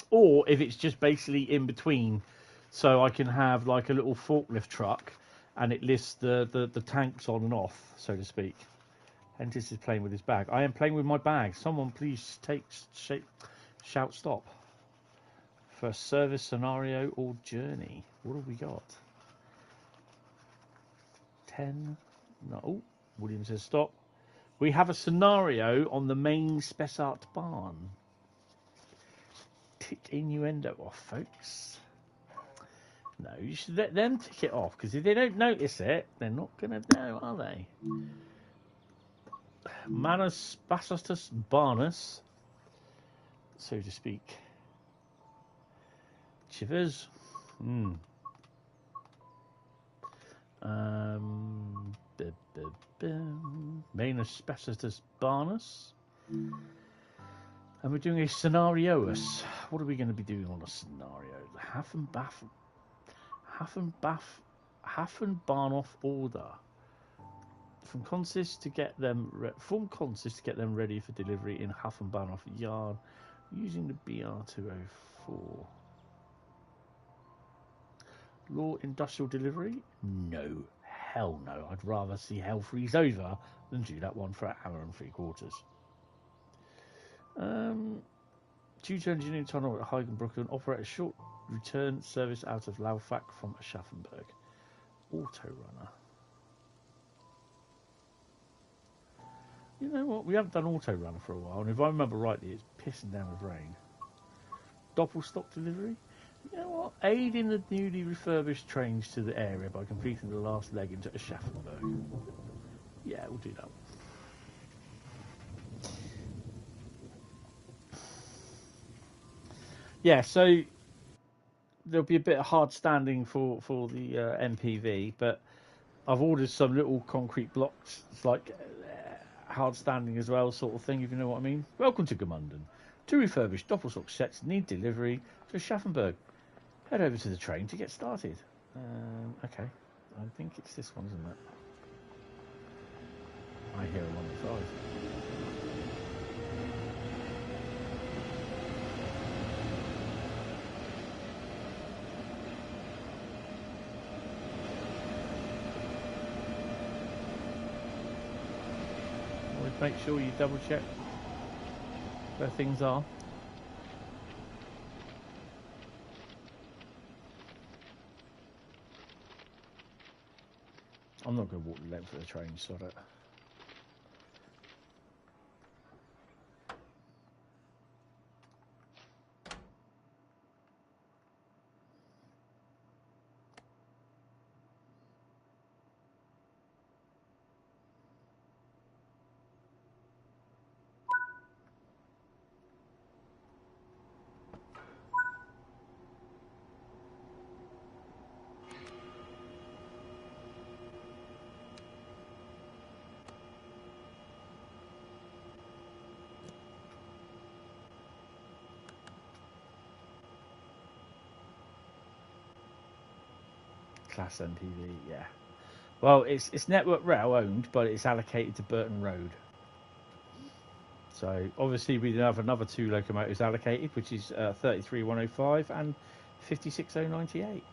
or if it's just basically in between, so I can have like a little forklift truck and it lifts the tanks on and off, so to speak. Hentis is playing with his bag. I am playing with my bag. Someone please shout stop. For service, scenario, or journey. What have we got? 10. No. Oh, William says stop. We have a scenario on the main Spessart Bahn. Tick innuendo off, folks. No, you should let them tick it off, because if they don't notice it, they're not going to know, are they? Manus Spassatus Barnus, so to speak. Chivers. Manus Spassatus Barnus. And we're doing a scenarios. What are we going to be doing on a scenario? Haffenbahnhof order. From consist to get them ready for delivery in Haffenbahnhof yard using the BR204. Law industrial delivery? No. Hell no. I'd rather see hell freeze over than do that one for an hour and 3/4. Due to engineering tunnel at Heigenbrücken, operate a short return service out of Laufach from Aschaffenburg. Autorunner. You know what? We haven't done Autorunner for a while, and if I remember rightly, it's pissing down with rain. Doppelstock delivery. You know what? Aid in the newly refurbished trains to the area by completing the last leg into Aschaffenburg. Yeah, we'll do that. Yeah, so there'll be a bit of hard standing for the MPV, but I've ordered some little concrete blocks. It's like hard standing as well, sort of thing, if you know what I mean. Welcome to Gmunden. Two refurbished doppelstock sets need delivery to Aschaffenburg. Head over to the train to get started. Okay, I think it's this one, isn't it? I hear a 105. Always make sure you double check where things are. I'm not going to walk the length of the train, sod it. Class MPV, yeah. Well, it's Network Rail owned, but it's allocated to Burton Road. So obviously we have another two locomotives allocated, which is 33105 and 56098.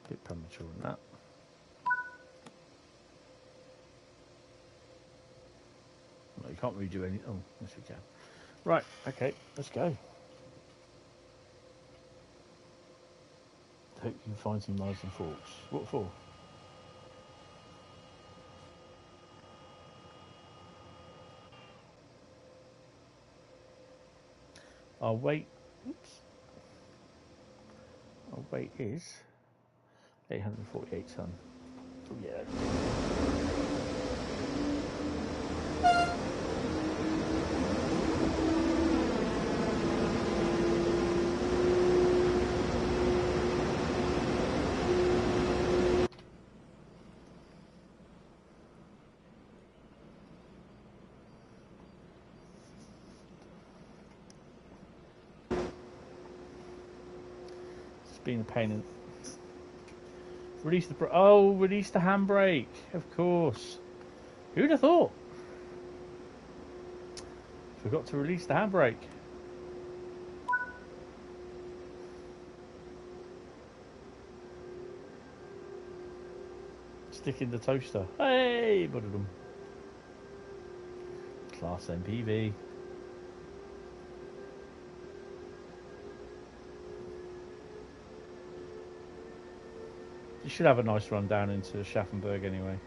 Bit premature on that. No, you can't really do any. Oh, yes, we can. Right, okay, let's go. Hope you can find some knives and forks. What for? Our weight. Oops. Our weight is 848 ton. Oh, yeah. It's been a pain in. Release the release the handbrake, of course. Who'd have thought? Forgot to release the handbrake. Stick in the toaster. Hey, ba-da-dum. Class MPV. You should have a nice run down into Aschaffenburg anyway.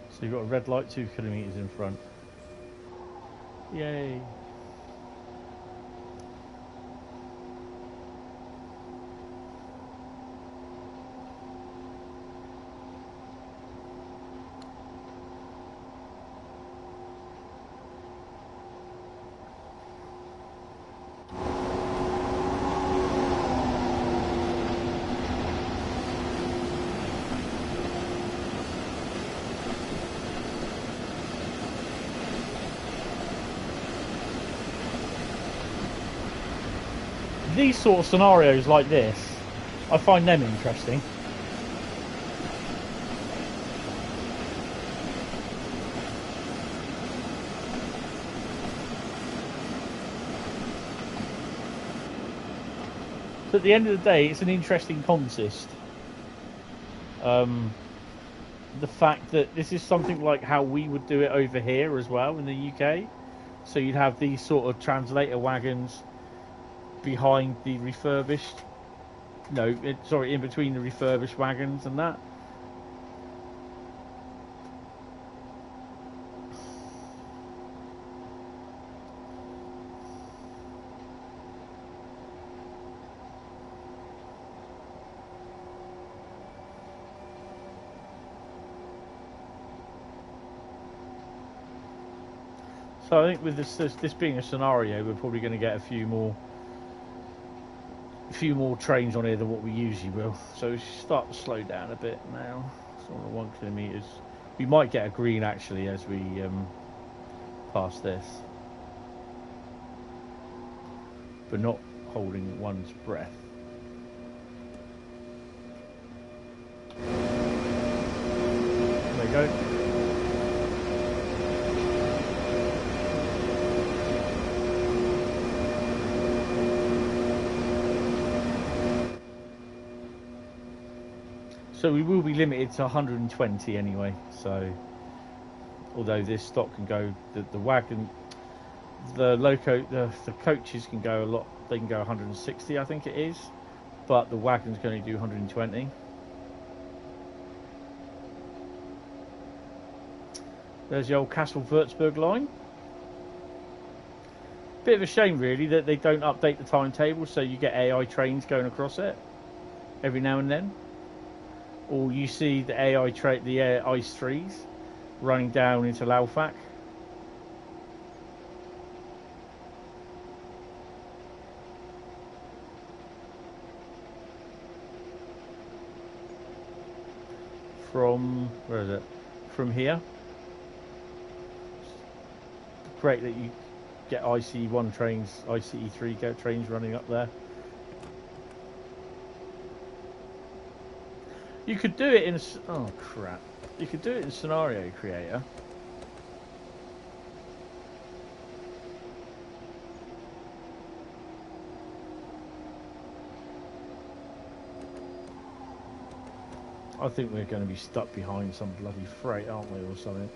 So you've got a red light 2 kilometres in front. Yay. these sort of scenarios like this, I find them interesting. So at the end of the day, it's an interesting consist. The fact that this is something like how we would do it over here as well in the UK. So you'd have these sort of translator wagons behind the refurbished, in between the refurbished wagons and that. So I think with this being a scenario, we're probably going to get a few more trains on here than what we usually will. So we start to slow down a bit now. It's on the 1 kilometres. We might get a green actually as we pass this, but not holding one's breath. There we go. So we will be limited to 120 anyway. So although this stock can go, the wagon, the coaches can go a lot. They can go 160, I think it is, but the wagons can only do 120. There's the old Kassel-Würzburg line. Bit of a shame really that they don't update the timetable, so you get AI trains going across it every now and then. Or you see the the ice 3s running down into Laufach. From, where is it? From here. Great that you get ICE1 trains, ICE3 trains running up there. You could do it in... Oh, crap. You could do it in Scenario Creator. I think we're going to be stuck behind some bloody freight, aren't we, or something?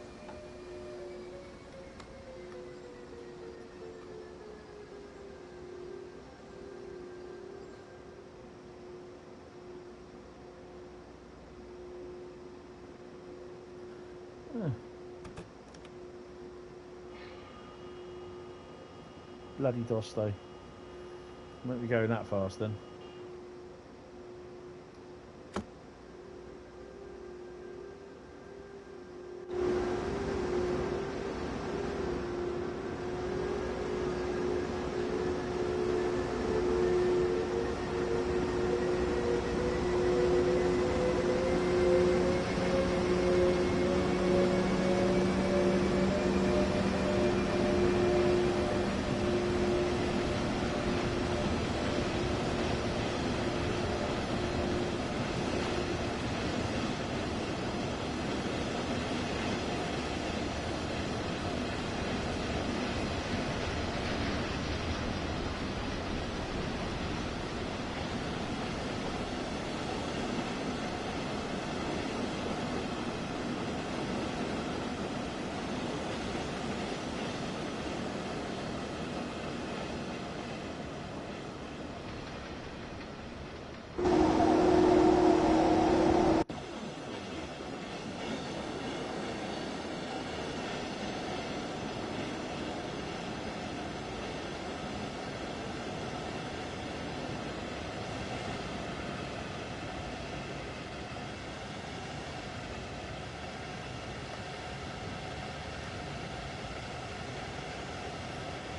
Bloody Dosto. Won't be going that fast then.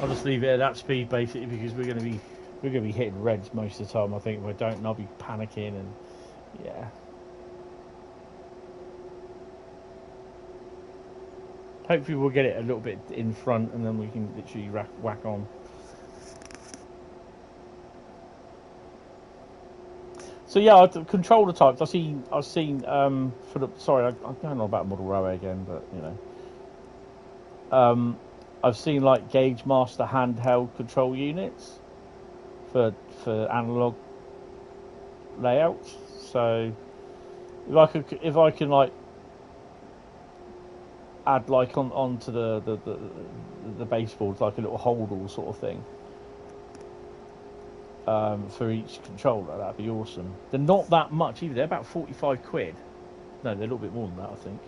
I'll just leave it at that speed basically because we're gonna be hitting reds most of the time. I think if I don't, and I'll be panicking and yeah. Hopefully we'll get it a little bit in front and then we can literally whack on. So yeah, controller types. I've seen for the. Sorry, I'm going on about Model Railway again, but you know, I've seen like Gauge Master handheld control units for analog layouts. So if I can like add like onto the baseboards like a little holdall sort of thing for each controller, that'd be awesome. They're not that much either. They're about 45 quid. No, they're a little bit more than that, I think.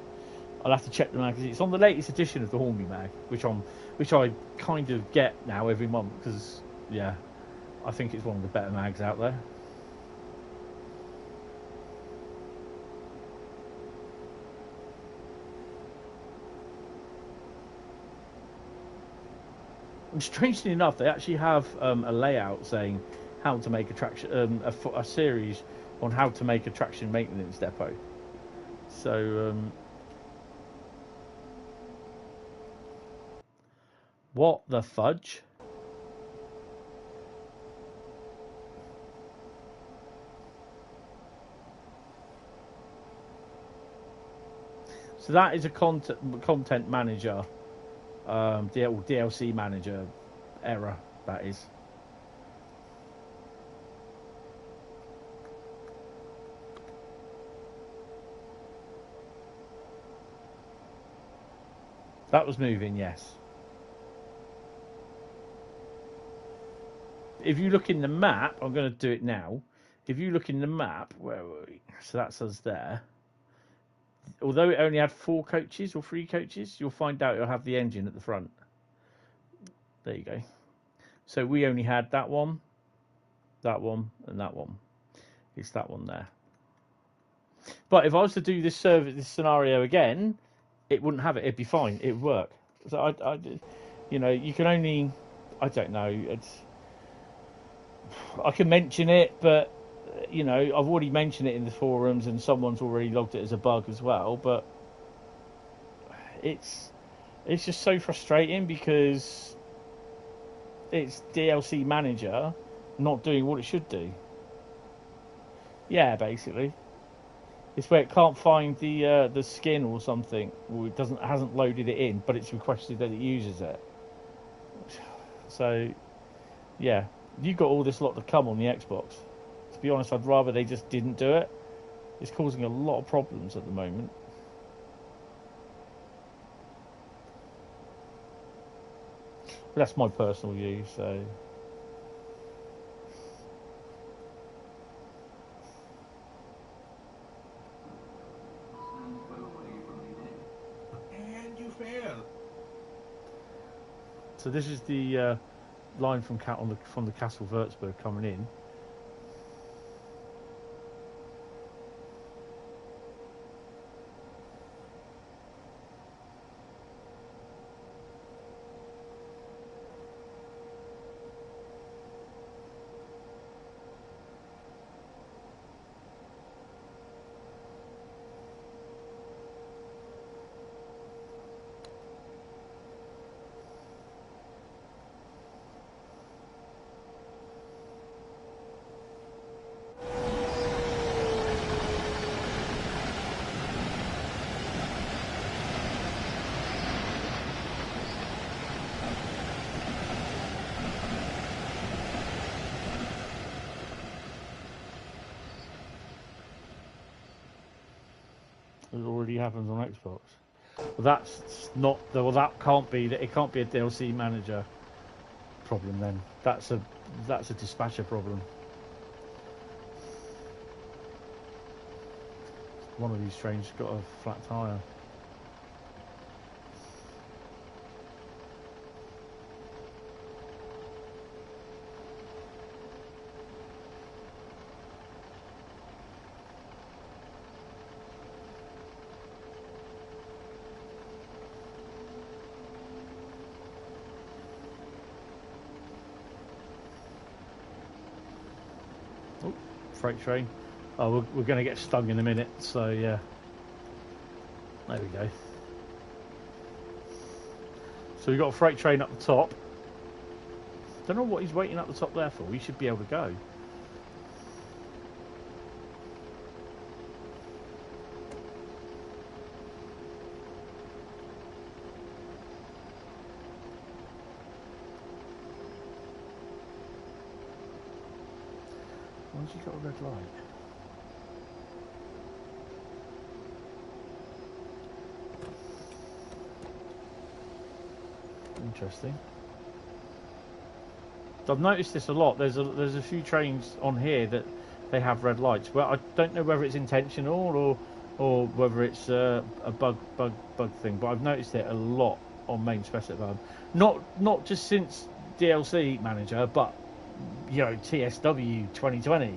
I'll have to check the mag. It's on the latest edition of the Hornby mag, which I kind of get now every month because yeah, I think it's one of the better mags out there. And strangely enough, they actually have a layout saying how to make a traction, a series on how to make a traction maintenance depot. So, what the fudge? So that is a content manager. DLC manager error, that is. That was moving, yes. If you look in the map, I'm going to do it now. If you look in the map, where were we? So that's us there. Although it only had 4 coaches or 3 coaches, you'll find out it'll have the engine at the front. There you go. So we only had that one, and that one. It's that one there. But if I was to do this scenario again, it wouldn't have it. It'd be fine. It'd work. So you know, you can only, I don't know. I can mention it, but you know, I've already mentioned it in the forums, and someone's already logged it as a bug as well. But it's just so frustrating because it's DLC manager not doing what it should do. Yeah, basically, it's where it can't find the skin or something, or it hasn't loaded it in, but it's requested that it uses it. So, yeah, you've got all this lot to come on the Xbox. To be honest, I'd rather they just didn't do it. It's causing a lot of problems at the moment. But that's my personal view, so. And you fail. So this is the line from the Castle Würzburg coming in. It already happens on Xbox. Well, that's not. Well, that can't be. It can't be a DLC manager problem then. That's a dispatcher problem. One of these trains got a flat tire. Freight train. Oh, we're going to get stung in a minute, so yeah. There we go. So we've got a freight train up the top. Don't know what he's waiting up the top there for. We should be able to go. you got a red light? Interesting. I've noticed this a lot. There's a few trains on here that they have red lights. Well, I don't know whether it's intentional or whether it's a bug thing, but I've noticed it a lot on main Spessart Bahn. Not just since DLC Manager, but you know, TSW 2020.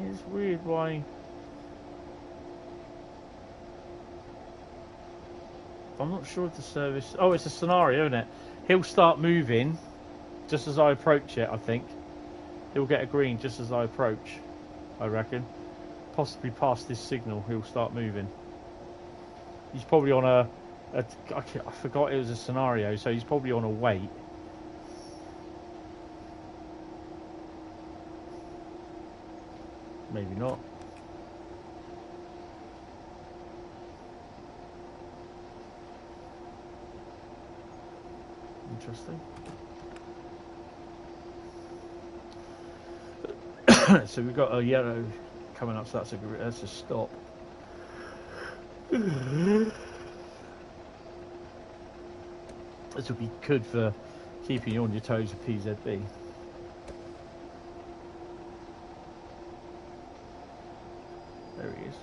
It's weird why. I'm not sure if the service. Oh, it's a scenario, isn't it? He'll start moving just as I approach it. I think he'll get a green just as I approach. I reckon. Possibly past this signal, he'll start moving. He's probably on I forgot it was a scenario, so he's probably on a wait. Maybe not. Interesting. So we've got a yellow coming up, so that's a stop. This will be good for keeping you on your toes with PZB. There he is.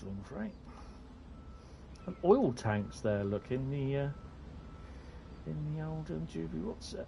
Long freight. And oil tanks there. Look in the old Jubilee what's it?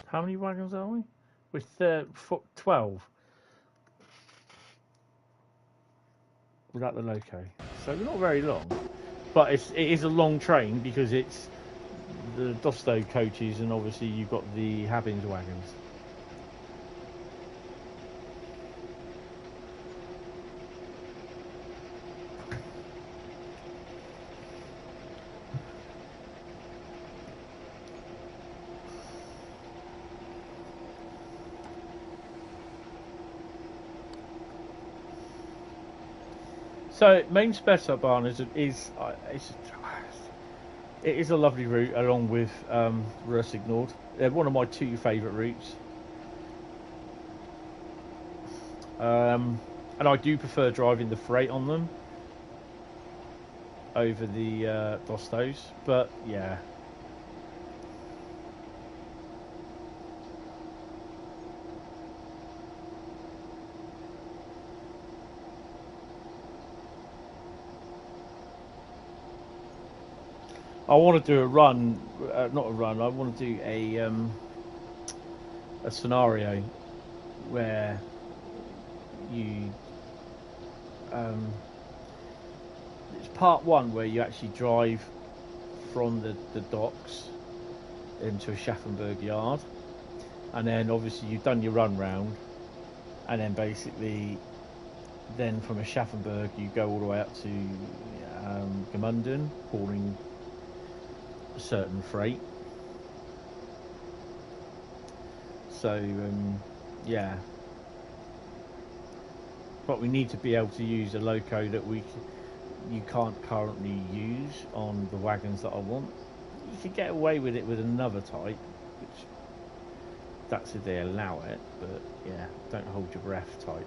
How many wagons are we? We're 12. Without the loco. So we're not very long. But it is a long train because it's the Dovetail coaches and obviously you've got the Habbins wagons. So main Spessart Bahn it is a lovely route along with Ruhr Ignored. They're one of my two favourite routes. And I do prefer driving the freight on them over the Dostos, but yeah. I want to do a run, not a run. I want to do a scenario where you it's part one where you actually drive from the docks into a Schaffenburg yard, and then obviously you've done your run round, and then basically then from a Schaffenburg you go all the way up to Gmunden, hauling a certain freight. So yeah, but we need to be able to use a loco that you can't currently use on the wagons that I want. You could get away with it with another type, which that's if they allow it, but yeah, don't hold your breath type.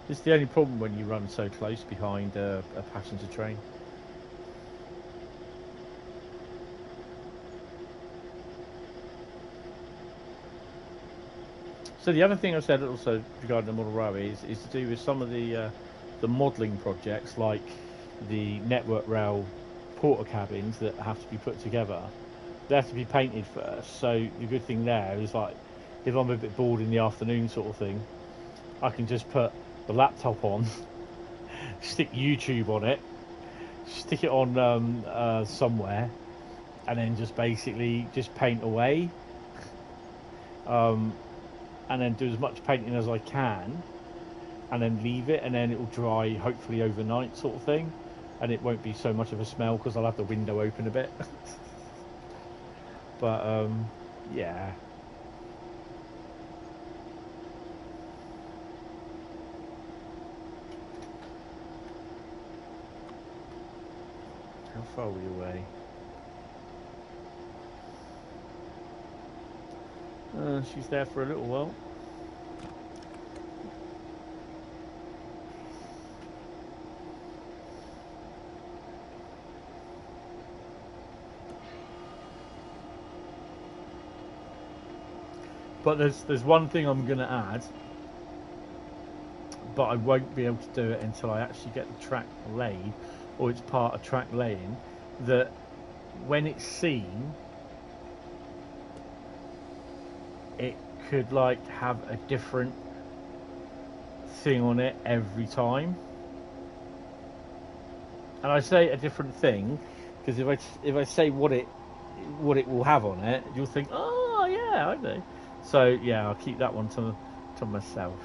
It's the only problem when you run so close behind a passenger train. So the other thing I said also regarding the model railway is to do with some of the modelling projects, like the network rail porter cabins that have to be put together. They have to be painted first. So the good thing there is, like, if I'm a bit bored in the afternoon sort of thing, I can just put the laptop on, stick YouTube on it, stick it on somewhere, and then just basically just paint away, and then do as much painting as I can, and then leave it, and then it will dry hopefully overnight sort of thing, and it won't be so much of a smell because I'll have the window open a bit. But yeah. How far are we away? She's there for a little while. But there's one thing I'm going to add, but I won't be able to do it until I actually get the track laid, or it's part of track laying, that when it's seen, it could like have a different thing on it every time. And I say a different thing because if I say what it will have on it, you'll think, oh yeah, I know. So yeah, I'll keep that one to myself.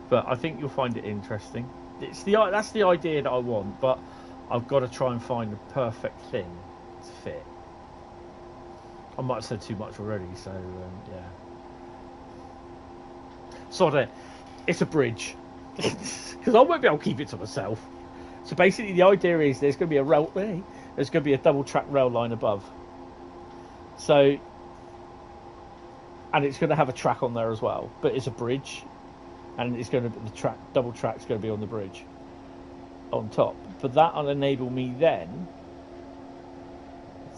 But I think you'll find it interesting. That's the idea that I want, but I've got to try and find the perfect thing to fit. I might have said too much already, so yeah. Sod it. It's a bridge. Because I won't be able to keep it to myself. So basically the idea is there's going to be a railway, there's going to be a double track rail line above. So, and it's going to have a track on there as well, but it's a bridge, and it's going to be double track's going to be on the bridge on top. But that will enable me then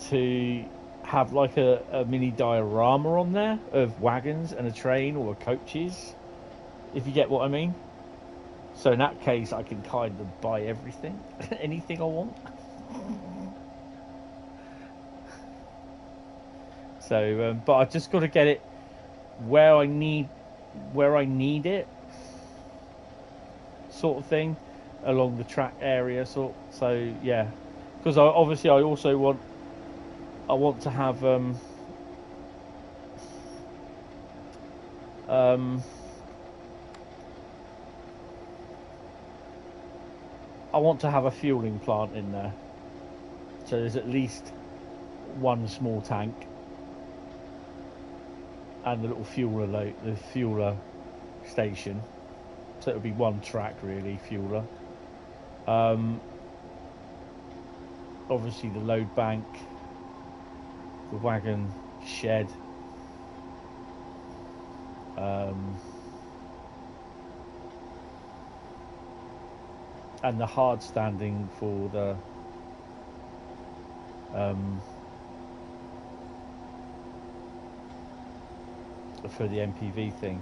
to have like a mini diorama on there of wagons and a train or coaches, if you get what I mean. So in that case, I can kind of buy everything, anything I want. So, but I've just got to get it where I need it, sort of thing, along the track area. So yeah, because I also want to have I want to have a fueling plant in there, so there's at least one small tank and the little fueler station. So it'll be one track really, fueler. Obviously the load bank, the wagon shed, and the hard standing for the MPV thing.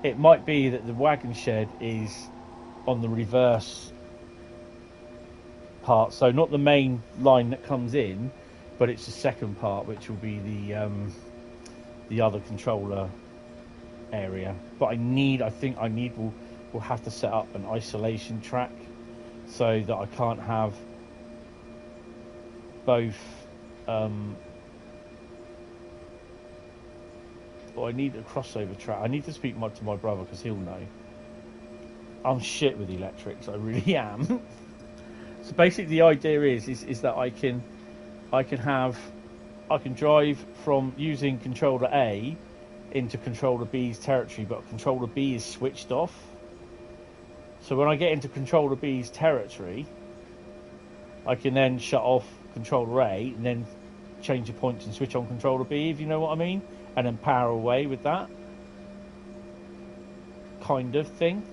it might be that the wagon shed is on the reverse part, so not the main line that comes in, but it's the second part, which will be the other controller area. But I think we'll have to set up an isolation track so that I can't have both. Well, I need a crossover track. I need to speak to my brother because he'll know. I'm shit with electrics, I really am. So basically, the idea is that I can drive from using controller A into controller B's territory, but controller B is switched off. So when I get into controller B's territory, I can then shut off controller A and then change the points and switch on controller B, if you know what I mean, and then power away with that kind of thing.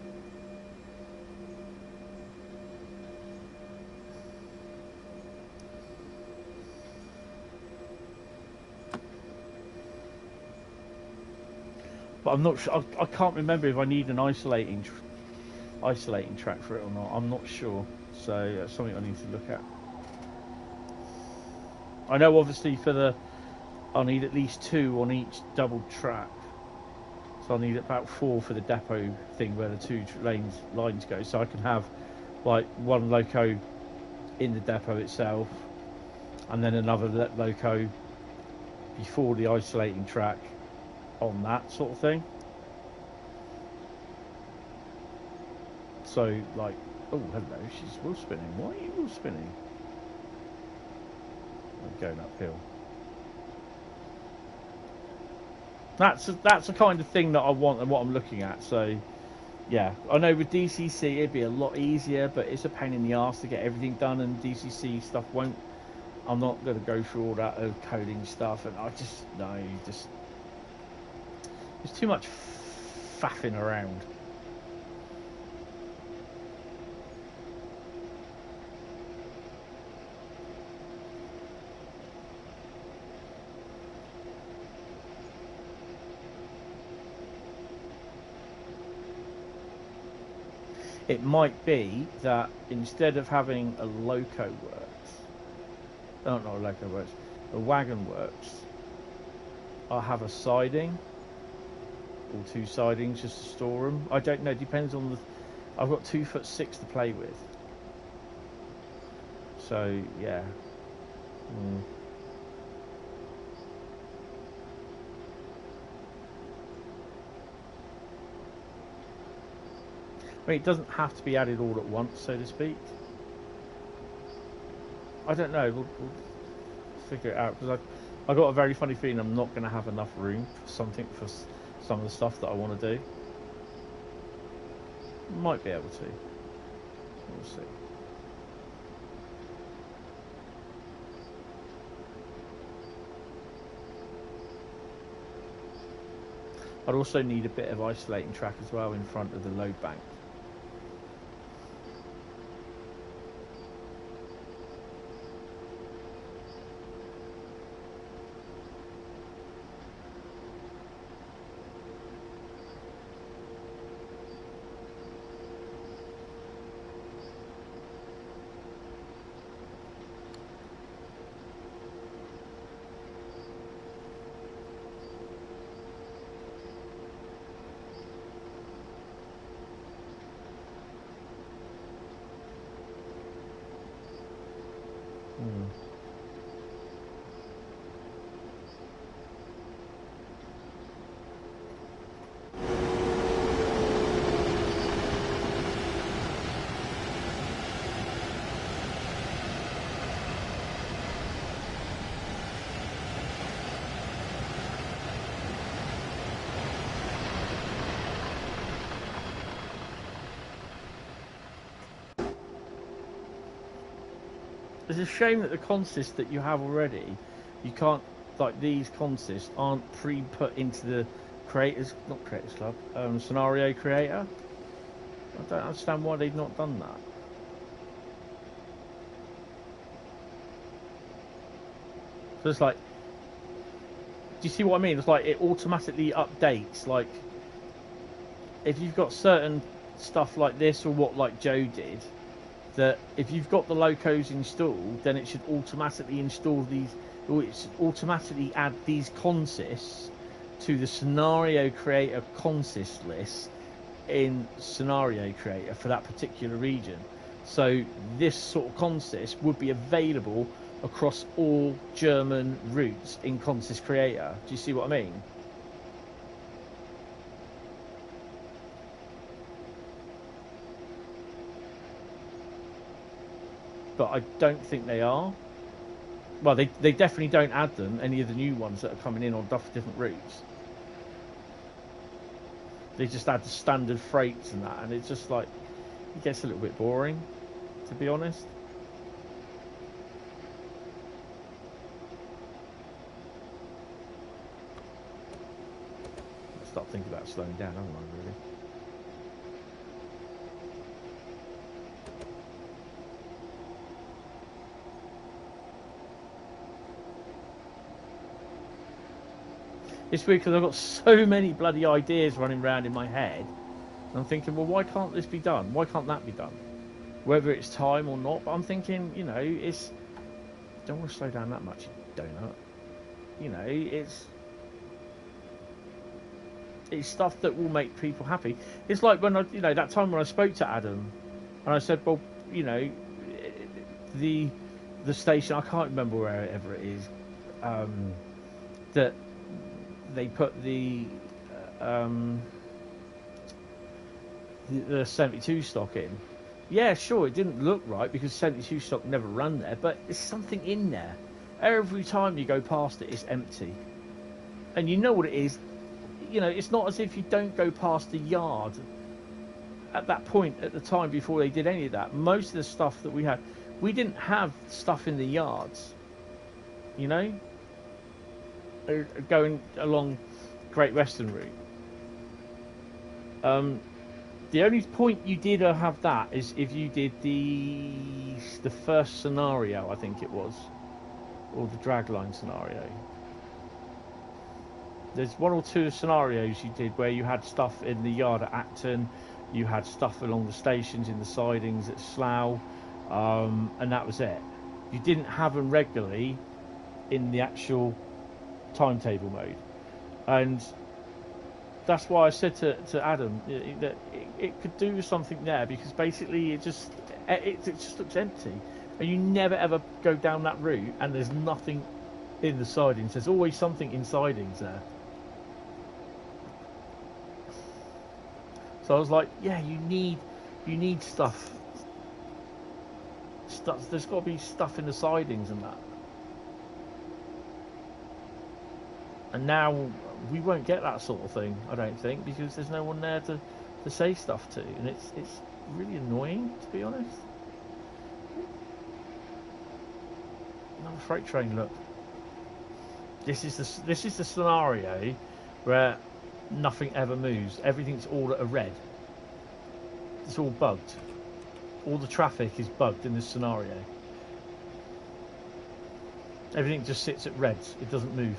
But I'm not sure. I can't remember if I need an isolating track for it or not. I'm not sure. So that's something I need to look at. I know obviously I'll need at least 2 on each double track. So I'll need about 4 for the depot thing where the 2 lines go. So I can have like one loco in the depot itself, and then another loco before the isolating track on that sort of thing. So like, oh hello, she's wheel spinning. Why are you wheel spinning? I'm going uphill. That's the kind of thing that I want and what I'm looking at. So yeah, I know with DCC it'd be a lot easier, but it's a pain in the arse to get everything done, and DCC stuff won't. I'm not going to go through all that coding stuff, and there's too much faffing around. It might be that instead of having a loco works, not a loco works, a wagon works, I'll have a siding or 2 sidings just to store them. I don't know, depends on I've got 2'6" to play with. So yeah. I mean, it doesn't have to be added all at once, so to speak. I don't know. We'll figure it out, because I got a very funny feeling I'm not going to have enough room for some of the stuff that I want to do. Might be able to. We'll see. I'd also need a bit of isolating track as well in front of the load bank. It's a shame that the consists that you have already, you can't, like these consists aren't pre-put into the not creators club, scenario creator. I don't understand why they've not done that. So it's like, do you see what I mean? It's like it automatically updates, like if you've got certain stuff like this, or what like Joe did, that if you've got the locos installed, then it should automatically install these, or it should automatically add these consists to the scenario creator consist list in scenario creator for that particular region. So this sort of consist would be available across all German routes in consist creator. Do you see what I mean? But I don't think they are. Well, they definitely don't add them, any of the new ones that are coming in on different routes. They just add the standard freights and that, and it's just like, it gets a little bit boring, to be honest. I start thinking about slowing down, haven't I, really? It's weird because I've got so many bloody ideas running around in my head. And I'm thinking, well, why can't this be done? Why can't that be done? Whether it's time or not. But I'm thinking, you know, it's... I don't want to slow down that much, you donut. You know, it's stuff that will make people happy. It's like when I, you know, that time when I spoke to Adam, and I said, well, you know, the station, I can't remember wherever it is, that they put the 72 stock in. Yeah, sure, it didn't look right because 72 stock never run there, but there's something in there. Every time you go past it, it's empty. And you know what it is. You know, it's not as if you don't go past the yard at that point at the time before they did any of that. Most of the stuff that we had, we didn't have stuff in the yards, you know, going along Great Western Route. The only point you did have that is if you did the first scenario, I think it was, or the dragline scenario. There's one or two scenarios you did where you had stuff in the yard at Acton, you had stuff along the stations in the sidings at Slough, and that was it. You didn't have them regularly in the actual timetable mode, and that's why I said to Adam that it could do something there, because basically it just looks empty, and you never ever go down that route and there's nothing in the sidings. There's always something in sidings there. So I was like, yeah, you need stuff. There's got to be stuff in the sidings and that. And now we won't get that sort of thing, I don't think, because there's no one there to say stuff to, and it's really annoying, to be honest. Another freight train, look. This is the scenario where nothing ever moves. Everything's all at a red. It's all bugged. All the traffic is bugged in this scenario. Everything just sits at reds. It doesn't move.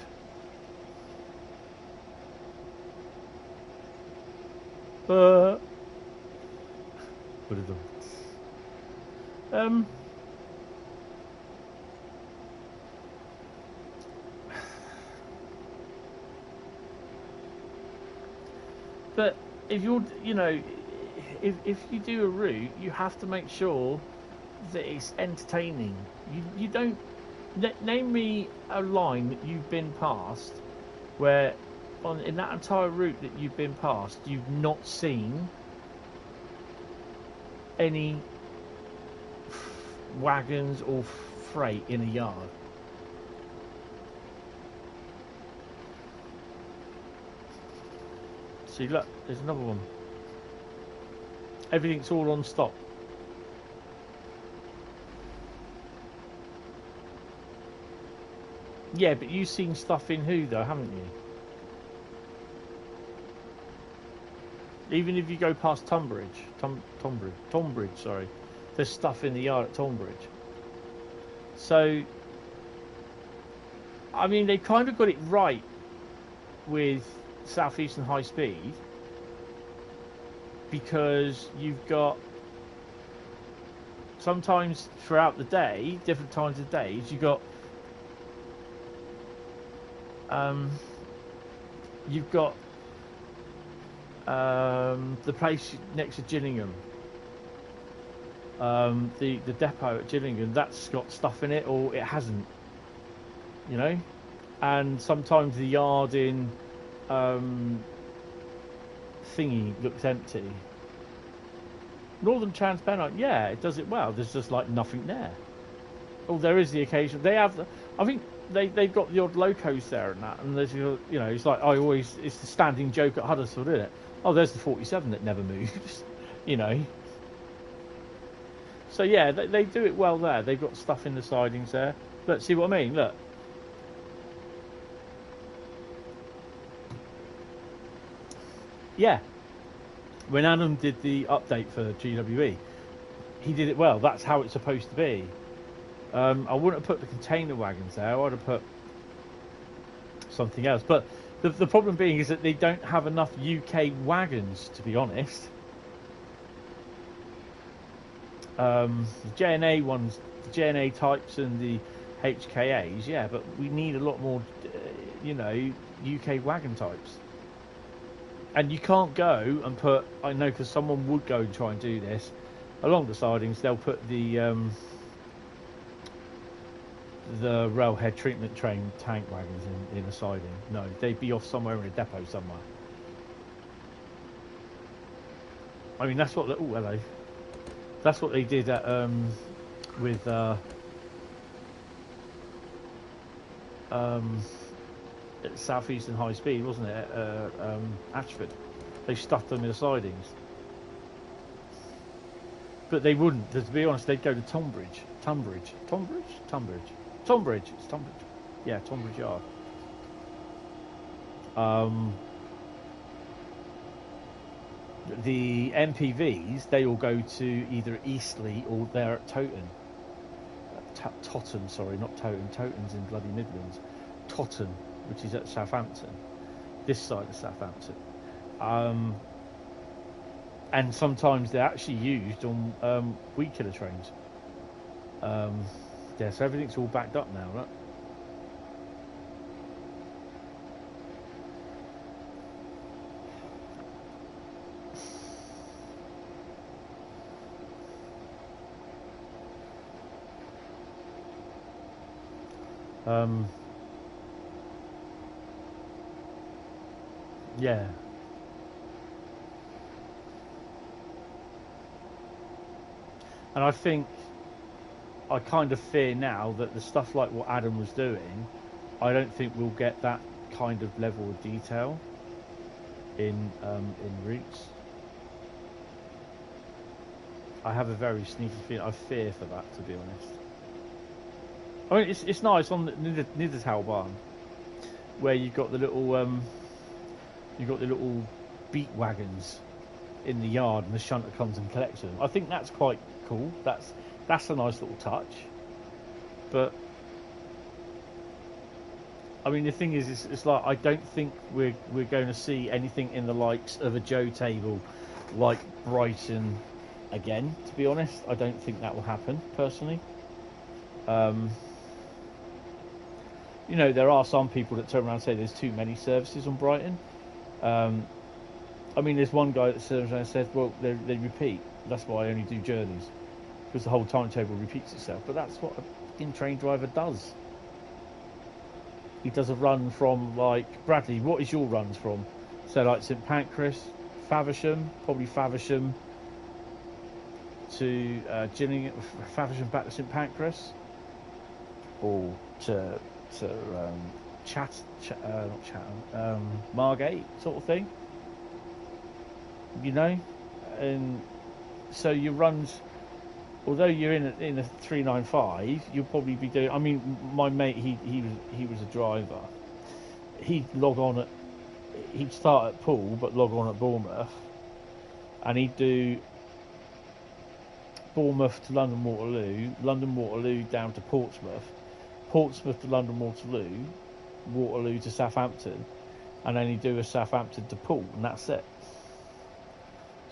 But if you're, you know, if you do a route, you have to make sure that it's entertaining. You don't name me a line that you've been past where in that entire route that you've been past, you've not seen any wagons or freight in a yard. See, look, there's another one. Everything's all on stop. Yeah, but you've seen stuff in who though, haven't you? Even if you go past Tonbridge, sorry, there's stuff in the yard at Tonbridge. So, I mean, they kind of got it right with Southeastern High Speed, because you've got sometimes throughout the day, different times of days, you've got the place next to Gillingham, the depot at Gillingham, that's got stuff in it or it hasn't, you know. And sometimes the yard in thingy looks empty. Northern Trans Pennine, yeah, it does it well. There's just like nothing there. Oh, there is the occasion. They have, I think they've got the odd locos there and that. And there's, you know, it's like it's the standing joke at Huddersfield, isn't it? Oh, there's the 47 that never moves, you know. So yeah, they do it well there. They've got stuff in the sidings there. Look, see what I mean? Look. Yeah. When Adam did the update for GWE, he did it well. That's how it's supposed to be. I wouldn't have put the container wagons there. I'd have put something else. But the problem being is that they don't have enough UK wagons, to be honest. The JNA ones, the JNA types and the HKAs, yeah, but we need a lot more, you know, UK wagon types. And you can't go and put, I know, because someone would go and try and do this, along the sidings, they'll put the railhead treatment train tank wagons in a siding. No, they'd be off somewhere in a depot somewhere. I mean, that's what, oh, hello. That's what they did at, with, at Southeastern Highspeed, wasn't it? Ashford. They stuffed them in the sidings. But they wouldn't, to be honest, they'd go to Tonbridge. It's Tonbridge. Yeah, Tonbridge Yard. The MPVs, they all go to either Eastleigh or they're at Totten. Totten, sorry, not Totten. Totten's in bloody Midlands. Totten, which is at Southampton, this side of Southampton. And sometimes they're actually used on weed killer trains. Yeah, so everything's all backed up now, right? Yeah. And I think I kind of fear now that the stuff like what Adam was doing, I don't think we'll get that kind of level of detail in routes. I have a very sneaky feeling. I fear for that, to be honest. I mean, it's nice on the Dovetail Bahn, where you've got the little beat wagons in the yard, and the shunter comes and collects them. I think that's quite cool. That's a nice little touch. But I mean, the thing is, it's like I don't think we're going to see anything in the likes of a Joe table like Brighton again. To be honest, I don't think that will happen personally. You know, there are some people that turn around and say there's too many services on Brighton. I mean, there's one guy that turns around and says, well, they repeat. That's why I only do journeys, because the whole timetable repeats itself. But that's what a in-train driver does. He does a run from, like, Bradley, what is your runs from? So, like, St Pancras, Faversham, probably Faversham to Gillingham, Faversham back to St Pancras, or to Margate sort of thing, you know. And so your runs, although you're in a 395, you'll probably be doing. I mean, my mate, he was a driver. He'd start at Poole but log on at Bournemouth, and he'd do Bournemouth to London Waterloo down to Portsmouth to London Waterloo to Southampton, and then he'd do a Southampton to Poole, and that's it.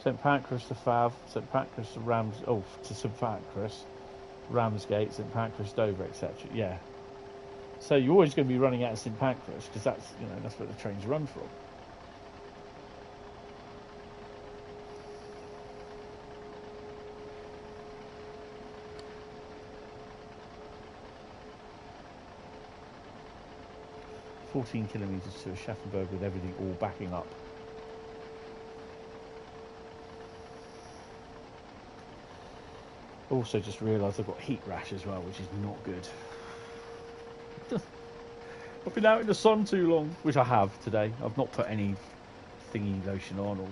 St Pancras to Fav, St Pancras to Rams. Oh, to St Pancras, Ramsgate, St Pancras, Dover, etc. Yeah. So you're always going to be running out of St Pancras because that's that's where the trains run from. "14 kilometres to Aschaffenburg with everything all backing up." Also just realised I've got heat rash as well, which is not good. I've been out in the sun too long, which I have today. I've not put any thingy lotion on or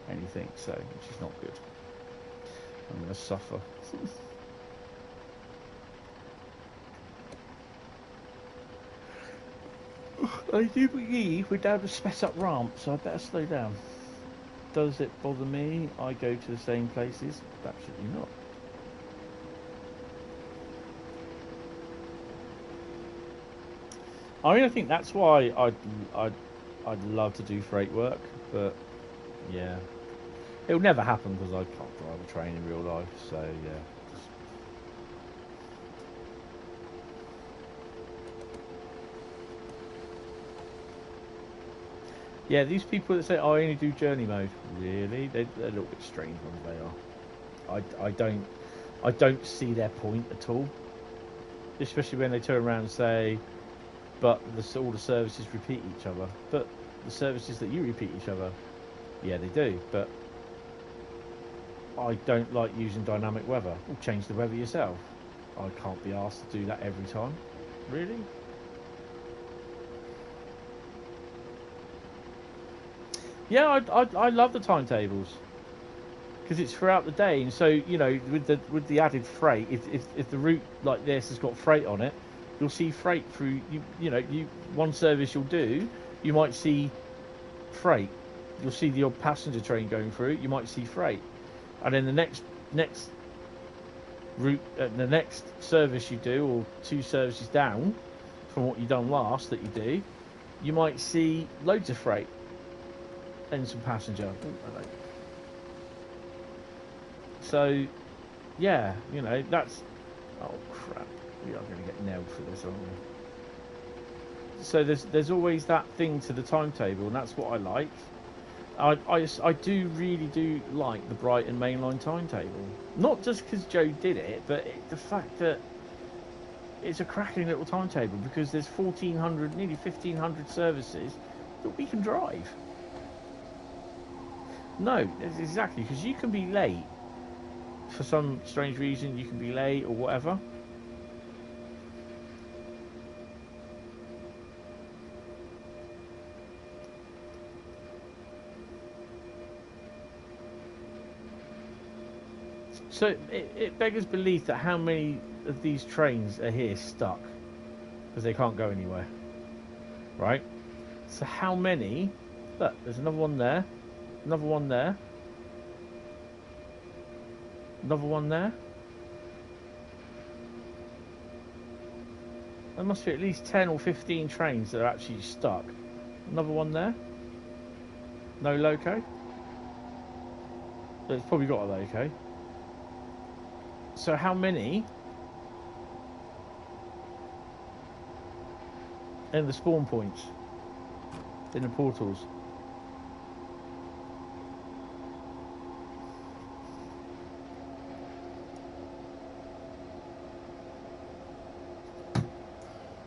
anything, so which is not good. I'm going to suffer. I do believe we're down the Spessart ramp, so I better slow down. Does it bother me? I go to the same places? Absolutely not. I mean, I think that's why I'd love to do freight work, but yeah, it'll never happen because I can't drive a train in real life. So yeah. Yeah, these people that say, "Oh, I only do journey mode," really, they're a little bit strange ones. They are. I don't see their point at all, especially when they turn around and say, "But all the services repeat each other." But the services that you repeat each other, yeah, they do. But I don't like using dynamic weather. Well, change the weather yourself. I can't be asked to do that every time. Really? Yeah, I love the timetables because it's throughout the day, and so with the added freight, if the route like this has got freight on it, you'll see freight through. One service you'll do, you might see freight. You'll see the odd passenger train going through. You might see freight, and then the next route, the next service you do, or two services down from what you done last that you do, you might see loads of freight. And some passenger. So, yeah, that's... Oh, crap. We are going to get nailed for this, aren't we? So there's always that thing to the timetable, and that's what I like. I do really do like the Brighton mainline timetable. Not just because Joe did it, but the fact that it's a cracking little timetable because there's 1,400, nearly 1,500 services that we can drive. No, exactly, because you can be late for some strange reason. You can be late or whatever. So it beggars belief that how many of these trains are here stuck because they can't go anywhere, right? So how many? Look, there's another one there. Another one there. Another one there. There must be at least 10 or 15 trains that are actually stuck. Another one there. No loco. It's probably got a loco. So how many in the spawn points? In the portals?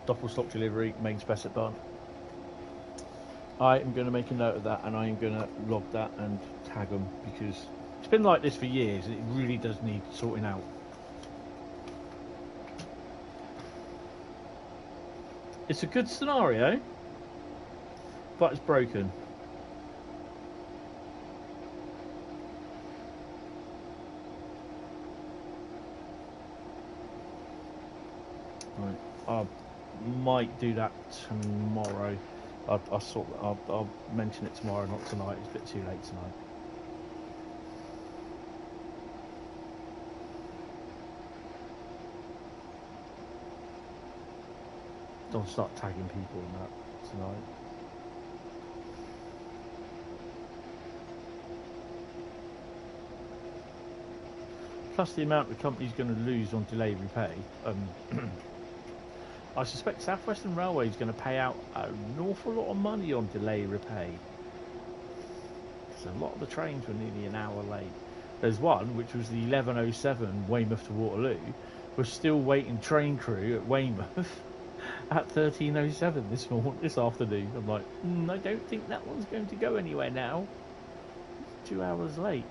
Doppelstock delivery, main Spessart Bahn. I am going to make a note of that, and I am going to log that and tag them because it's been like this for years and it really does need sorting out. It's a good scenario, but it's broken. Right, I might do that tomorrow. I'll mention it tomorrow, not tonight. It's a bit too late tonight. Don't start tagging people in that tonight. plus the amount the company's going to lose on delay repay, I suspect Southwestern Railway is going to pay out an awful lot of money on delay repay. So a lot of the trains were nearly an hour late. There's one, which was the 11:07 Weymouth to Waterloo, was still waiting train crew at Weymouth at 13:07 this afternoon. I'm like, I don't think that one's going to go anywhere now. 2 hours late.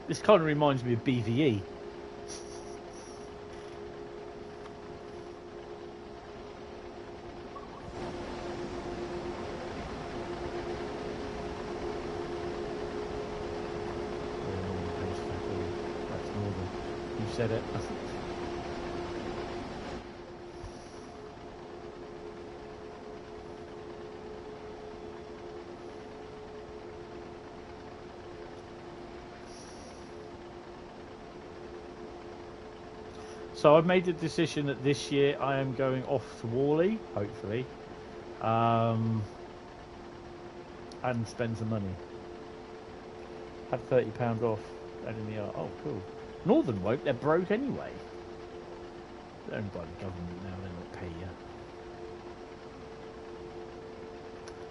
This kind of reminds me of BVE. Said it. So I've made the decision that this year I am going off to Worley, hopefully, and spend some money. Had £30 off. Oh, cool. Northern won't, they're broke anyway. They're owned by the government now, they don't pay you.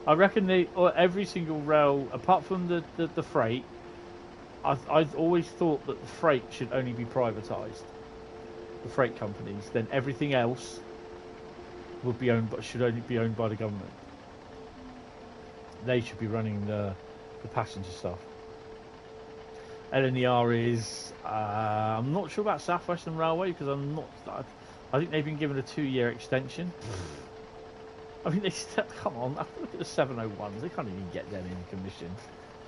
I reckon every single rail, apart from the freight, I've always thought that the freight should only be privatised. The freight companies, then everything else would be owned, but should only be owned by the government. They should be running the passenger stuff. LNER is, I'm not sure about Southwestern Railway because I think they've been given a 2-year extension. I mean, come on, look at the 701s, they can't even get them in commission.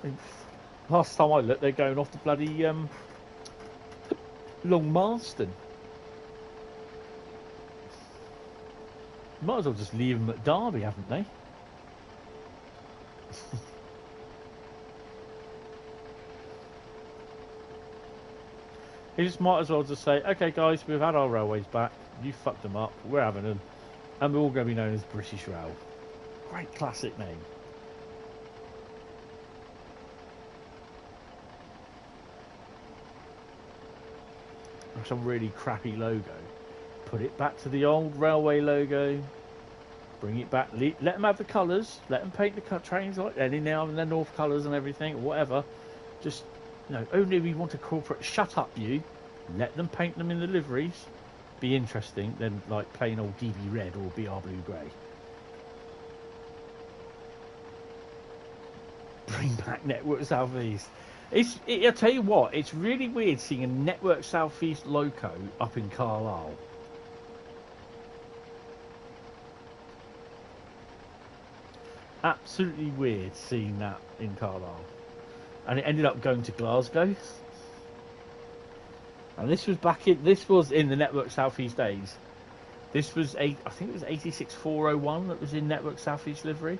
I mean, last time I looked, they're going off the bloody Long Marston. Might as well just leave them at Derby, haven't they? You just might as well just say, okay guys, we've had our railways back, you fucked them up, we're having them, and we're all going to be known as British Rail. Great classic name. Some really crappy logo. Put it back to the old railway logo, bring it back, let them have the colours, let them paint the trains like any now and then North colours and everything, or whatever. Just, only we want a corporate, shut up you, let them paint them in the liveries, be interesting, than like plain old DB red or BR blue grey. Bring back Network Southeast. I'll tell you what, it's really weird seeing a Network Southeast loco up in Carlisle. Absolutely weird seeing that in Carlisle. And it ended up going to Glasgow. And this was in the Network Southeast days. This was I think it was 86401 that was in Network Southeast livery.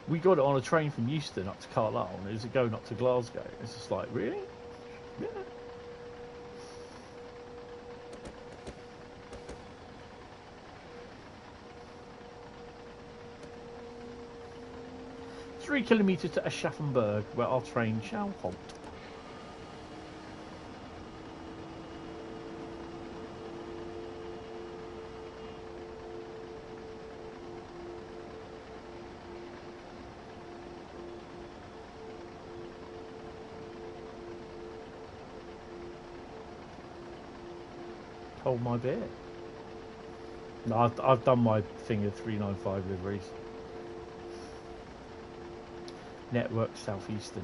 We got it on a train from Euston up to Carlisle, and it was going up to Glasgow. It's just like, really? Yeah. "3 kilometres to Aschaffenburg, where our train shall halt." Hold my beer. No, I've done my thing of 395 liveries. Network Southeastern.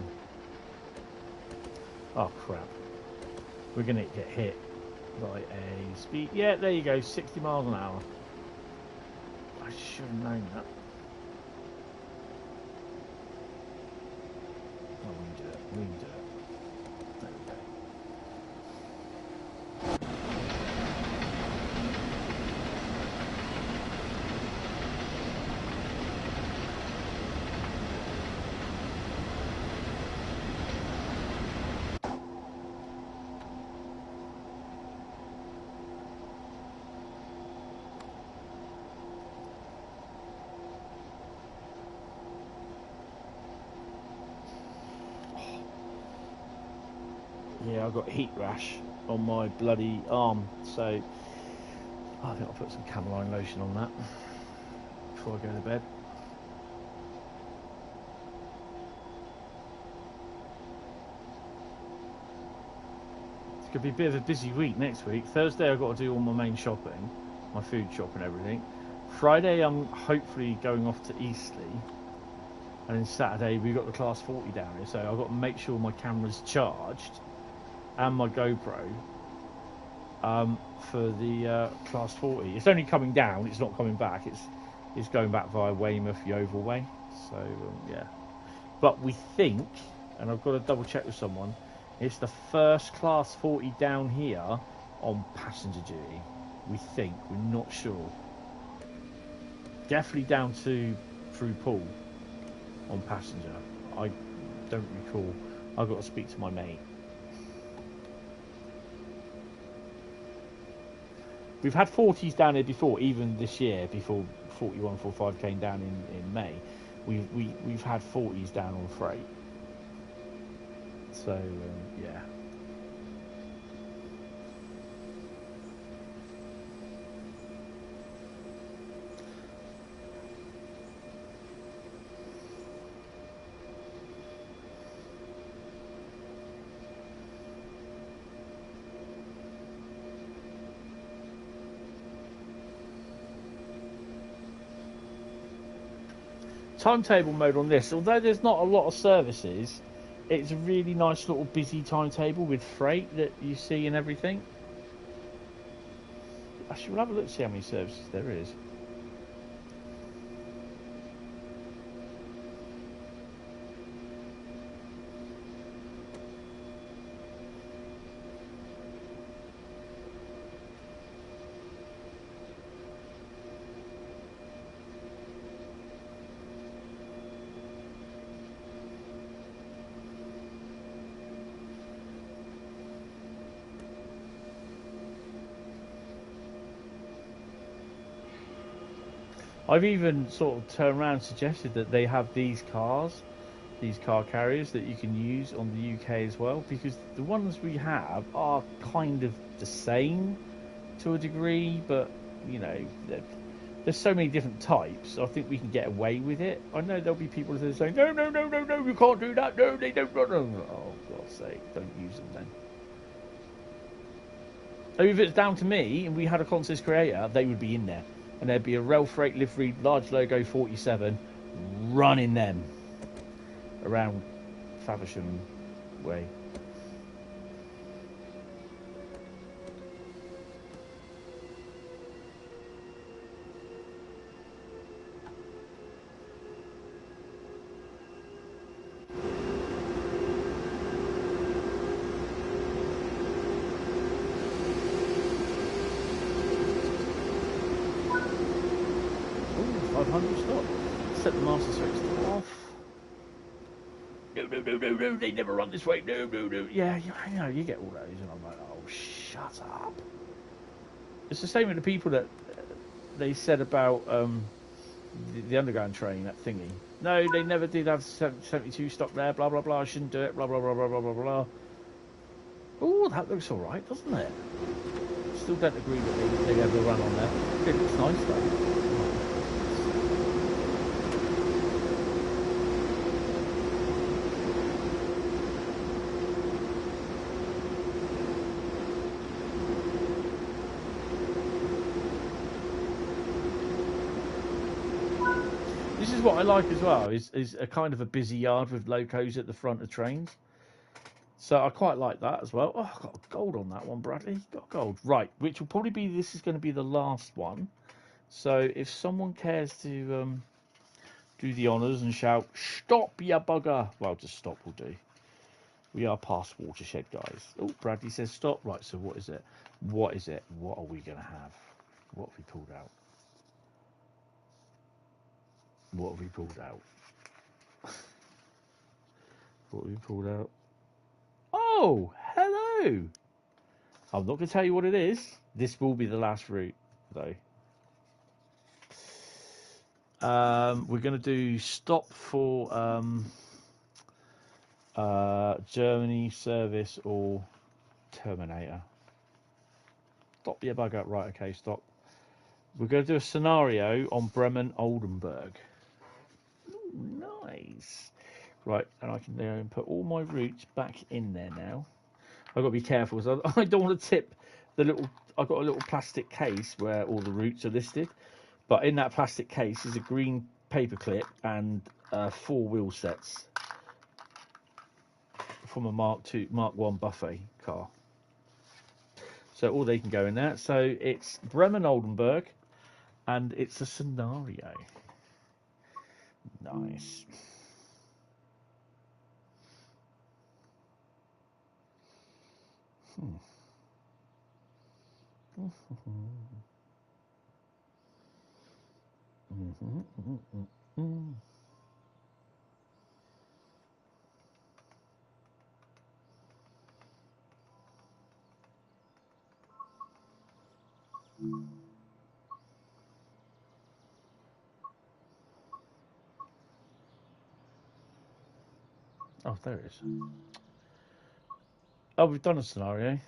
Oh crap. We're going to get hit by a speed. Yeah, there you go, 60 miles an hour. I should have known that. Oh, we can do it. We can do it. There we go. I've got heat rash on my bloody arm, so I think I'll put some cameline lotion on that before I go to bed. It's going to be a bit of a busy week next week. Thursday I've got to do all my main shopping, my food shop and everything. Friday I'm hopefully going off to Eastleigh, and then Saturday we've got the Class 40 down here, so I've got to make sure my camera's charged and my GoPro for the Class 40. It's only coming down, it's not coming back, it's going back via Weymouth, Yeovil way, so yeah. But we think, and I've got to double check with someone, it's the first Class 40 down here on passenger duty. We think, we're not sure. Definitely down to through Pool on passenger. I don't recall. I've got to speak to my mate. We've had 40s down here before, even this year, before 4145 came down in May. We've had 40s down on freight. So yeah. Timetable mode on this, although there's not a lot of services, it's a really nice little busy timetable with freight that you see and everything. Actually, we'll have a look to see how many services there is. I've even sort of turned around and suggested that they have these car carriers that you can use on the UK as well, because the ones we have are kind of the same to a degree, but you know, there's so many different types. I think we can get away with it. I know there'll be people that are saying, no, you can't do that. No, they don't. Oh, God's sake, don't use them then. If it's down to me and we had a contest creator, they would be in there. And there'd be a Rail Freight livery, large logo 47, running them around Faversham way. Set the master switch off. No, they never run this way. No. Yeah, I know, you get all those, and I'm like, oh, shut up. It's the same with the people that they said about the underground train, that thingy. No, they never did have 72 stock there, blah, blah, blah, I shouldn't do it, blah, blah, blah, blah, blah, blah, blah. Oh, that looks alright, doesn't it? Still don't agree that they ever run on there. It looks nice, though. This is what I like as well, is a kind of a busy yard with locos at the front of trains. So I quite like that as well. Oh, I've got gold on that one, Bradley. Got gold. Right, which will probably be, this is going to be the last one. So if someone cares to do the honours and shout, stop, ya bugger. Well, just stop will do. We are past watershed, guys. Oh, Bradley says stop. Right, so what is it? What is it? What are we going to have? What have we pulled out? What have we pulled out? What have we pulled out? Oh, hello! I'm not going to tell you what it is. This will be the last route, though. We're going to do stop for Germany service or Terminator. Stop your bug up. Right, okay, stop. We're going to do a scenario on Bremen Oldenburg. Ooh, nice. Right, and I can now put all my routes back in there now. I've got to be careful, so I don't want to tip the little... I've got a little plastic case where all the routes are listed, but in that plastic case is a green paper clip and 4 wheel sets from a Mark 1 buffet car. So all they can go in there. So it's Bremen Oldenburg, and it's a scenario. Nice. Oh, there it is. Oh, we've done a scenario.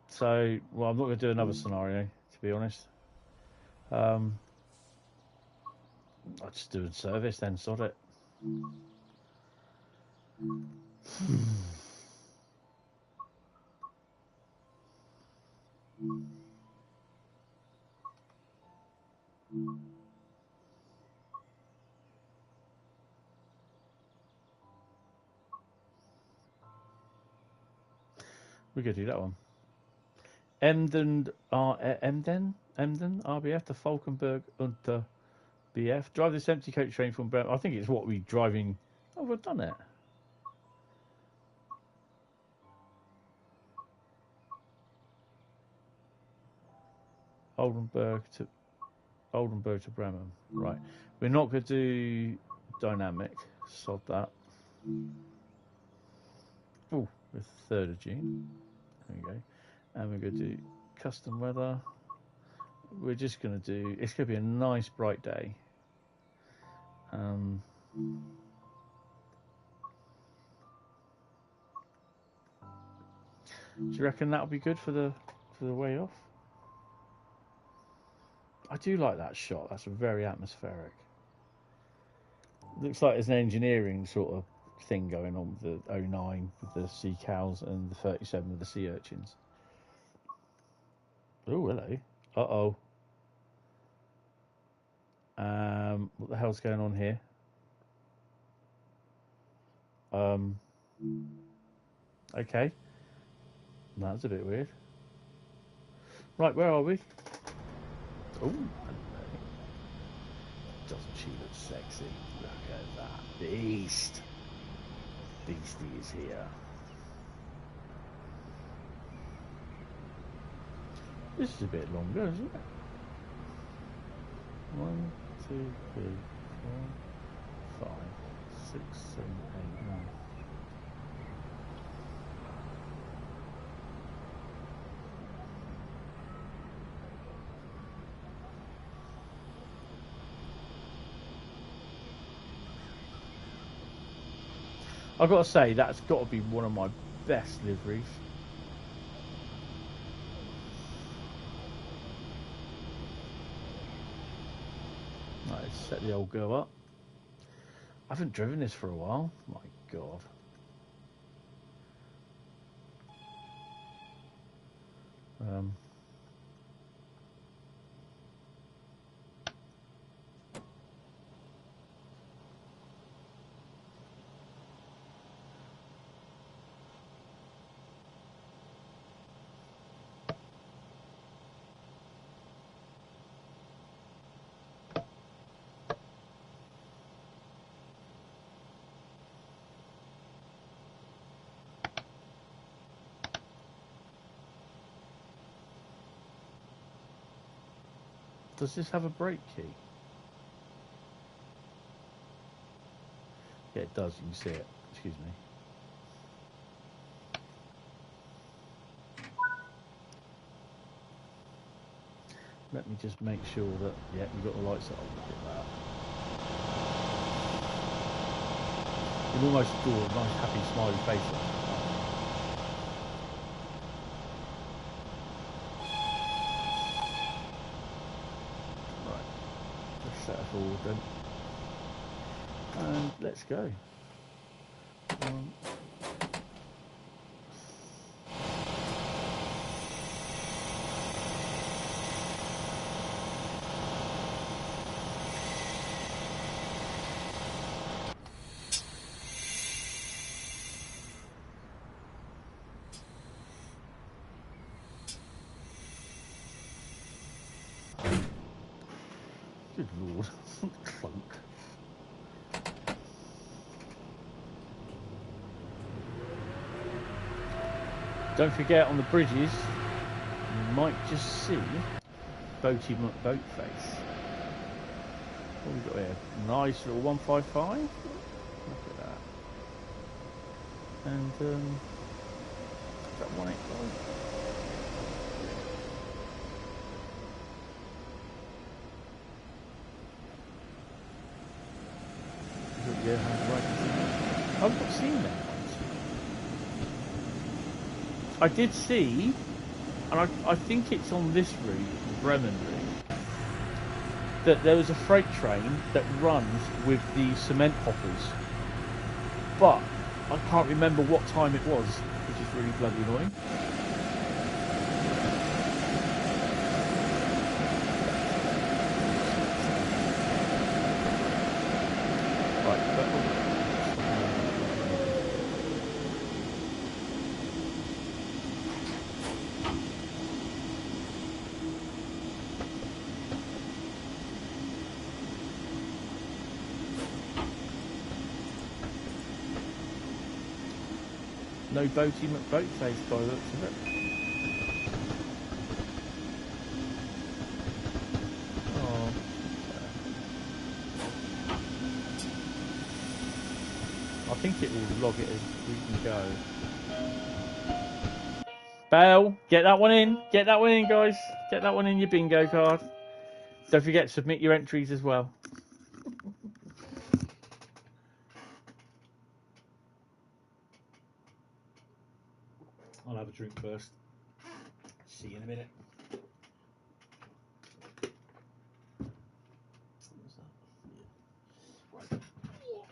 So, well, I'm not going to do another scenario, to be honest. I'll just do a service then, sod it. We could do that one. Emden, RBF to Falkenberg unter BF. Drive this empty coach train from Bremen. I think it's what we driving. Oh, we've done it. Oldenburg to Bremen. Right. We're not going to do dynamic. Sod that. Oh, the 3rd of June. There we go. And we're going to do custom weather. We're just going to do... It's going to be a nice bright day. Do you reckon that'll be good for the way off? I do like that shot. That's very atmospheric. Looks like there's an engineering sort of thing going on with the 09 with the sea cows and the 37 with the sea urchins. Oh, hello. Uh-oh. What the hell's going on here? Okay. That's a bit weird. Right, where are we? Oh, doesn't she look sexy? Look at that beast. Beastie is here. This is a bit longer, isn't it? 1, 2, 3, 4, 5, 6, 7, 8, 9. I've got to say, that's got to be one of my best liveries. Right, let's set the old girl up. I haven't driven this for a while. My God. Does this have a brake key? Yeah, it does. You can see it. Excuse me. Let me just make sure that, yeah, we've got the lights on. Look at that. can almost draw a nice happy smiley face on it. Right, let's set it forward then. And let's go. Good lord, clunk. Don't forget, on the bridges, you might just see Boaty McBoatface. What have we got here? Nice little 155. Look at that. And, is that 185? Yeah, I've not seen that. I did see, and I think it's on this route, the Bremen route, that there was a freight train that runs with the cement hoppers. But I can't remember what time it was, which is really bloody annoying. No Boaty McBoatface by the looks of it. Oh. I think it will log it as we can go. Bell, get that one in. Get that one in, guys. Get that one in your bingo card. Don't forget to submit your entries as well. I'll have a drink first. See you in a minute. What's that? Yeah. Right.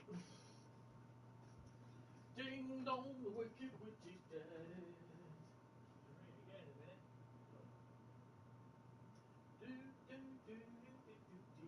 Ding dong, the wicked witch is dead. Ring it again in a minute. Do, do, do, do, do, do, do.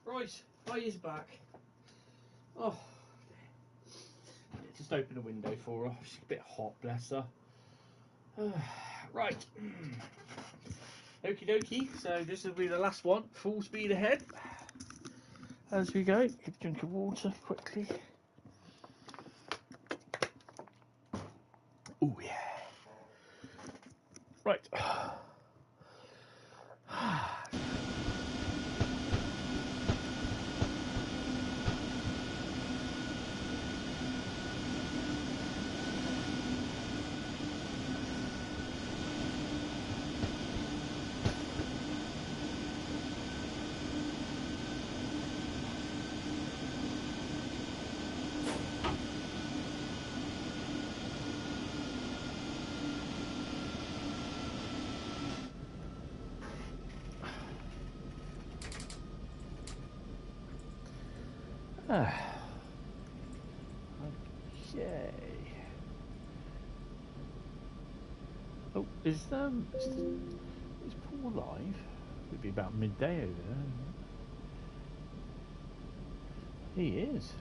Right, is back. Oh, just open the window for her. She's a bit hot, bless her. Right. Okie dokie, so this will be the last one. Full speed ahead. As we go, get a drink of water quickly. Oh yeah. Right. Okay. Oh, is Paul live? It'd be about midday over there. He is.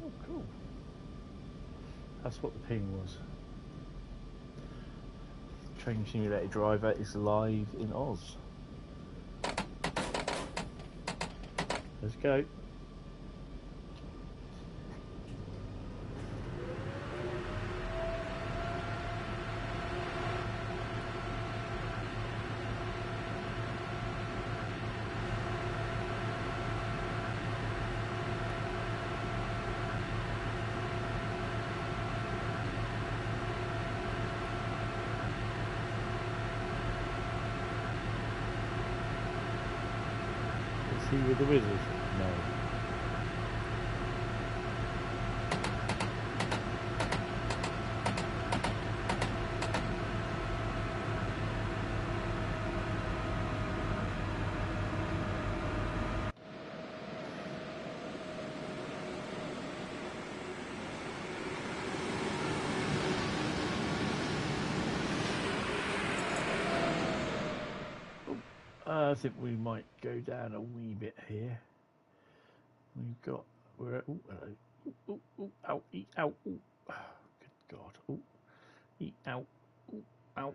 Oh, cool. That's what the ping was. Train Simulator Driver is live in Oz. Let's go. With the wizard? No. I think we might go down a wee bit here. We've got, we're at, oh, hello. Oh, ow, eat out. Ooh. Good God. Oh, eat out. Ooh, out.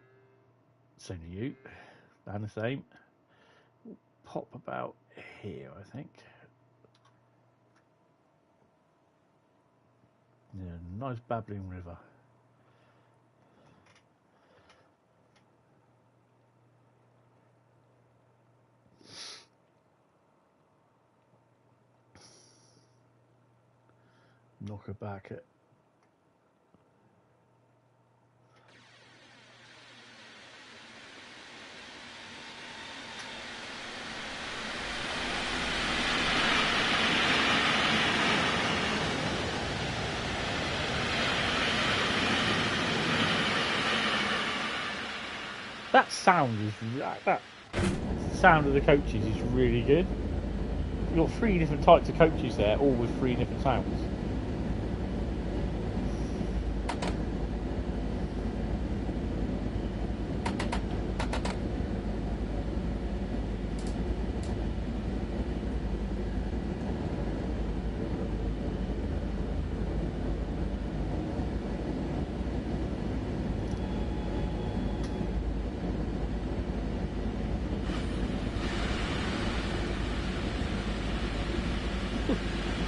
Same to you. And the same. We'll pop about here, I think. Yeah, nice babbling river. Knock her back at that sound is that sound of the coaches is really good. You've got 3 different types of coaches there, all with 3 different sounds.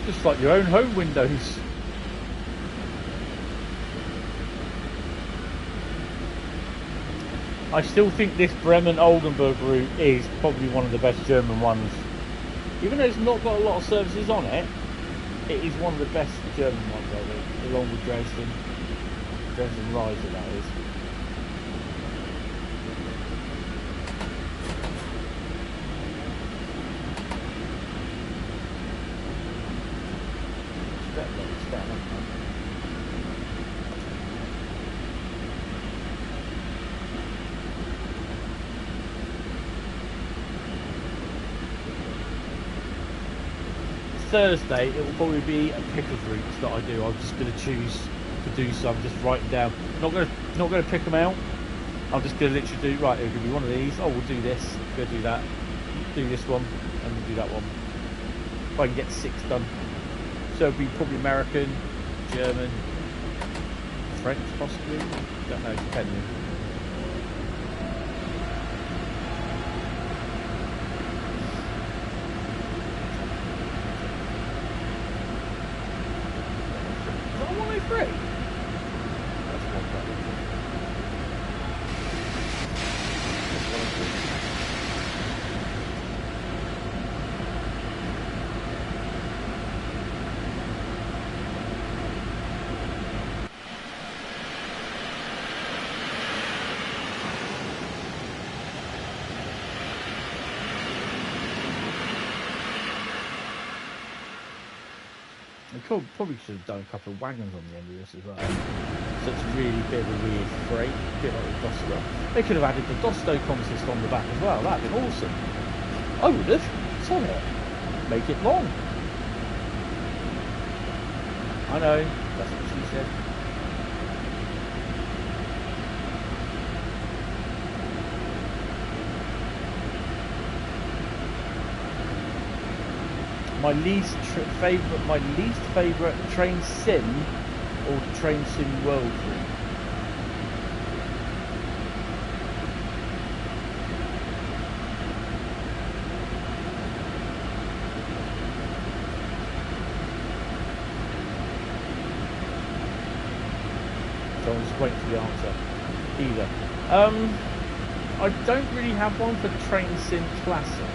Just like your own home windows. I still think this Bremen Oldenburg route is probably one of the best German ones. Even though it's not got a lot of services on it, it is one of the best German ones, I think, along with Dresden Riesa, that is. Thursday it will probably be a pick of routes that I do. I'm just going to choose could do some, just write them down. Not gonna pick them out. I'm just gonna literally do right. It'll give me one of these. Oh, we'll do this. Go do that. Do this one, and we'll do that one. If I can get 6 done. So it'll be probably American, German, French possibly. Don't know, depending. Is that 103? That's 103. Probably should have done a couple of wagons on the end of this as well. So it's really a bit of a weird freight, a bit like the Dosto. They could have added the Dosto consist on the back as well. That'd been awesome. I would have. Sod it. Make it long. I know. That's what she said. My least favorite train sim or train sim world route. So I'm just waiting for the answer. Either. I don't really have one for train sim classic.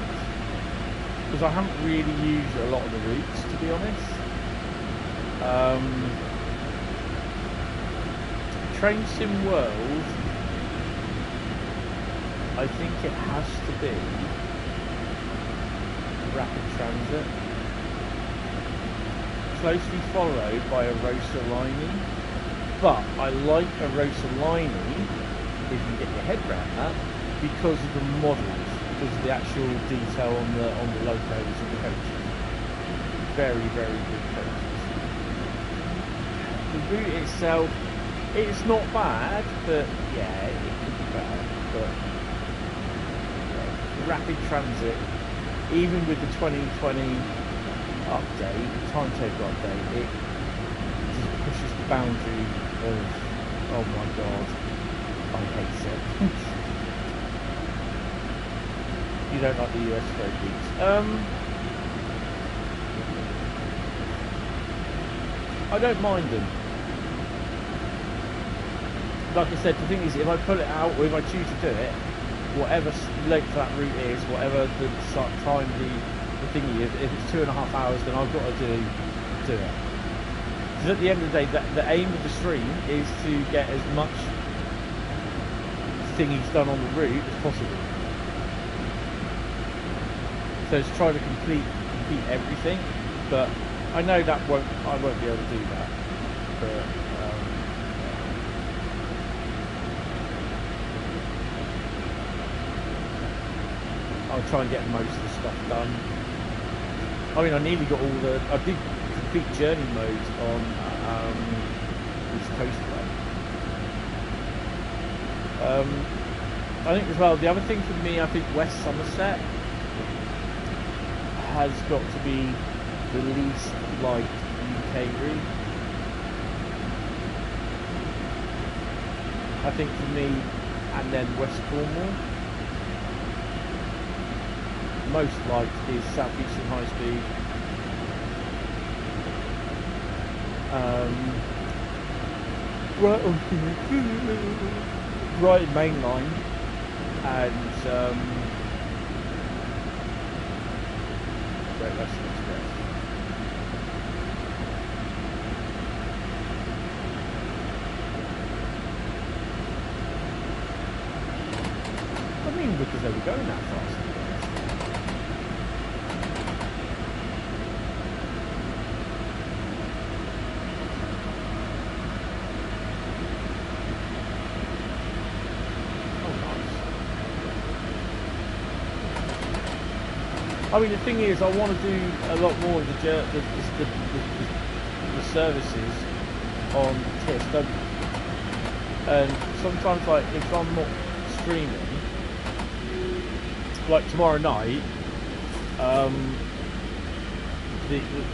Because I haven't really used a lot of the routes, to be honest. Train Sim World, I think it has to be Rapid Transit, closely followed by a Rosa Liney. But I like a Rosa Liney, if you get your head around that, because of the models. Because of the actual detail on the locos and the coaches. Very, very good coaches. The route itself, it's not bad, but yeah, it could be bad. But yeah, Rapid Transit, even with the 2020 update, timetable update, it just pushes the boundary of, oh my god, I hate it. You don't like the US road beats. I don't mind them. Like I said, the thing is, if I pull it out, or if I choose to do it, whatever length that route is, whatever the time the thingy is, if it's 2.5 hours, then I've got to do it. Because at the end of the day, the aim of the stream is to get as much thingies done on the route as possible. So it's trying to complete everything, but I know that I won't be able to do that. But I'll try and get most of the stuff done. I mean, I nearly got all the. I did complete journey modes on East Coastway. I think as well. The other thing for me, I think West Somerset has got to be the least liked UK route. I think for me, and then West Cornwall. Most liked is Southeastern Highspeed. Right main line and Great Western Express. I mean, because they were going that fast. I mean, the thing is, I want to do a lot more of the services on TSW, and sometimes like if I'm not streaming, like tomorrow night,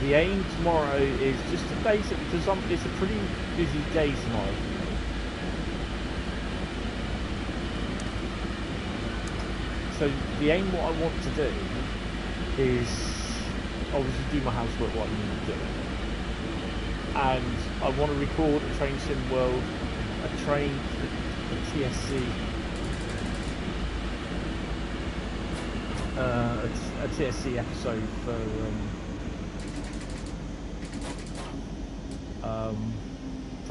the aim tomorrow is just to basically, because it's a pretty busy day tomorrow. So the aim, what I want to do is obviously do my housework, what I need to do, and I want to record a Train Sim World, a train, a TSC, a TSC episode for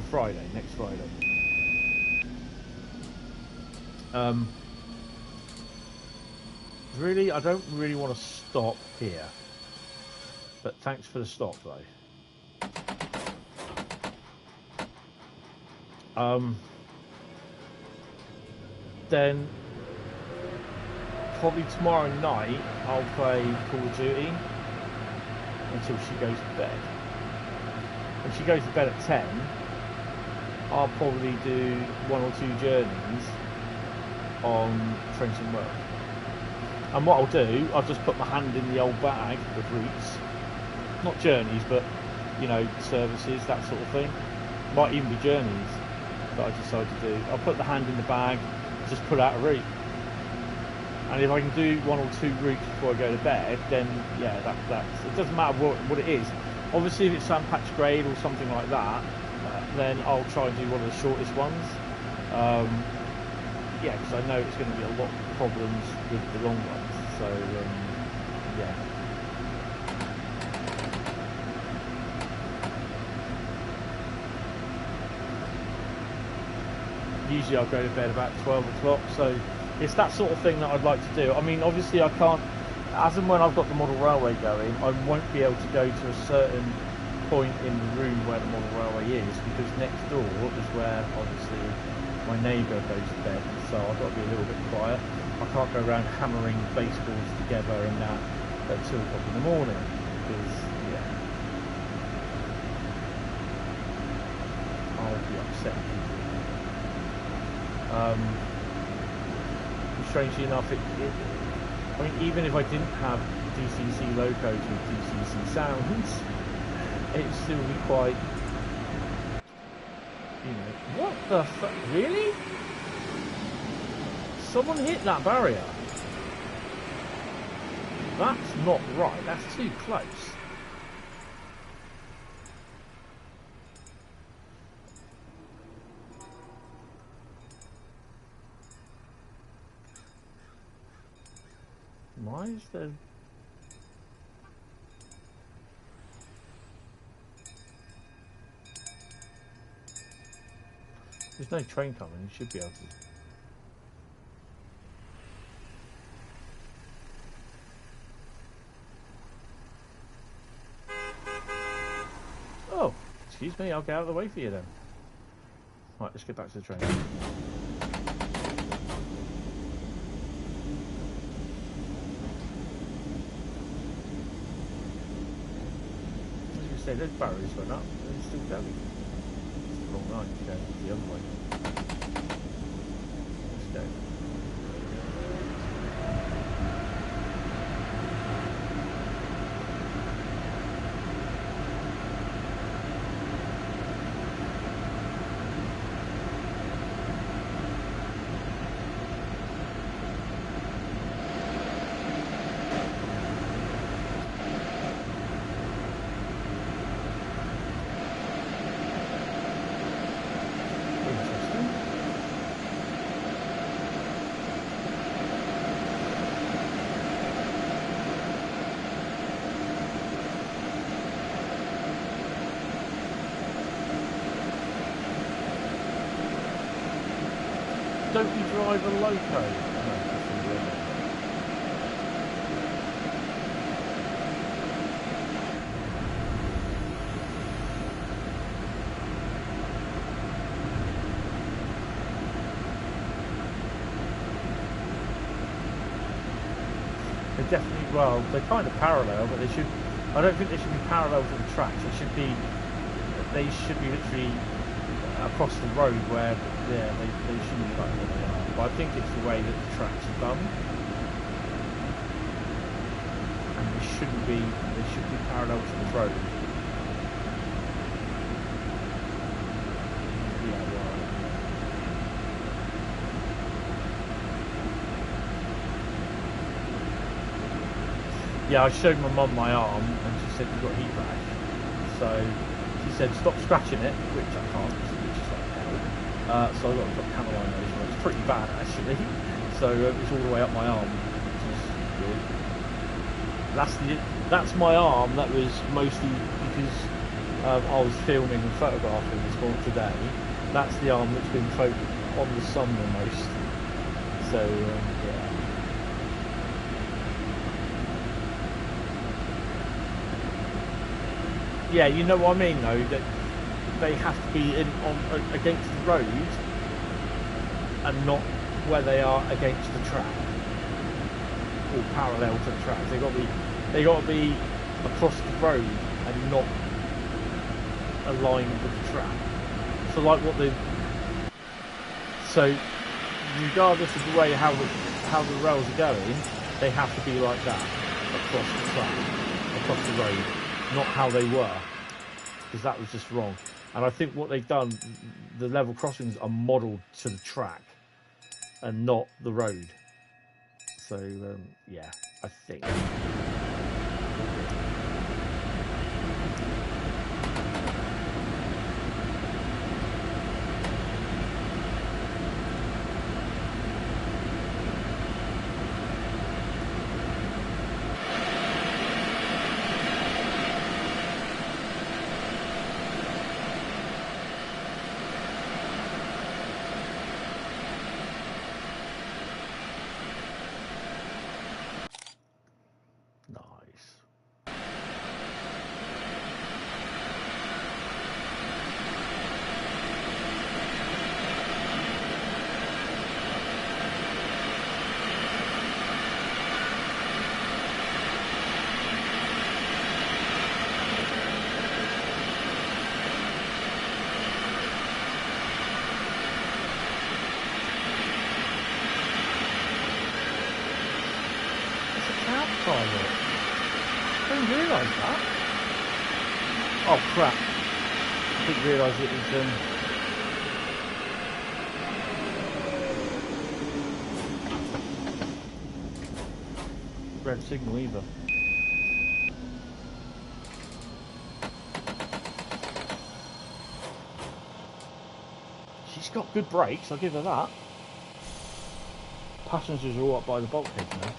Friday, next Friday. Really, I don't really want to stop here, but thanks for the stop though. Then probably tomorrow night I'll play Call of Duty until she goes to bed. When she goes to bed at 10, I'll probably do 1 or 2 journeys on Train Sim World. And what I'll do, I'll just put my hand in the old bag of routes, not journeys, but you know, services, that sort of thing. Might even be journeys that I decide to do. I'll put the hand in the bag, just put out a route. And if I can do 1 or 2 routes before I go to bed, then yeah, that's it doesn't matter what it is. Obviously, if it's Sandpatch Grade or something like that, then I'll try and do one of the shortest ones. Yeah, because I know it's going to be a lot of problems with the long ones. So yeah. Usually I'll go to bed about 12 o'clock, so it's that sort of thing that I'd like to do. I mean, obviously I can't, as and when I've got the model railway going, I won't be able to go to a certain point in the room where the model railway is, because next door is where obviously my neighbour goes to bed, so I've got to be a little bit quiet. I can't go around hammering baseballs together and that at 2 o'clock in the morning, because yeah, I'll be upset. Strangely enough, I mean, even if I didn't have DCC locos with DCC sounds, it'd still be quite, you know, what the fuck, really? Someone hit that barrier. That's not right, that's too close. Why is there... There's no train coming, you should be able to... Oh, excuse me, I'll get out of the way for you then. Right, let's get back to the train. Say those barriers went up, they're still going. It's the wrong line, go the other way. Let's go. Don't you drive a loco? No, they're definitely, well, they're kind of parallel, but they should, I don't think they should be parallel to the tracks. They should be they should be literally across the road where they shouldn't be like where they are. But I think it's the way that the tracks are done, and they should be parallel to the road. Yeah, right. Yeah, I showed my mum my arm, and she said you've got heat rash. So she said stop scratching it, which I can't, which is like hell. So I got to put Cameline lotion on. It's pretty bad actually. So it's all the way up my arm, which is good. That's my arm. That was mostly because I was filming and photographing this one today. That's the arm that's been focused on the sun the most. So yeah. Yeah, you know what I mean though, that they have to be against the road and not where they are against the track or parallel to the track. They got to be across the road and not aligned with the track. So like so regardless of the way how the rails are going, they have to be like that across the track, across the road. Not how they were, because that was just wrong. And I think what they've done, the level crossings are modelled to the track and not the road. So yeah, I think. Oh crap, I didn't realise it was red signal either. She's got good brakes, I'll give her that. Passengers are all up by the bulkhead now.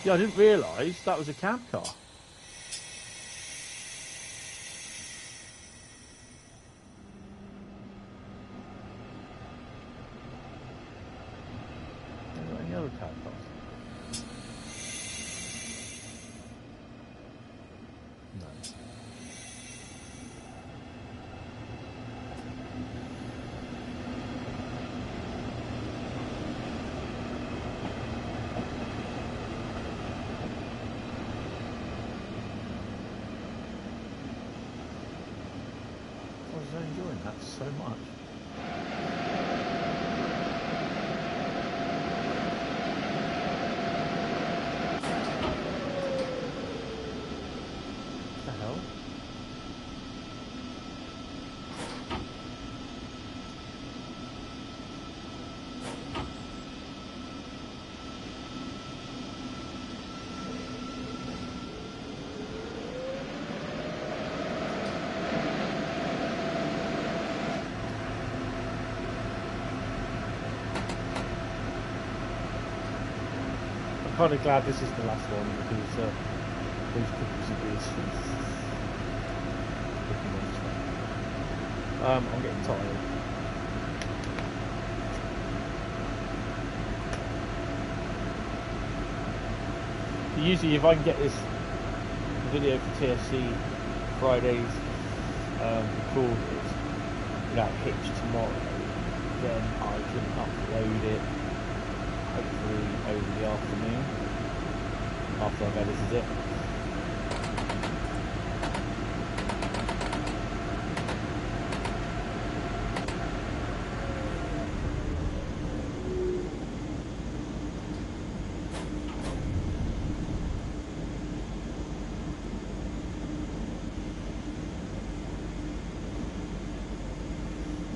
Yeah, I didn't realise that was a cab car. Any other cab cars? No. I was enjoying that so much. What the hell? I'm kind of glad this is the last one because those cookies are good. I'm getting tired. Usually if I can get this video for TSC Fridays recorded without hitch tomorrow, then I can upload it hopefully over the afternoon after I've edited it.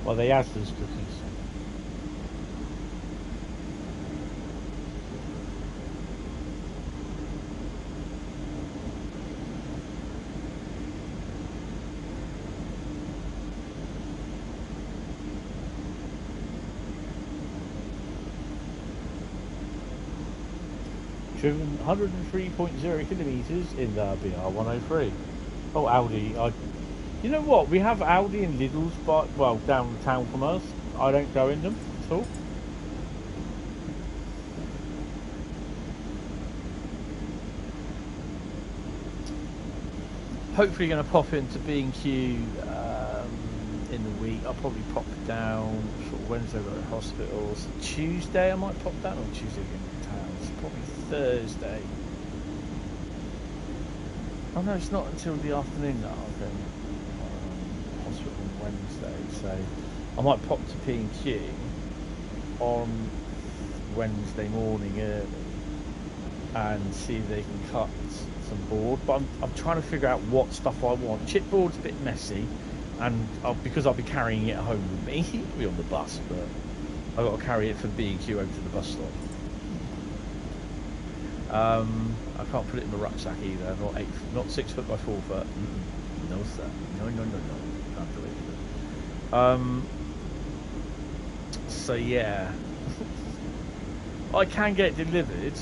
Well, they asked us cookies. Driven 103.0 kilometres in the BR103. Oh, Audi. You know what? We have Audi and Lidl's, but well, down the town from us. I don't go in them at all. Hopefully, going to pop into B&Q in the week. I'll probably pop down sort of Wednesday at the hospital. So Tuesday, I might pop down, or Tuesday in town. It's probably Thursday. Oh no, it's not until the afternoon that I'll go. Hospital on Wednesday, so I might pop to P&Q on Wednesday morning early and see if they can cut some board. But I'm trying to figure out what stuff I want. Chipboard's a bit messy, and because I'll be carrying it home with me. It'll be on the bus, but I've got to carry it from B&Q over to the bus stop. I can't put it in the rucksack either. Not 6 foot by 4 foot. No sir. No. Can't do it. So yeah, I can get it delivered.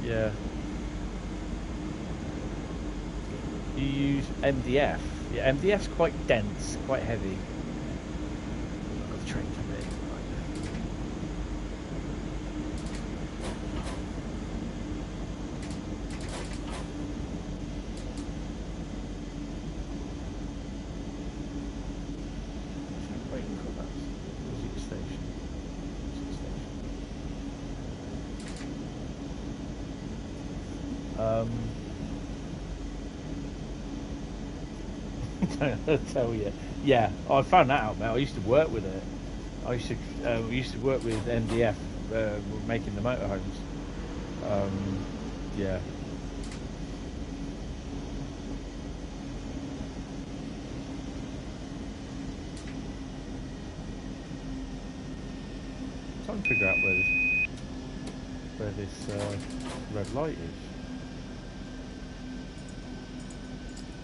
Yeah. You use MDF. Yeah, MDF's quite dense, quite heavy. I've got the train coming in. Waiting for that. Music station. I'll tell you. Yeah, I found that out, mate. I used to work with it. We used to work with MDF, making the motorhomes. Yeah. I'm trying to figure out where this red light is.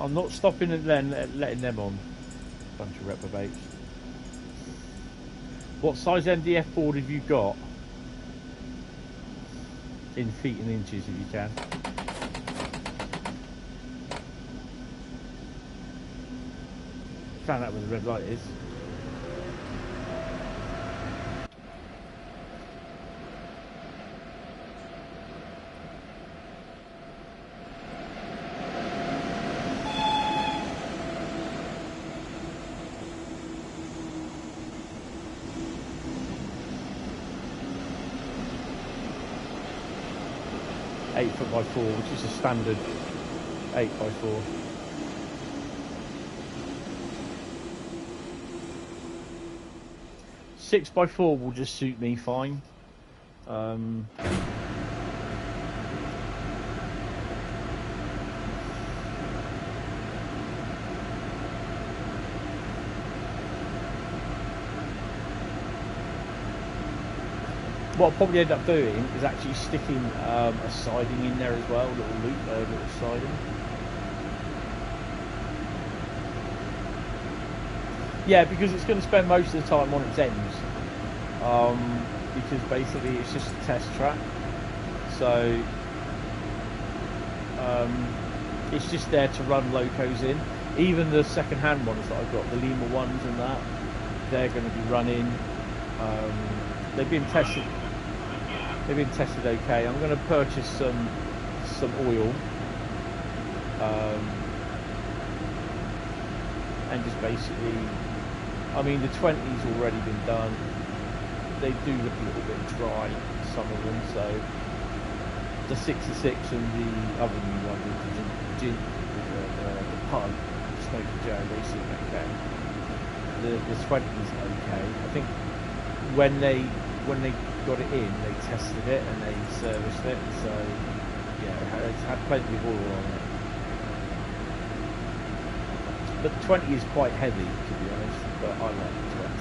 I'm not stopping and then letting them on. Bunch of reprobates. What size MDF board have you got? In feet and inches if you can. Found out where the red light is. 8 foot by 4, which is a standard 8 by 4. Six by 4 will just suit me fine. What I'll probably end up doing is actually sticking a siding in there as well, a little loop, a little siding. Yeah, because it's going to spend most of the time on its ends. Because basically it's just a test track. So it's just there to run locos in. Even the second-hand ones that I've got, the Lima ones and that, they're going to be running. They've been tested okay. I'm going to purchase some some oil, and just basically, I mean, the 20's already been done. They do look a little bit dry, some of them, so the 66 and the other new one, the pug, Smoky Joe, they seem okay. The 20's okay. I think when they got it in, they tested it and they serviced it, so yeah, it's had plenty of oil on it. But the 20 is quite heavy, to be honest, but I like the 20.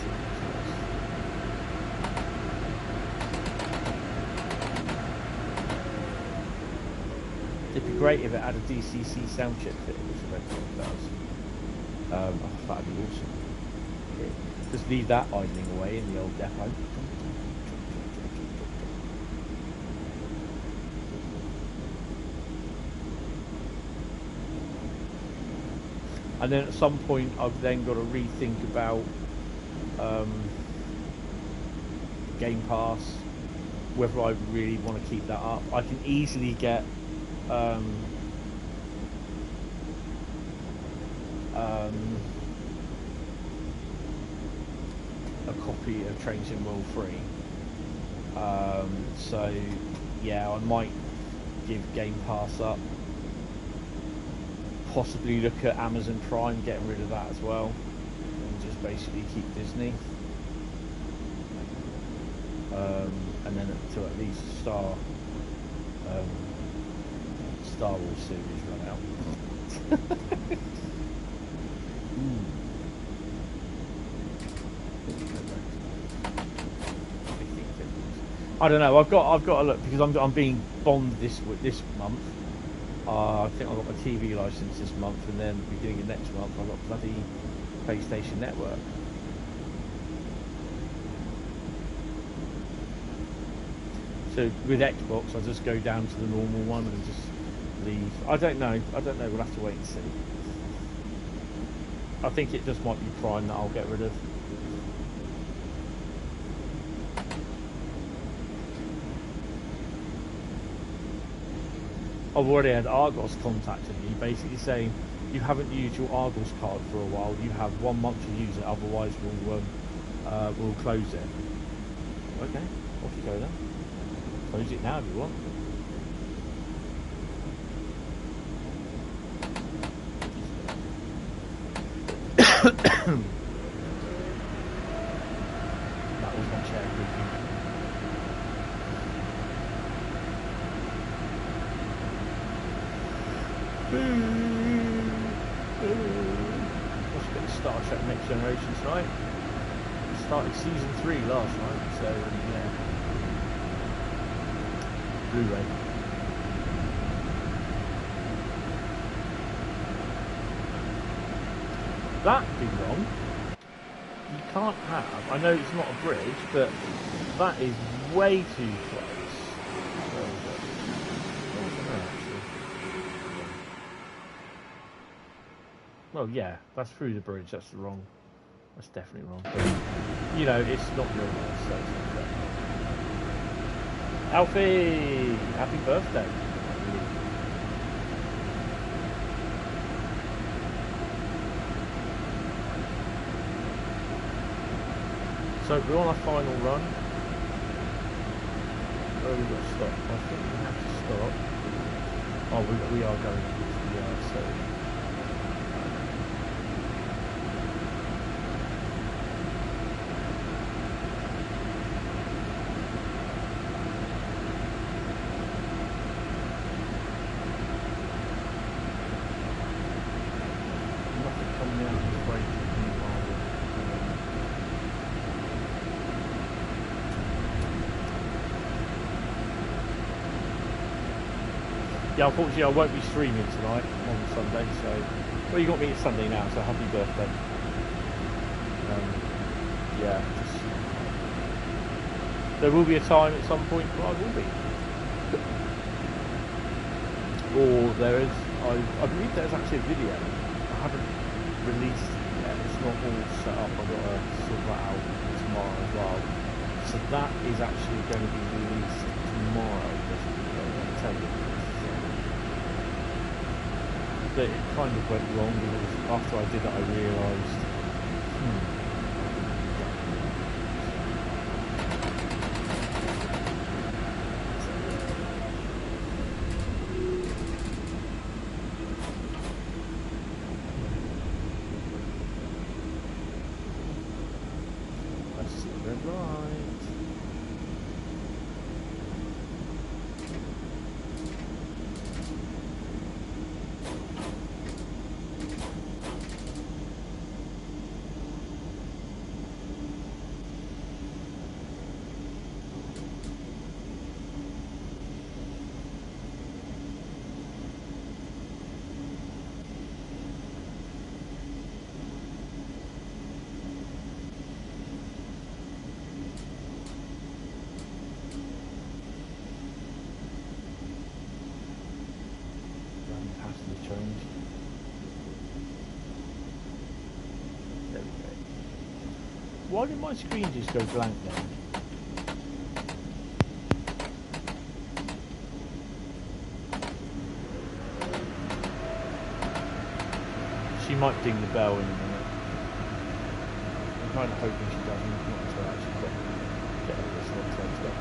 It'd be great if it had a DCC sound chip fitted, which eventually does. That'd be awesome. Okay. Just leave that idling away in the old depot. And then at some point I've then got to rethink about Game Pass, whether I really want to keep that up. I can easily get a copy of Train Sim World free. So yeah, I might give Game Pass up. Possibly look at Amazon Prime, getting rid of that as well, and just basically keep Disney. And then to at least Star Wars series run out. I don't know. I've got to look, because I'm being bonded this month. I think I've got my TV license this month, and then beginning of next month I've got bloody PlayStation Network. So with Xbox, I'll just go down to the normal one and just leave. I don't know. We'll have to wait and see. I think it just might be Prime that I'll get rid of. I've already had Argos contacting me, basically saying you haven't used your Argos card for a while. You have 1 month to use it, otherwise we'll close it. Okay, off you go then. Close it now if you want. That was my chair creaking. Watched a bit of Star Trek Next Generation tonight. We started season 3 last night, so yeah. Blu-ray. That big wrong. You can't have. I know it's not a bridge, but that is way too close. Where is it? Where is it now, actually? Well, yeah, that's through the bridge. That's wrong. That's definitely wrong. But, you know, it's not real nice, so it's not correct. Alfie, happy birthday. So we're on our final run. Where have we got to stop? I think we have to stop. Oh, we are going to the yard, so. Nothing coming out of the break. Yeah, unfortunately I won't be streaming tonight on Sunday, so... Well, you got me at Sunday now, so happy birthday. Yeah, just... There will be a time at some point where I will be. Or there is... I believe there's actually a video. I haven't released it yet. It's not all set up. I've got to sort that out tomorrow as well. So that is actually going to be released tomorrow. I'll tell you. that it kind of went wrong because after I did it, I realised. That's the red light. Why did my screen just go blank then? She might ding the bell in a minute. I'm kind of hoping she doesn't, not until I actually get over this little train stuff.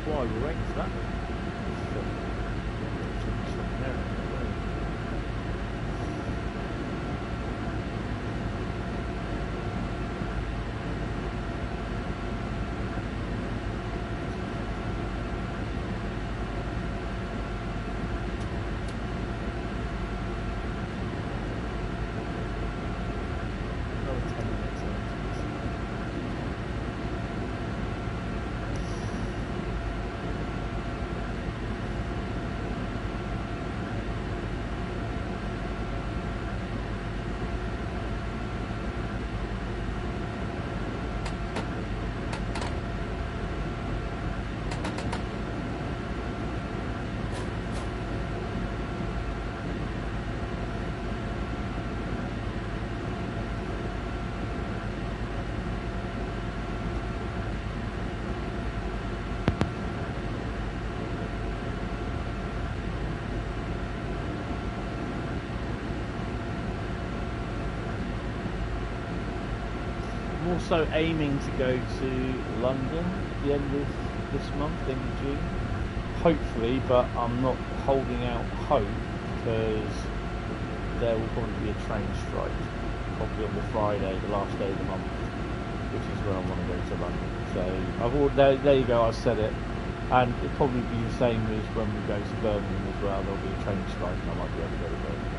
Why we waiting for that? Also aiming to go to London at the end of this month, end of June, hopefully, but I'm not holding out hope because there will probably be a train strike, probably on the Friday, the last day of the month, which is when I want to go to London. So I've already, there you go, I said it, and it'll probably be the same as when we go to Birmingham as well. There'll be a train strike, and I might be able to go to Birmingham.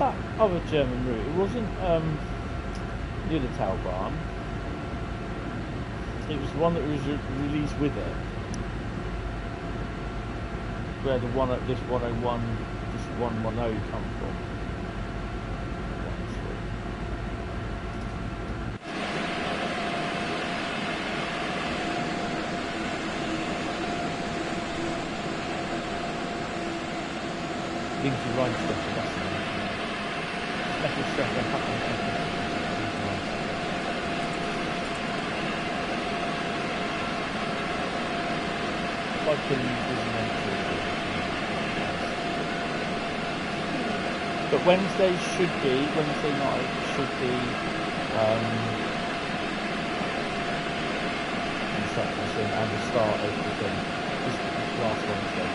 that other German route? It wasn't Dovetail Bahn. It was one that was released with it. Where the one at this 101, this 110 come from. Link to Rhein Stretcher, that's the one. Special stretcher, but Wednesday night should be instructions and the start of the thing. This last Wednesday.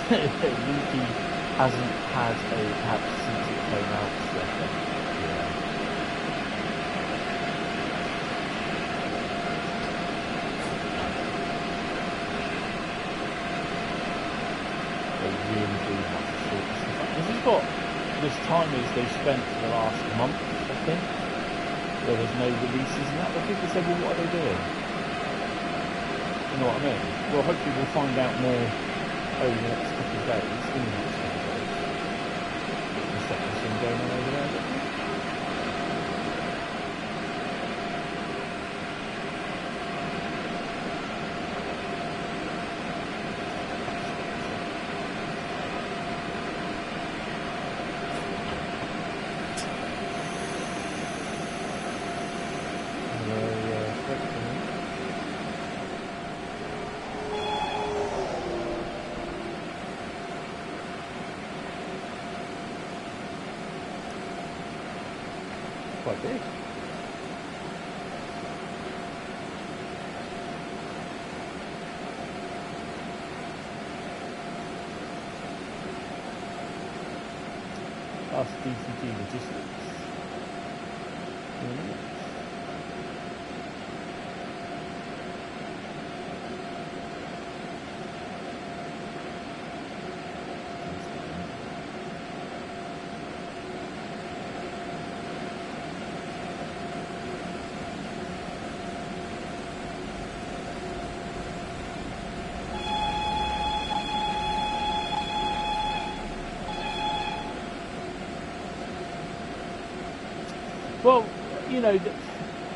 Luki hasn't had a perhaps since it came out. This time is they've spent for the last month, I think, where there's no releases and that, but people say, well, what are they doing? You know what I mean? Well, hopefully we'll find out more over the next couple of days, in the next couple of days. There's something going on over there. Quite big. That's DCG Logistics. Well, you know,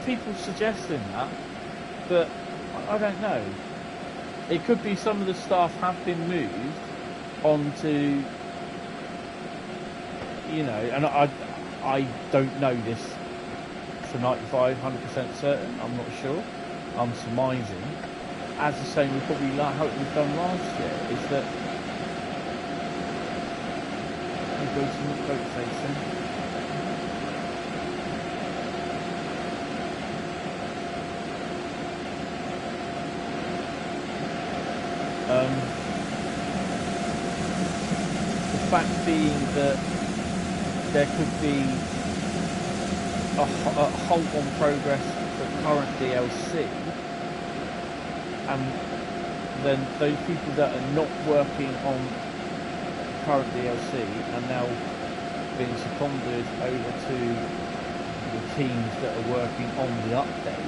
people suggesting that, but I don't know. It could be some of the staff have been moved onto, you know, and I don't know this for 95, 100% certain. I'm not sure. I'm surmising. As the same, we probably like how we've done last year is that we go to the boat station. The fact being that there could be a halt on progress for current DLC, and then those people that are not working on current DLC are now being seconded over to the teams that are working on the update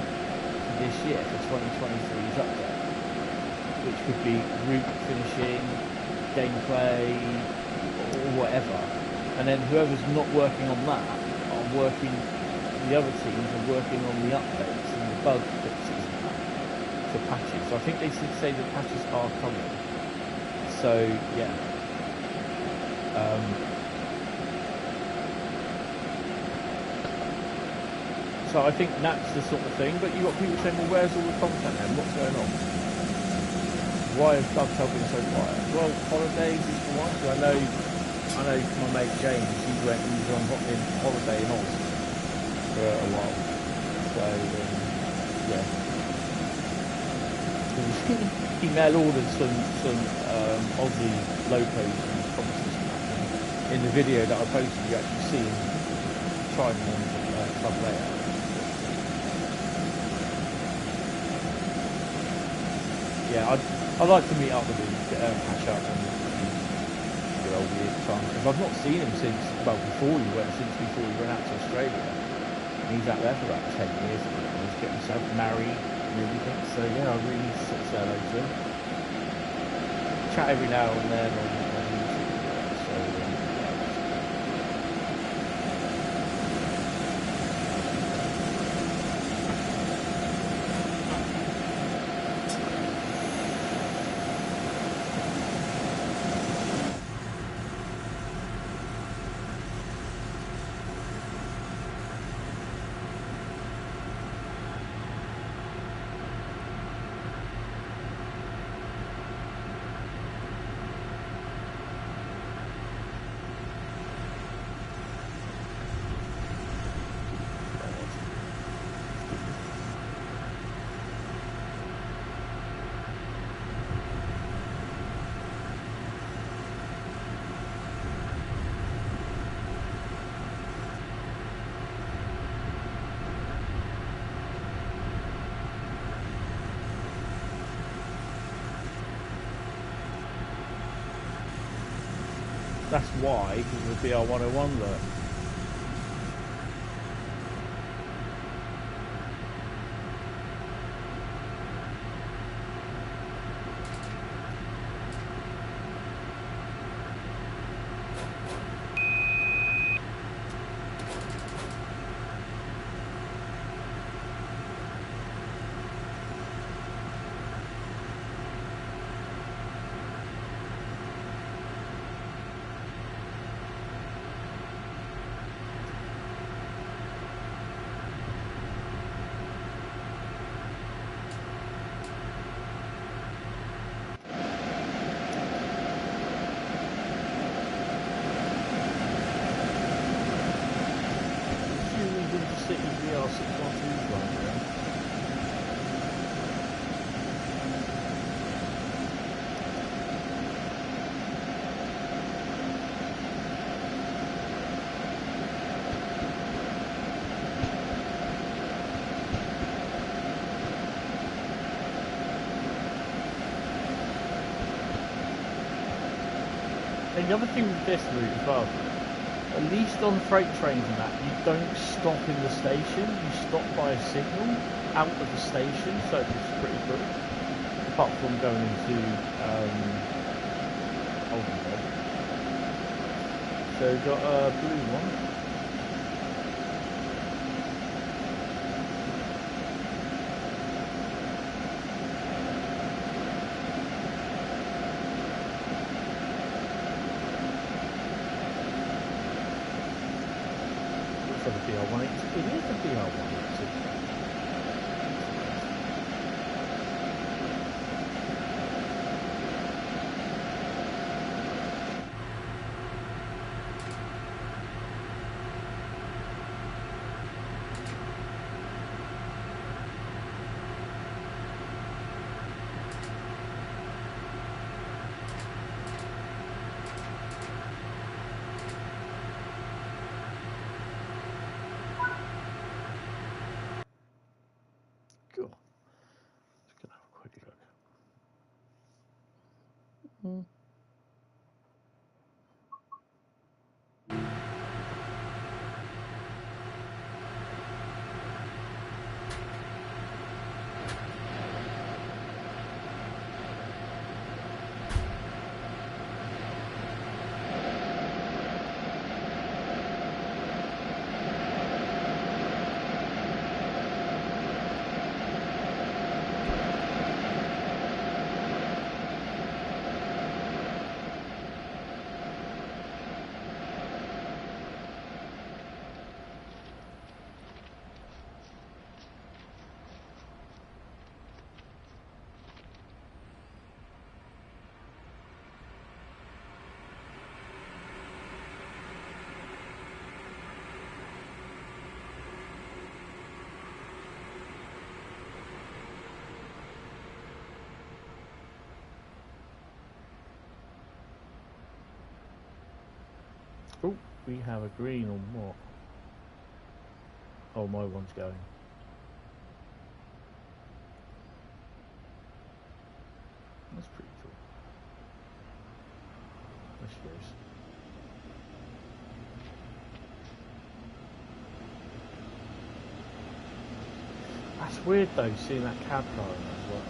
this year for 2023's update. Which could be route finishing, gameplay, or whatever. And then whoever's not working on that are working, the other teams are working on the updates and the bug fixes and that for patches. So I think they should say the patches are coming. So, yeah. So I think that's the sort of thing. But you've got people saying, well, where's all the content then? What's going on? Why has Dovetail been so quiet? Well, holidays is for one. So I know my mate James, he was on holiday in Oz for a while. So yeah, he mail ordered some Aussie locos and promises. In the video that I posted, you actually see him trying them on club layout. yeah, I'd like to meet up with him, catch up on good old years time, because I've not seen him since, well, before he went out to Australia. And he's out there for about 10 years, I think. He's getting himself married and everything. So yeah, I really need to sort of say hello to him. Chat every now and then on YouTube. So yeah. That's why, because of the BR101 look. And the other thing with this route as well, at least on freight trains and that, you don't stop in the station, you stop by a signal out of the station, so it's pretty good. Apart from going into Oldenburg. So we've got a blue one. It is a BR182. Cool. Just gonna have a quick look. Oh, we have a green on what? Oh, my one's going. I suppose. That's weird though, seeing that cab car in there as well.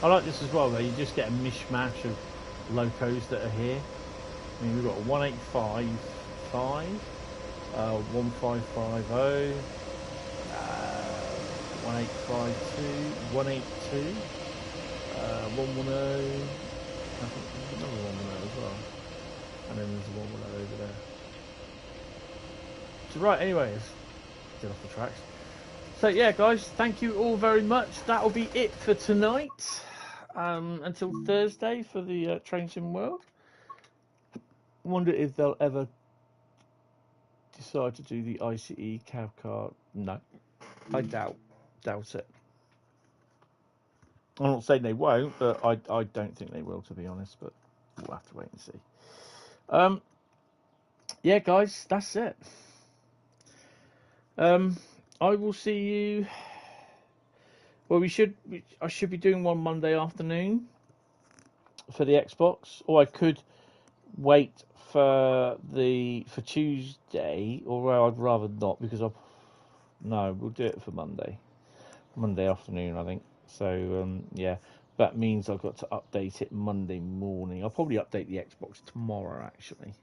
I like this as well though, you just get a mishmash of locos that are here. I mean, we've got 1855, 1550, 1852, 182, 110, I think there's another 110 as well. And then there's a 110 over there. So right, anyways, get off the tracks. So yeah guys, thank you all very much. That'll be it for tonight. Until Thursday for the Train Sim World. Wonder if they'll ever decide to do the ICE cab car. No, I doubt it. I'm not saying they won't, but I don't think they will, to be honest, but we'll have to wait and see. Yeah guys, that's it. I will see you. Well, I should be doing one Monday afternoon for the Xbox, or I could wait for Tuesday, or I'd rather not, because no, we'll do it for Monday afternoon, I think. So yeah, that means I've got to update it Monday morning. I'll probably update the Xbox tomorrow actually.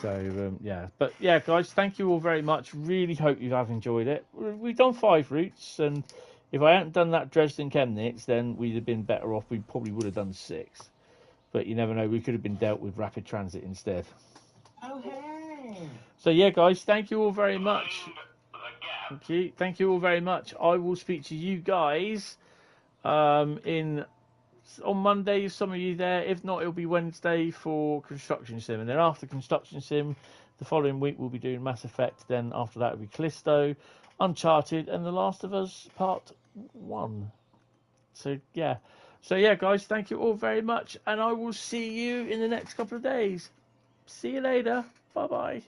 So yeah, but yeah guys, thank you all very much. Really hope you have enjoyed it. We've done 5 routes, and if I hadn't done that Dresden Chemnitz, then we'd have been better off. We probably would have done 6, but you never know, we could have been dealt with rapid transit instead. Oh, hey. So yeah guys, thank you all very much. Thank you all very much. I will speak to you guys on Monday, if some of you there. If not, it'll be Wednesday for Construction Sim, and then after Construction Sim the following week we'll be doing Mass Effect. Then after that will be Callisto, Uncharted, and The Last of Us Part 1. So yeah guys, thank you all very much, and I will see you in the next couple of days. See you later. Bye bye.